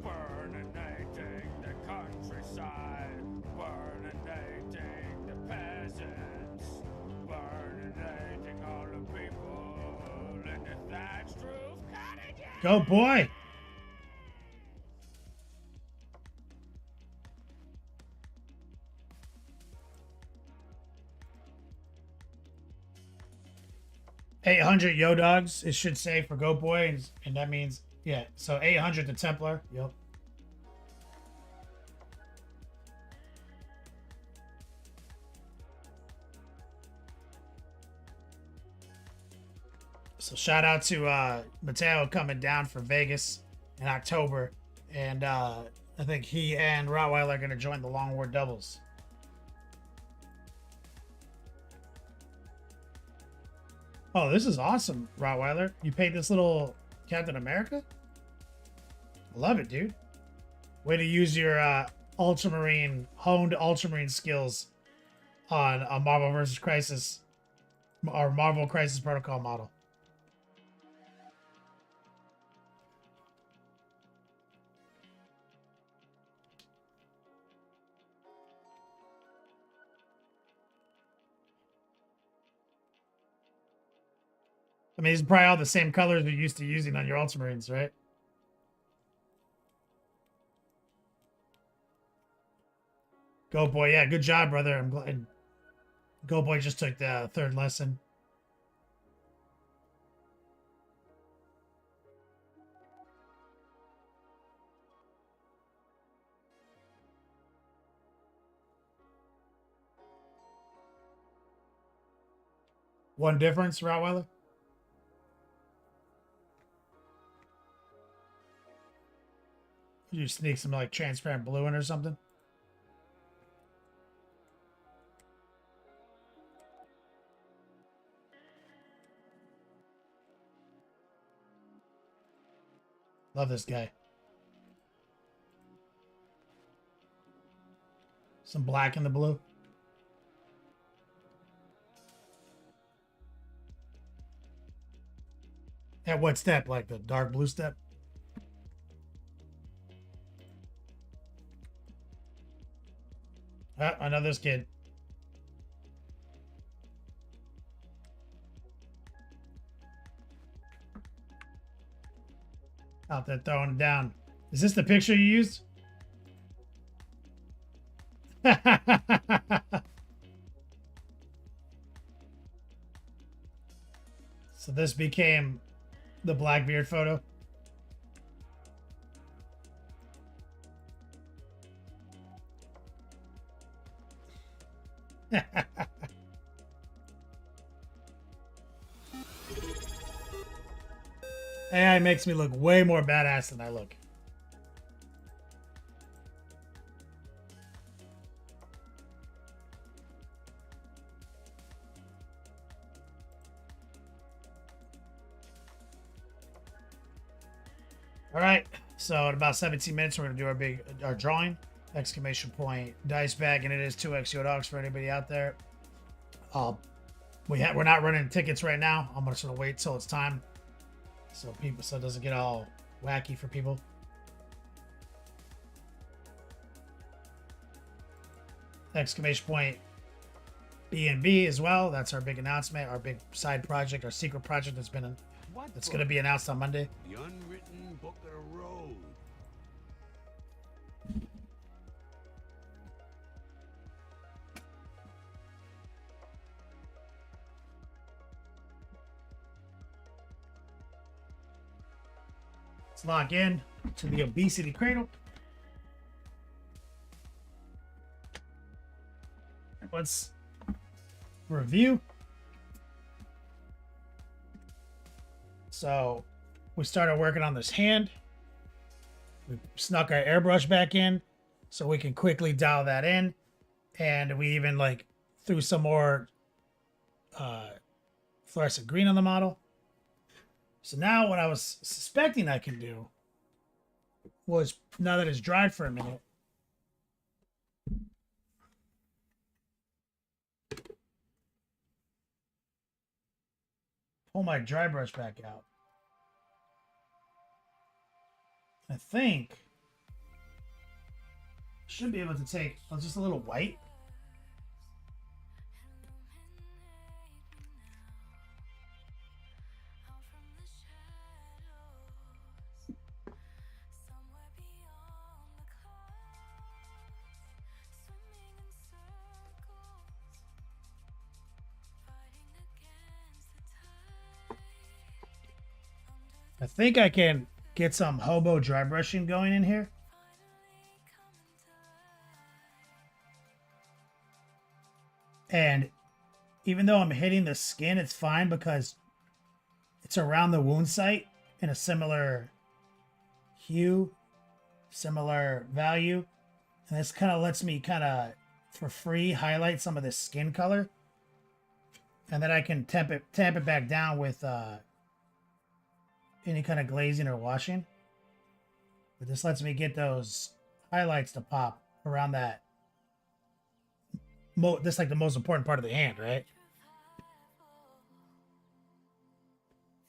S4: Burninating the countryside, burninating the peasants, burninating all the people in the thatched roof cottages.
S2: Go, boy! $800 Yo Dogs, it should say for Go Boy, and that means, yeah, so 800 to Templar. Yep. So shout out to Mateo coming down for Vegas in October, and I think he and Rottweiler are going to join the Long War Doubles. Oh, this is awesome, Rottweiler. You paid this little Captain America? I love it, dude. Way to use your honed Ultramarine skills on a Marvel vs. Crisis, or Marvel Crisis Protocol model. I mean, these are probably all the same colors you're used to using on your Ultramarines, right? Go Boy, yeah, good job, brother. I'm glad. Go Boy just took the third lesson. One difference, Rottweiler? You sneak some like transparent blue in or something? Love this guy. Some black in the blue. At what step? Like the dark blue step? Ah, I know this kid. Out there throwing it down. Is this the picture you used? So this became the Blackbeard photo. AI makes me look way more badass than I look. All right, so in about 17 minutes, we're gonna do our drawing. Exclamation point dice bag, and it is 2x Yo Dogs for anybody out there. We're not running tickets right now. I'm gonna sort of wait till it's time, so it doesn't get all wacky for people. Exclamation point B&B as well. That's our big announcement, our big side project, our secret project that's going to be announced on Monday.
S15: The unwritten book of the road.
S2: Let's log in to the obesity cradle. Let's review. So we started working on this hand. We snuck our airbrush back in so we can quickly dial that in. And we even like threw some more fluorescent green on the model. So now what I was suspecting I can do was, now that it's dried for a minute, pull my dry brush back out. I think I should be able to take just a little white. I think I can get some hobo dry brushing going in here. And even though I'm hitting the skin, it's fine because it's around the wound site in a similar hue, similar value. And this kind of lets me kind of, for free, highlight some of this skin color. And then I can tamp it back down with any kind of glazing or washing. But this lets me get those highlights to pop around that. This is like the most important part of the hand, right?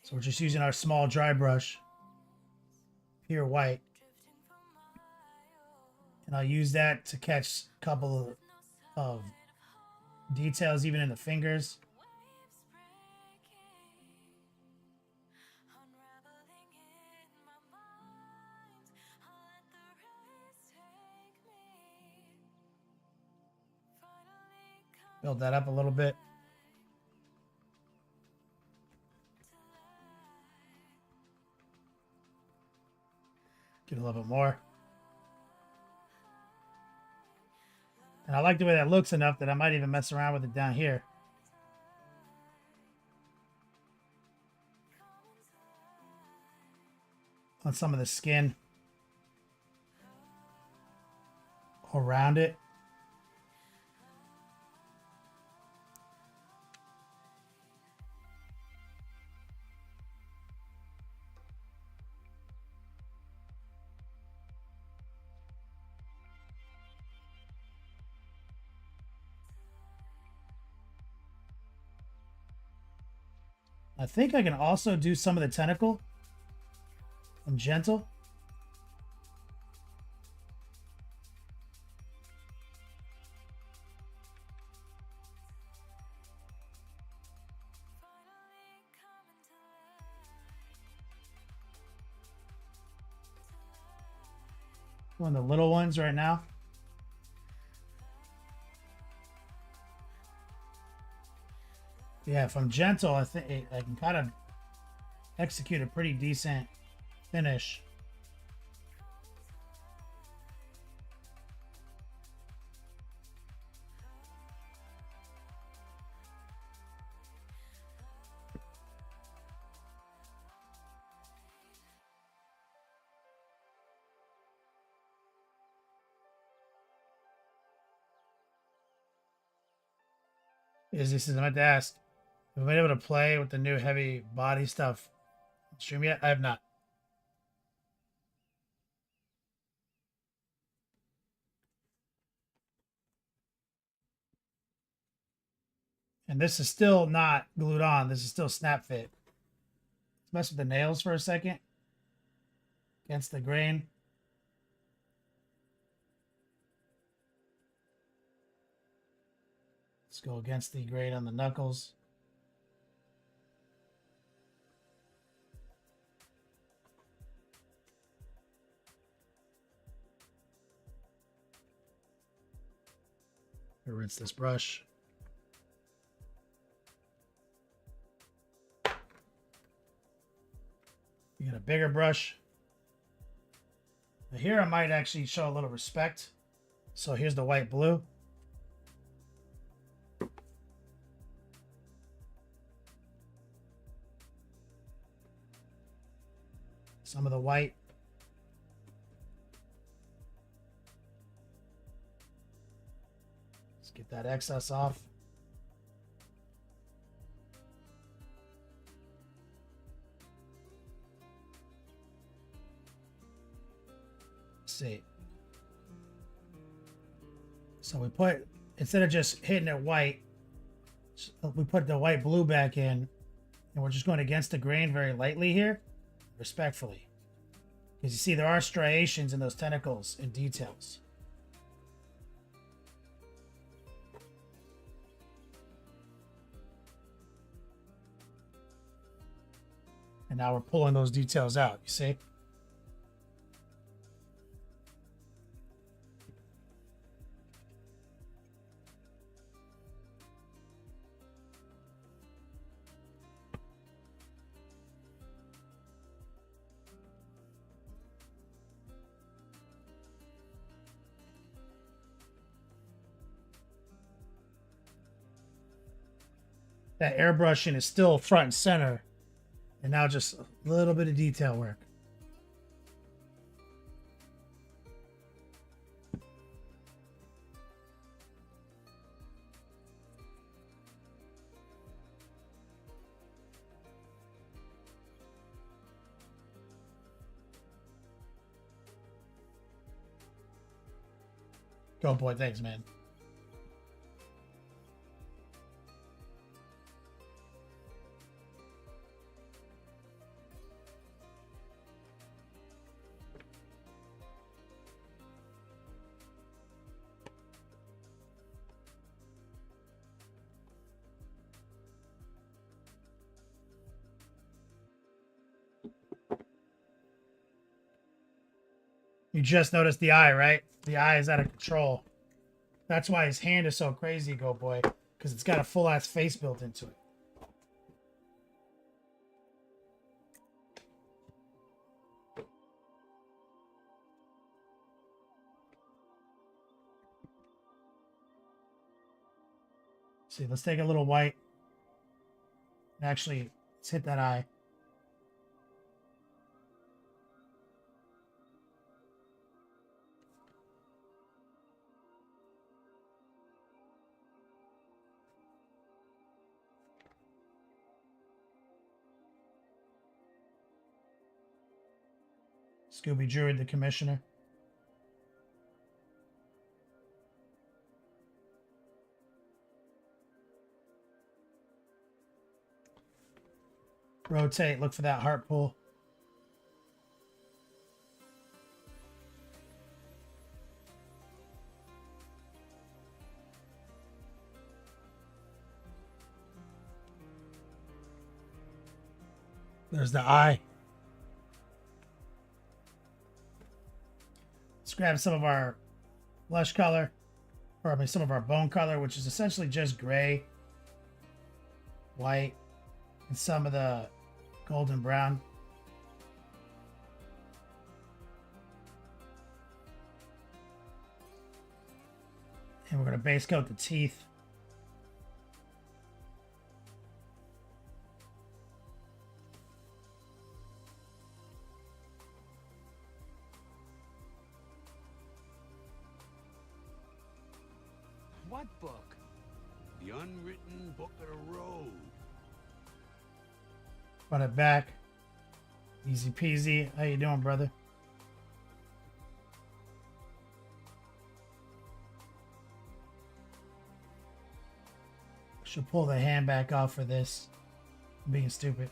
S2: So we're just using our small dry brush, pure white. And I'll use that to catch a couple of details even in the fingers. Build that up a little bit. Get a little bit more. And I like the way that looks enough that I might even mess around with it down here. On some of the skin around it. I think I can also do some of the tentacle. I'm gentle. One of the little ones right now. Yeah, if I'm gentle, I think I can kind of execute a pretty decent finish. This is, I meant to ask, have I been able to play with the new heavy body stuff on stream yet? I have not. And this is still not glued on. This is still snap fit. Let's mess with the nails for a second. Against the grain. Let's go against the grain on the knuckles. Rinse this brush. You get a bigger brush. Now here I might actually show a little respect. So here's the white blue. Some of the white. Let's get that excess off. see. So we put, instead of just hitting it white, we put the white blue back in, and we're just going against the grain very lightly here, respectfully. Because you see there are striations in those tentacles and details. And now we're pulling those details out, you see? That airbrushing is still front and center. And now just a little bit of detail work. Go boy, thanks, man. You just noticed the eye, right? The eye is out of control. That's why his hand is so crazy, Go Boy, because it's got a full-ass face built into it. See, let's take a little white. Actually, let's hit that eye. Scooby Druid, the commissioner. Rotate, look for that heart pull. There's the eye. Let's grab some of our flesh color, or I mean some of our bone color, which is essentially just gray, white, and some of the golden brown. And we're going to base coat the teeth.
S15: What book? The unwritten book of the road.
S2: Run it back. Easy peasy. How you doing, brother? Should pull the hand back off for this. I'm being stupid.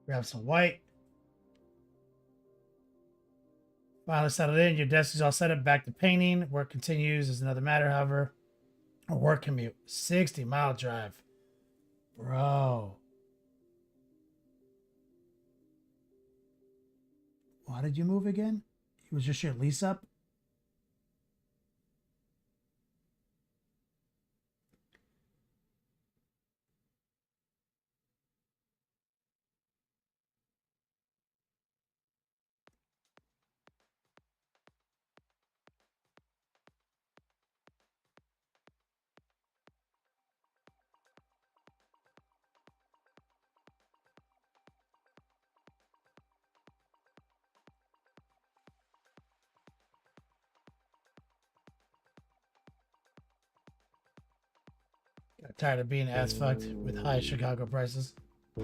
S2: Grab some white. Finally settled in. Your desk is all set up. Back to painting. Work continues is another matter, however. A work commute. 60-mile drive. Bro. Why did you move again? It was just your lease up? Got tired of being ass fucked with high Chicago prices.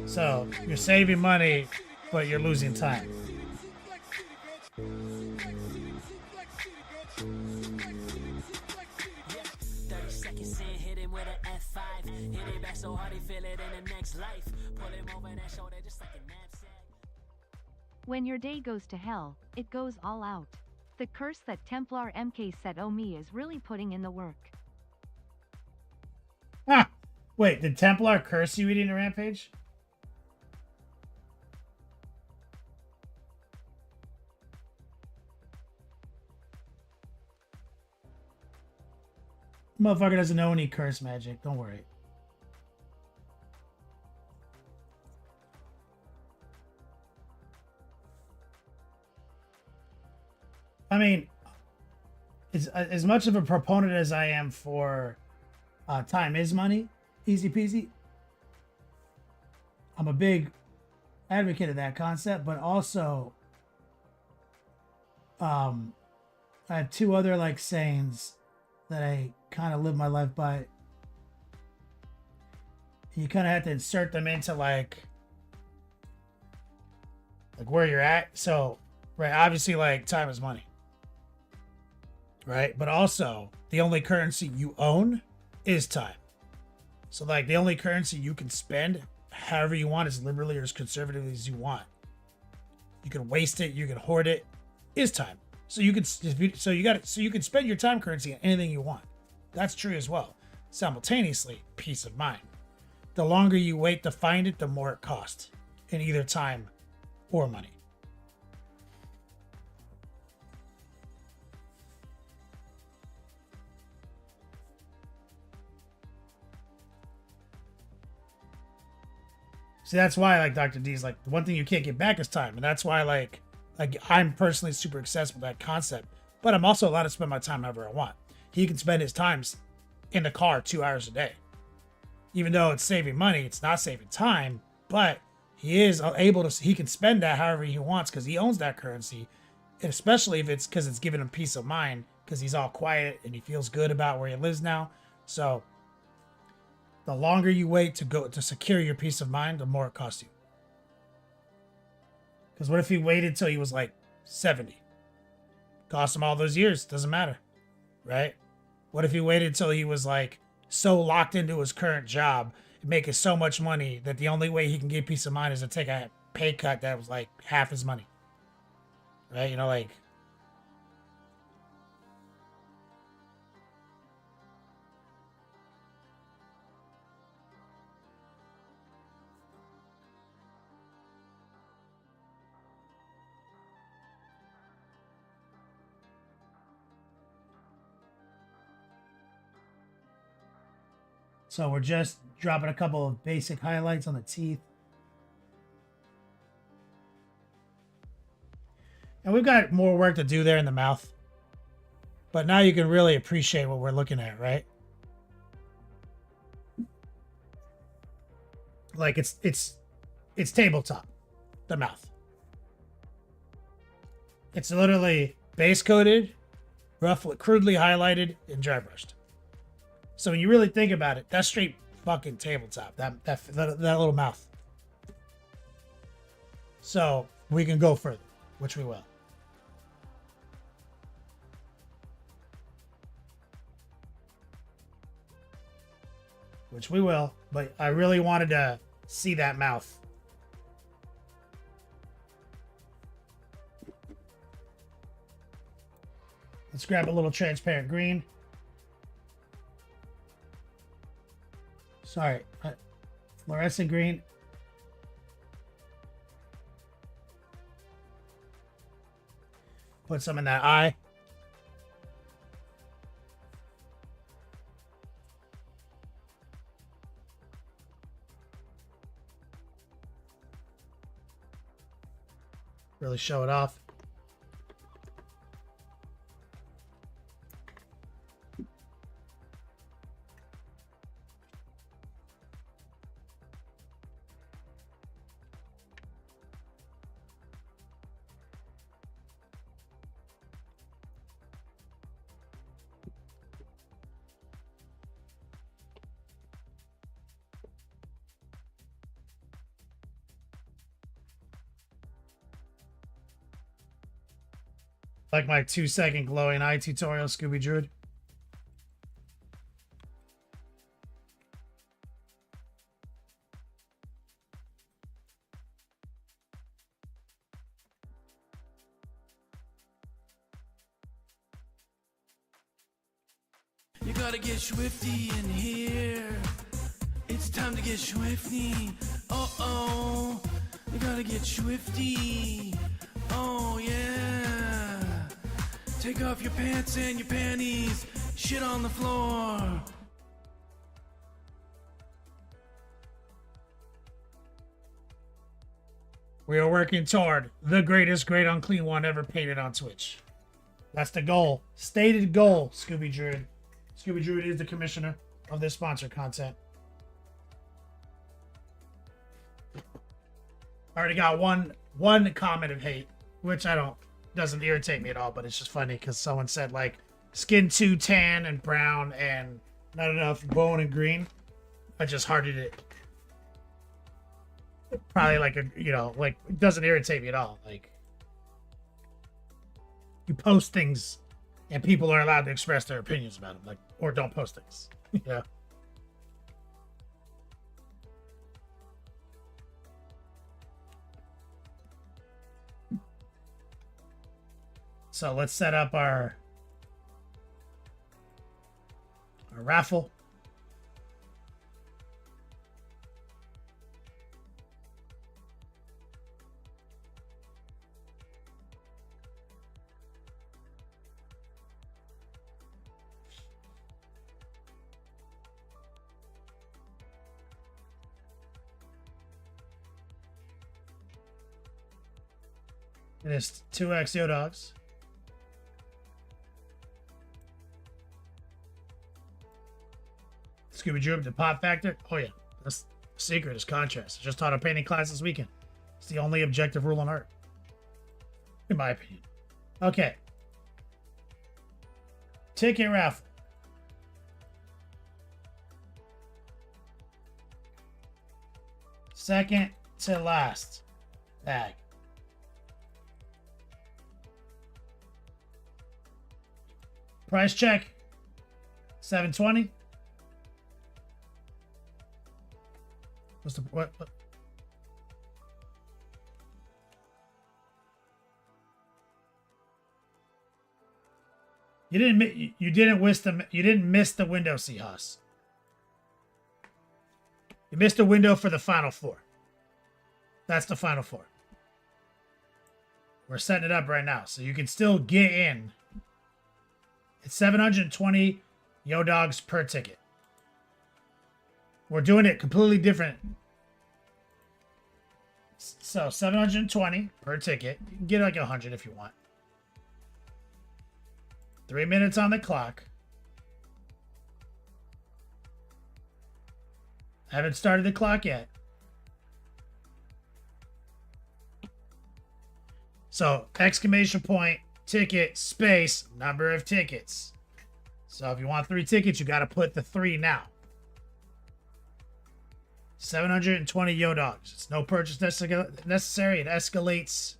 S2: So you're saving money, but you're losing time.
S14: When your day goes to hell, it goes all out. The curse that Templar MK set on me is really putting in the work.
S2: Ah! Wait, did Templar curse you eating a rampage? Motherfucker doesn't know any curse magic. Don't worry. I mean, as much of a proponent as I am for time is money, easy peasy, I'm a big advocate of that concept, but also I have two other like sayings that I kind of live my life by. You kind of have to insert them into like where you're at. So, right, obviously like time is money. Right? But also the only currency you own is time. So like the only currency you can spend however you want, as liberally or as conservatively as you want. You can waste it, you can hoard it, is time. So you can you can spend your time currency on anything you want. That's true as well. Simultaneously, peace of mind. The longer you wait to find it, the more it costs in either time or money. See, that's why like Dr. D's like the one thing you can't get back is time. And that's why like I'm personally super obsessed with that concept. But I'm also allowed to spend my time however I want. He can spend his times in the car 2 hours a day. Even though it's saving money, it's not saving time, but he is able to, he can spend that however he wants because he owns that currency. And especially if it's because it's giving him peace of mind because he's all quiet and he feels good about where he lives now. So the longer you wait to secure your peace of mind, the more it costs you. Because what if he waited till he was like 70? Cost him all those years. Doesn't matter. Right? What if he waited till he was like so locked into his current job and making so much money that the only way he can get peace of mind is to take a pay cut that was like half his money? Right? You know, like... So we're just dropping a couple of basic highlights on the teeth. And we've got more work to do there in the mouth. But now you can really appreciate what we're looking at, right? Like it's tabletop, the mouth. It's literally base coated, crudely highlighted, and dry brushed. So when you really think about it, that's straight fucking tabletop. That little mouth. So we can go further, which we will. Which we will, but I really wanted to see that mouth. Let's grab a little transparent green. Sorry, fluorescent green. Put some in that eye. Really show it off. Like my 2-second glowing eye tutorial, Scooby Druid.
S16: You gotta get swifty in here. It's time to get swifty. Uh-oh. You gotta get swifty. Oh, yeah. Take off your pants and your panties. Shit on the floor.
S2: We are working toward the greatest great unclean one ever painted on Twitch. That's the goal. Stated goal, Scooby Druid. Scooby Druid is the commissioner of this sponsored content. I already got one comment of hate, which doesn't irritate me at all, but it's just funny because someone said like skin too tan and brown and not enough bone and green. I just hearted it. Probably like like it doesn't irritate me at all. Like you post things and people are allowed to express their opinions about them, like, or don't post things. Yeah. So let's set up our raffle. It is 2x Yo Dogs. Scooby Doo, the pop factor. Oh yeah, that's the secret is contrast. I just taught a painting class this weekend. It's the only objective rule in art, in my opinion. Okay. Ticket raffle. Second to last bag. Price check. $7.20. What's the what? You didn't miss the window, Seahawks. You missed the window for the final four. That's the final four. We're setting it up right now, so you can still get in. It's 720 Yo Dogs per ticket. We're doing it completely different. So 720 per ticket. You can get like 100 if you want. 3 minutes on the clock. I haven't started the clock yet. So exclamation point, ticket, space, number of tickets. So if you want 3 tickets, you got to put the 3 now. 720 Yo Dogs. It's no purchase necessary. It escalates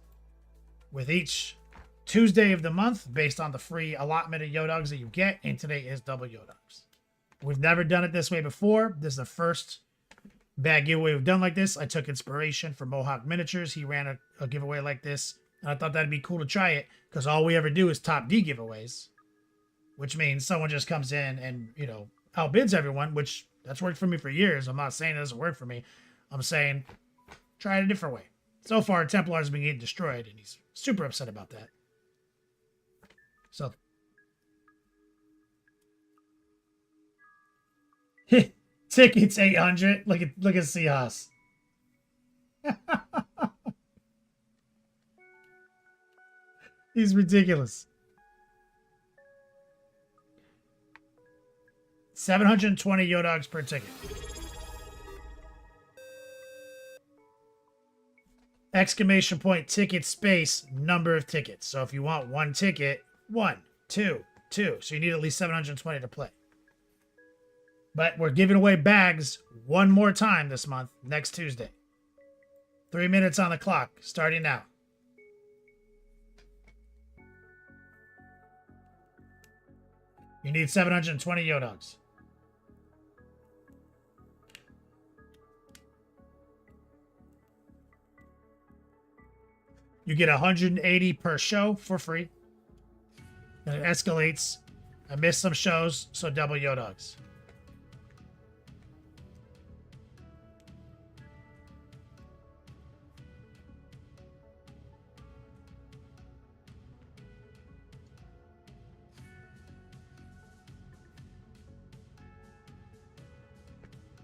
S2: with each Tuesday of the month based on the free allotment of Yo Dogs that you get. And today is double Yo Dogs. We've never done it this way before. This is the first bag giveaway we've done like this. I took inspiration from Mohawk Miniatures. He ran a giveaway like this. And I thought that'd be cool to try it because all we ever do is top D giveaways. which means someone just comes in and, outbids everyone, which that's worked for me for years. I'm not saying it doesn't work for me. I'm saying try it a different way. So far, Templar's been getting destroyed, and he's super upset about that. So, tickets 800. Look at Seahawks. He's ridiculous. 720 Yodogs per ticket. Exclamation point ticket space number of tickets. So if you want one ticket, 1, 2, 2. So you need at least 720 to play. But we're giving away bags one more time this month, next Tuesday. 3 minutes on the clock, starting now. You need 720 Yodogs. You get 180 per show for free. And it escalates. I missed some shows, so double Yodogs.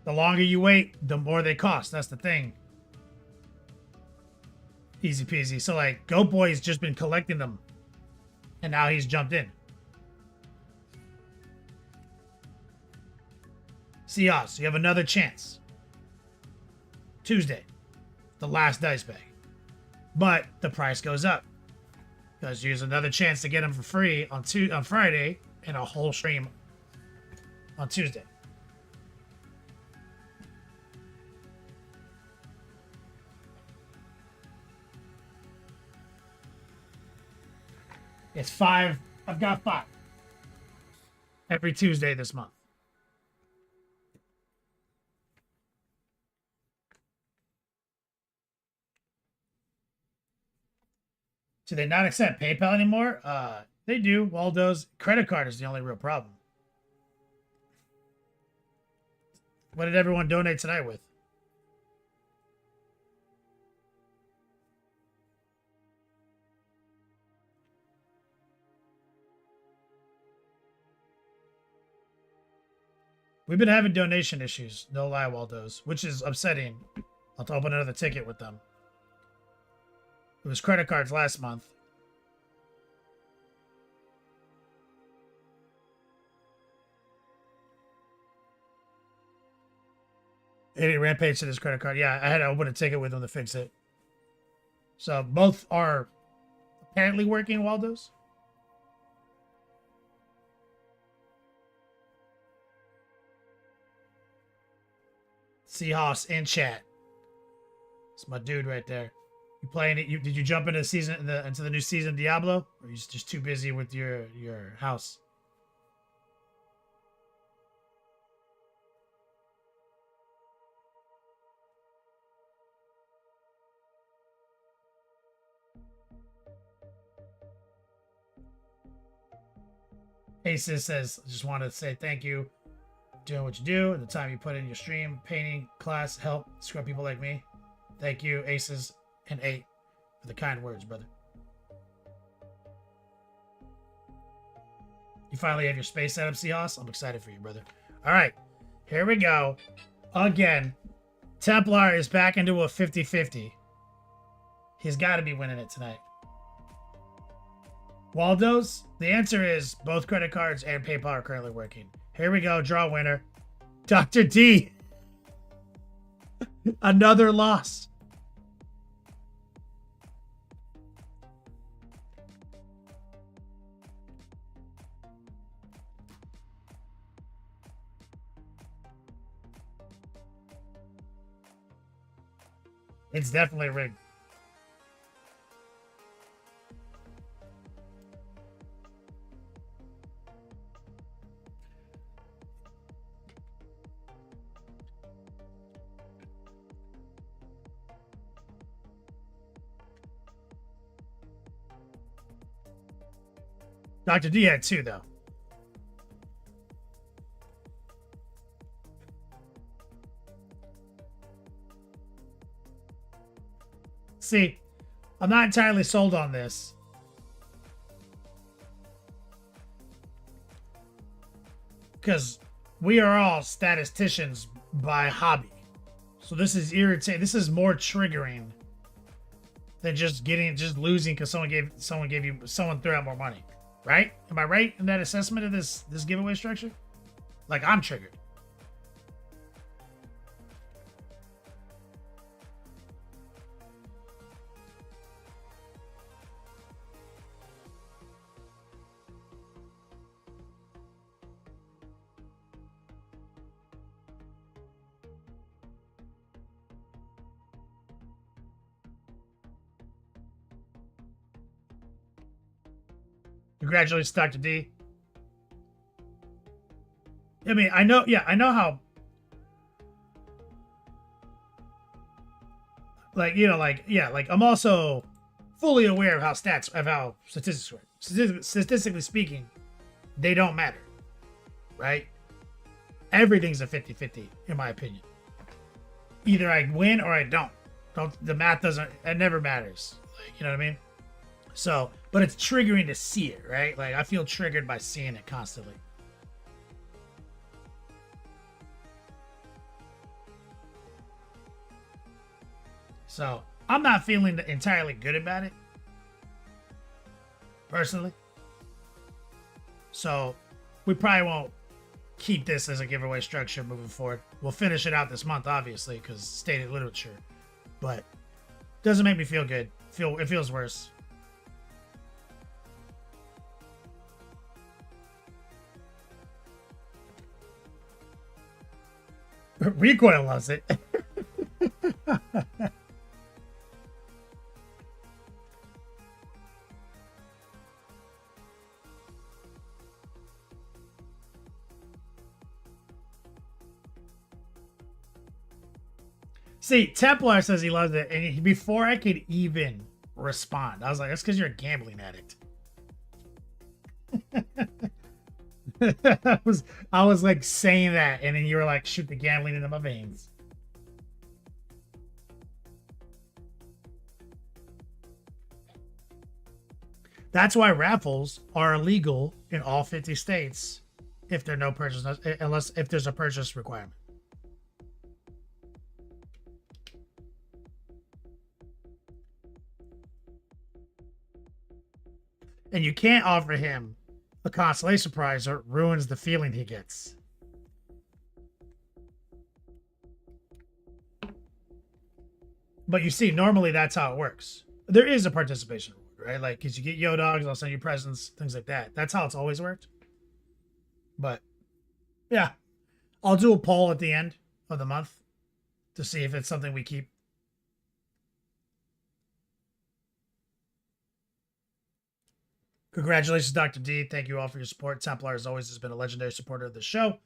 S2: The longer you wait, the more they cost. That's the thing. Easy peasy. So, like, Goat Boy's just been collecting them. And now he's jumped in. Seahawks, you have another chance. Tuesday. The last dice bag. But the price goes up. Because there's another chance to get them for free on Friday and a whole stream on Tuesday. It's 5. I've got 5. Every Tuesday this month. Do they not accept PayPal anymore? They do. Waldo's credit card is the only real problem. What did everyone donate tonight with? We've been having donation issues, no lie, Waldo's, which is upsetting. I'll have to open another ticket with them. It was credit cards last month. Idiot Rampage to his credit card. Yeah, I had to open a ticket with them to fix it. So both are apparently working, Waldo's. Seahawks in chat. It's my dude right there. You playing it? Did you jump into the new season of Diablo, or are you just too busy with your house? Aces says, just wanted to say thank you. Doing what you do, and the time you put in your stream, painting, class, help, scrub people like me. Thank you, Aces and 8, for the kind words, brother. You finally have your space set up, Seahawks? I'm excited for you, brother. All right, here we go. Again, Templar is back into a 50-50. He's got to be winning it tonight. Waldo's? The answer is both credit cards and PayPal are currently working. Here we go. Draw winner. Dr. D. Another loss. It's definitely rigged. Dr. D had 2, though. See, I'm not entirely sold on this. Because we are all statisticians by hobby. So this is irritating. This is more triggering than just losing because someone threw out more money. Right? Am I right in that assessment of this giveaway structure? Like, I'm triggered. Congratulations, Dr. D. I mean, I know how, like, I'm also fully aware of how statistics work. Statistically speaking, they don't matter, right? Everything's a 50-50, in my opinion. Either I win or I don't. The math it never matters. Like, you know what I mean? So, but it's triggering to see it, right? Like, I feel triggered by seeing it constantly. So, I'm not feeling entirely good about it, personally. So, we probably won't keep this as a giveaway structure moving forward. We'll finish it out this month, obviously, because stated literature. But, doesn't make me feel good. It feels worse. Recoil loves it. See, Templar says he loves it, and before I could even respond, I was like, that's because you're a gambling addict. I was like saying that, and then you were like, shoot the gambling into my veins. That's why raffles are illegal in all 50 states if there's no purchase, if there's a purchase requirement. And you can't offer him a consolation prize or it ruins the feeling he gets. But you see, normally that's how it works. There is a participation reward, right? Like, because you get yo dogs, I'll send you presents, things like that. That's how it's always worked. But yeah, I'll do a poll at the end of the month to see if it's something we keep. Congratulations, Dr. D. Thank you all for your support. Templar, as always, has been a legendary supporter of the show,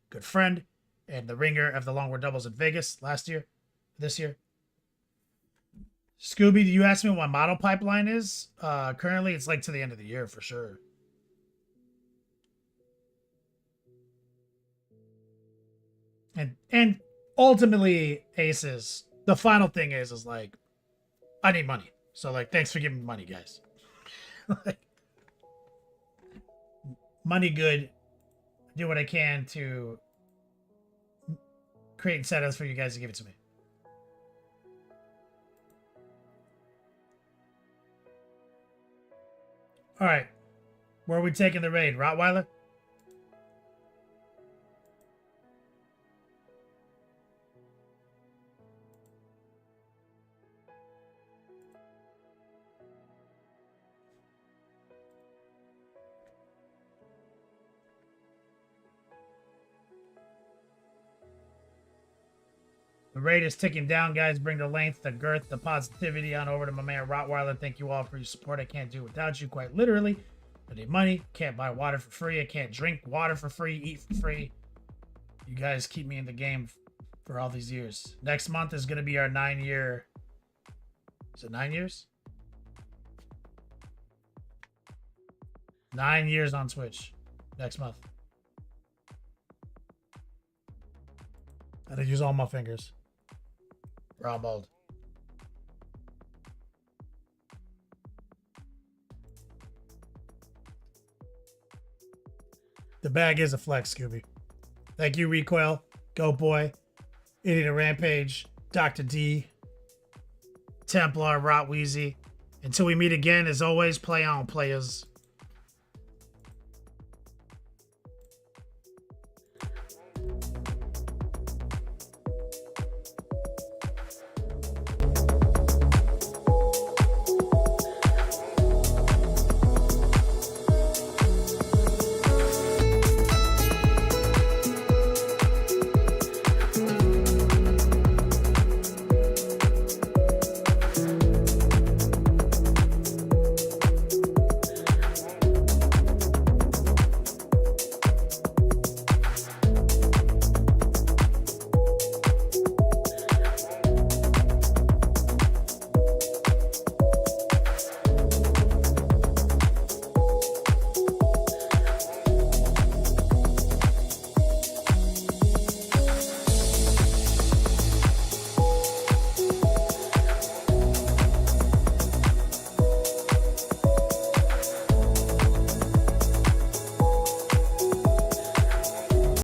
S2: good friend, and the ringer of the Longboard Doubles in Vegas this year. Scooby, you asked me what my model pipeline is. Currently, it's like to the end of the year for sure. And ultimately, Aces, the final thing is like, I need money. So, like, thanks for giving me money, guys. Like, money good. Do what I can to create incentives for you guys to give it to me. All right. Where are we taking the raid? Rottweiler? The raid is ticking down, guys. Bring the length, the girth, the positivity on over to my man Rottweiler. Thank you all for your support. I can't do without you, quite literally. I need money. Can't buy water for free. I can't drink water for free, eat for free. You guys keep me in the game for all these years. Next month is going to be our 9-year... Is it 9 years? 9 years on Twitch. Next month. I had to use all my fingers. We're all bald. The bag is a flex, Scooby. Thank you, Recoil, Goat Boy, Idiot of Rampage, Dr. D, Templar, Rot Wheezy. Until we meet again, as always, play on, players.